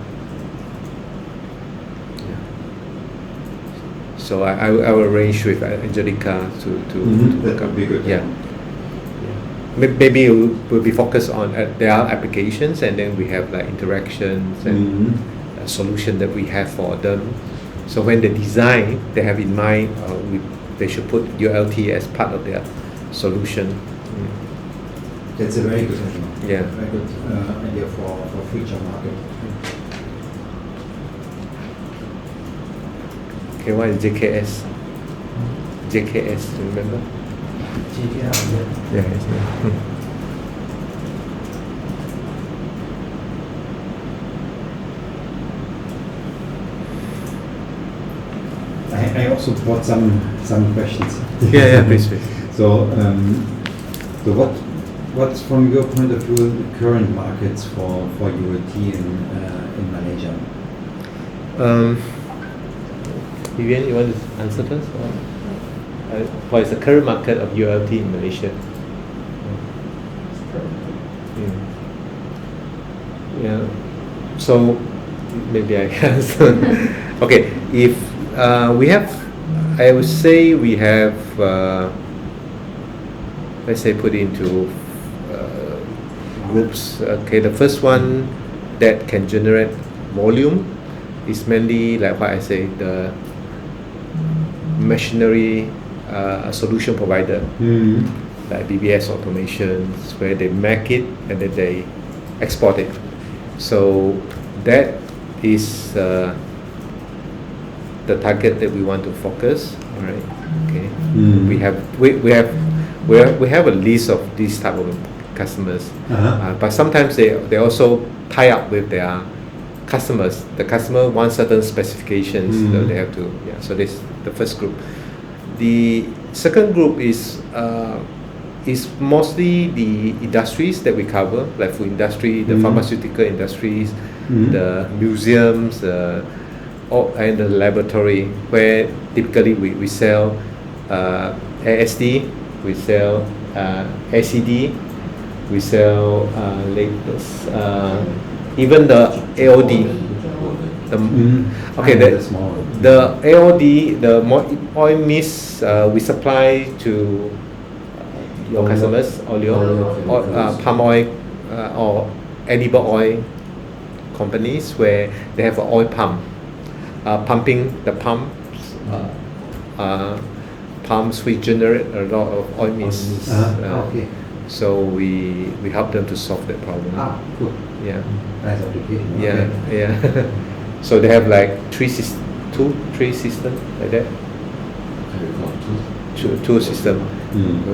Yeah. So I will arrange with Angelica to that would be good. Yeah. Maybe it will be focused on their applications, and then we have like interactions and a solution that we have for them. So when they design, they have in mind they should put ULT as part of their solution. That's a very good idea. Yeah. Very good idea for future market. Okay, what is JKS? JKS, do you remember? Yeah, it's I also brought some questions. Yeah, please. So what's from your point of view the current markets for ULT in Malaysia? Vivian, you want to answer first? What is the current market of ULT in Malaysia? Yeah. So maybe I answer. Okay. If we have, I would say we have, let's say put into groups. Okay. The first one that can generate volume is mainly like what I say, the machinery solution provider, like BBS automations, where they make it and then they export it. So that is the target that we want to focus. All right. Okay. We have a list of these type of customers, but sometimes they also tie up with their customers. The customer wants certain specifications, so they have to. Yeah. So this is the first group. The second group is mostly the industries that we cover, like food industry, the pharmaceutical industries, the museums, and the laboratory, where typically we sell ASD, we sell ACD, we sell even the AOD. Okay, The small. the AOD, the oil mist, we supply to your customers, palm oil or edible oil companies where they have an oil pump, pumping the pumps, pumps which generate a lot of oil mist. Okay. So we help them to solve that problem. Cool. Yeah. Nice application. Yeah, Okay. yeah. So they have like three systems like that. Two system.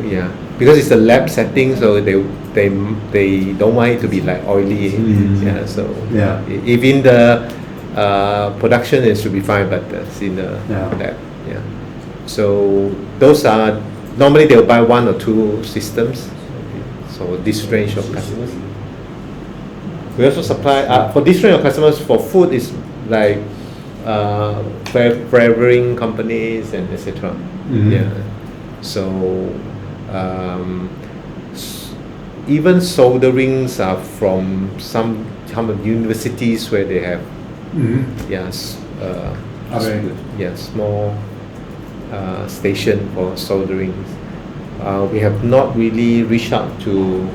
Yeah, because it's a lab setting, so they don't want it to be like oily. Yeah, so even the production it should be fine, but it's in the lab. Yeah. So those are normally they'll buy one or two systems. So this range of customers. We also supply for this range of customers for food is like flavoring companies and etc. Yeah. So even solderings are from some universities where they have very good. Small station for soldering. We have not really reached out to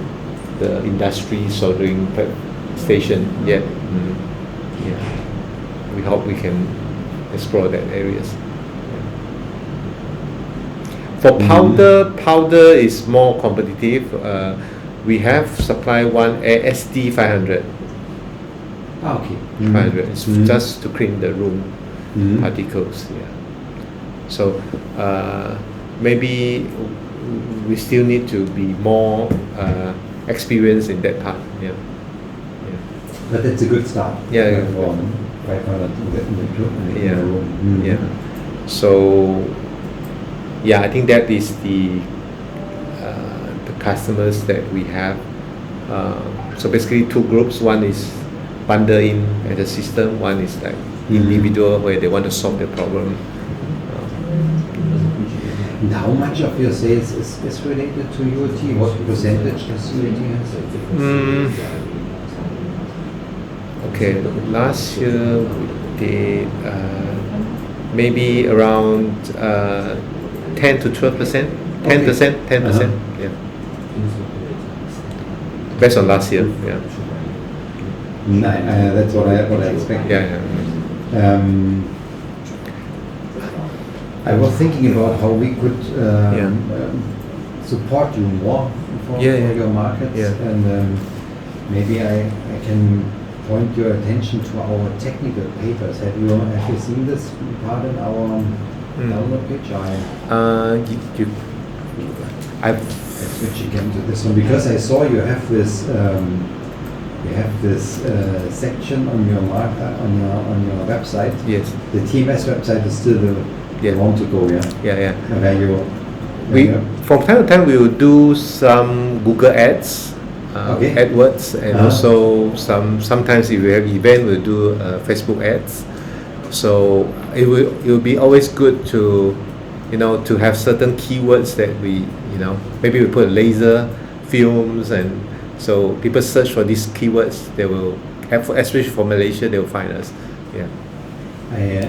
the industry soldering station yet. Yeah, we hope we can explore that areas. For powder is more competitive. We have supply one ASD 500. Okay. 500. It's just to clean the room particles. Yeah. So maybe we still need to be more experienced in that part. Yeah. But that's a good start. Yeah. For 500 in the room. Yeah. So yeah, I think that is the customers that we have. So basically two groups. One is bundle in as a system. One is like individual where they want to solve the problem. And how much of your sales is related to ULT? What percentage does ULT have? Okay, last year we did maybe around 10 to 12%, 10%, yeah. Based on last year, yeah. That's what I expect. Yeah. I was thinking about how we could support you more for your markets, and maybe I can point your attention to our technical papers. Have you seen this part in our download page? I've switched again to this one because I saw you have this section on your on your website. Yes. The TMS website is still the one to go. Yeah. Where from time to time we will do some Google ads. AdWords, and also sometimes if we have event we'll do Facebook ads. So it will be always good to to have certain keywords that we maybe we put laser films, and so people search for these keywords, they will have, especially for Malaysia, they will find us. I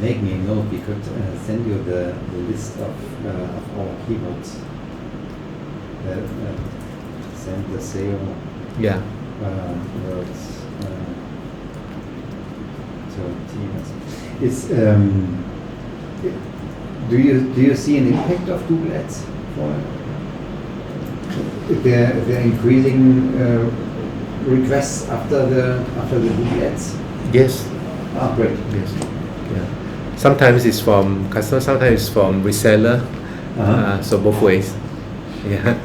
make me a note. We could send you the list of our keywords. Send the sale words to TMS. Is do you see an impact of Google Ads for if they're increasing requests after the Google Ads? Yes. Great. Yes. Yeah. Sometimes it's from customer, sometimes it's from reseller. So both ways. Yeah.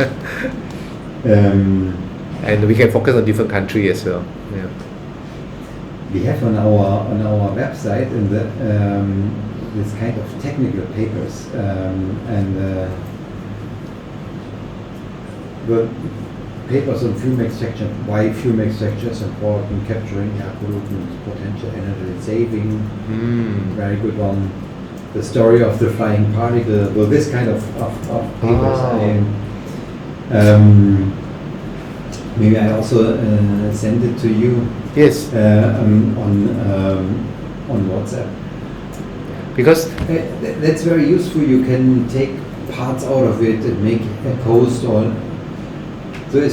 And we can focus on different country as well. Yeah. We have on our website in the this kind of technical papers and the papers on fume extraction. Why fume extraction is important? Capturing air pollutants, potential energy saving. Very good one. The story of the flying particle. Well, this kind of papers. Maybe I also send it to you Yes, on WhatsApp. because That's very useful. You can take parts out of it and make a post or so.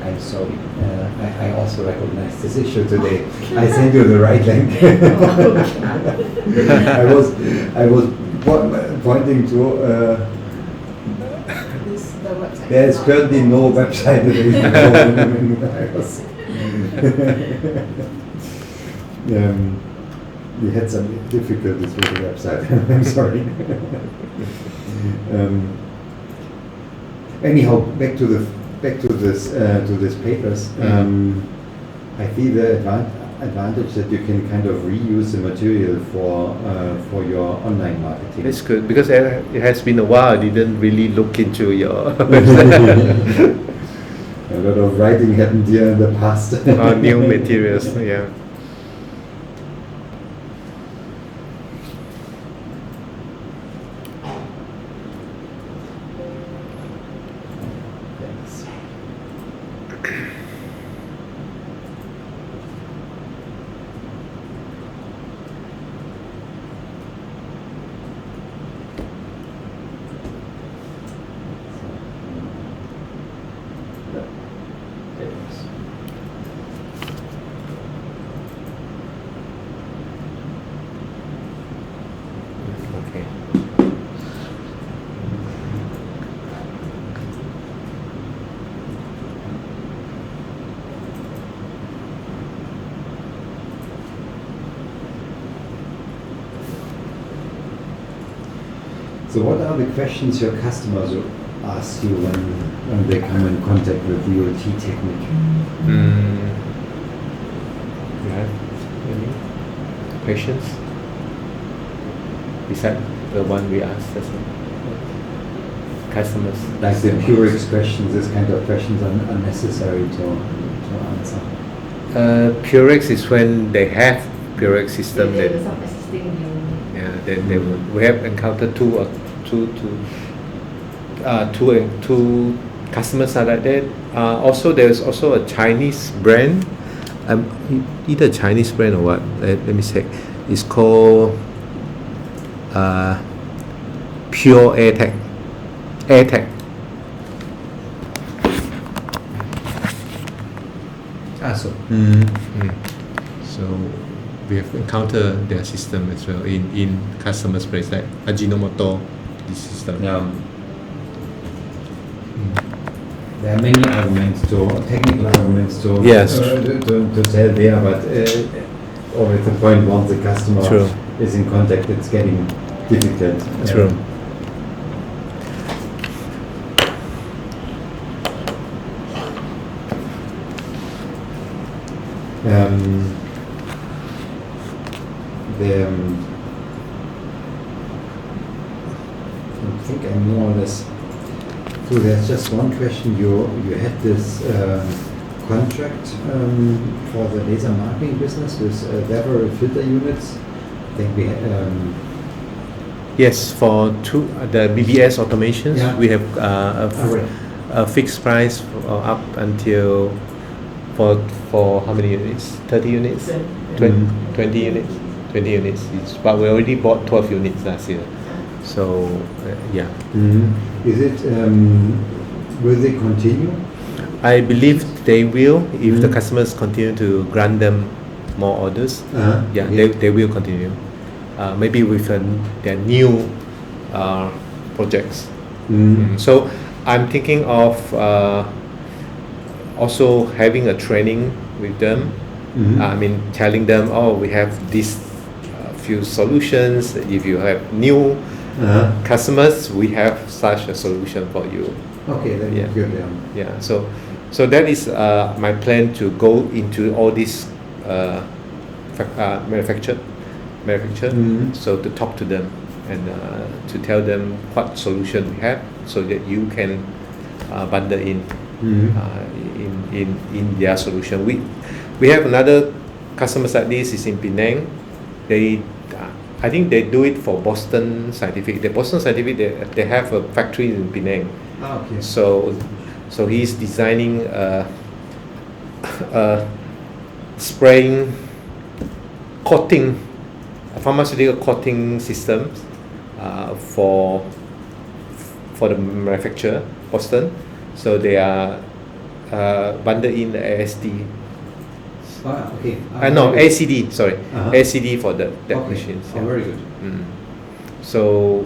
I'm sorry. I also recognize this issue today. I sent you the right link. I was pointing to. The website. There is currently no website available. We had some difficulties with the website. I'm sorry. Anyhow, back to this papers. I see the advantage that you can kind of reuse the material for your online marketing. it's good because it has been a while. I didn't really look into your A lot of writing happened here in the past. new materials. Yeah. Thanks. Okay. So what are the questions your customers will ask you when they come in contact with ULT technique? You have any questions besides the one we asked as well? Customers. Like the Purex questions, this kind of questions are necessary to answer. Purex is when they have Purex system There that is some existing new. yeah they we have encountered two customers are like that. Also there's also a Chinese brand, either Chinese brand or what. Let me check. It's called Pure AirTag. AirTag. So So we have encountered their system as well in customers' place like Ajinomoto, this system. yeah. There are many technical arguments to Yes. to tell there, but always the point once the customer True. is in contact, it's getting difficult. True. I think I'm more or less. So there's just one question. You had this contract for the laser marking business with several filter units. I think we had. Yes, for the BBS automations, Yeah. we have Alright. a fixed price up until for how many units? 30 units? 20 units? 20 units. But we already bought 12 units last year. So, yeah. Is it? Will they continue? I believe they will if the customers continue to grant them more orders. Yeah, okay. they will continue. Maybe with their new projects. So I'm thinking of also having a training with them. I mean, telling them, oh, we have these few solutions. If you have new customers, we have such a solution for you. Okay, then Yeah. good. Yeah. So that is my plan to go into all these manufacture. So to talk to them and to tell them what solution we have, so that you can bundle in their solution. We have another customers like this is in Penang. I think they do it for Boston Scientific. The Boston Scientific they have a factory in Penang. Okay. So he's designing spraying, coating, pharmaceutical coating systems for the manufacturer, Boston. So they are bundled in the ASD. Okay. No, ACD, sorry. Uh-huh. ACD for that Okay. machines. Oh, very good. So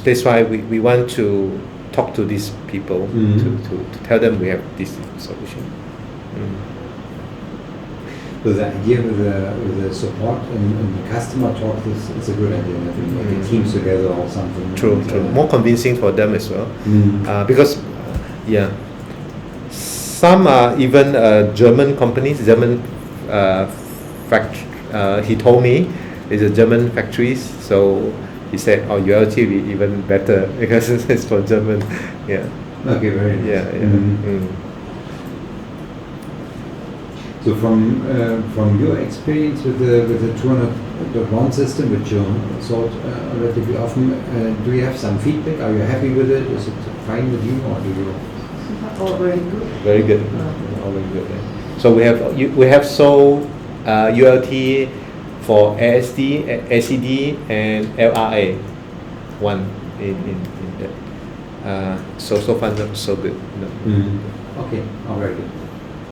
that's why we want to talk to these people to tell them we have this solution. So the idea with the support and the customer talk is a good idea. I think like the teams together or something. True. More convincing for them as well. Because some are even German companies, German he told me it's a German factories, so he said, "Oh, ULT will be even better because it's for German." Yeah. Okay, very nice. Yeah. So from your experience with the 200.1 system, which you sold relatively often, do you have some feedback? Are you happy with it? Is it fine with you, or do you? Oh, very good. Very good. Oh, very good. Yeah. So we have sold ULT for ASD, ACD, and LRA one in that. So far so good. Okay, very good.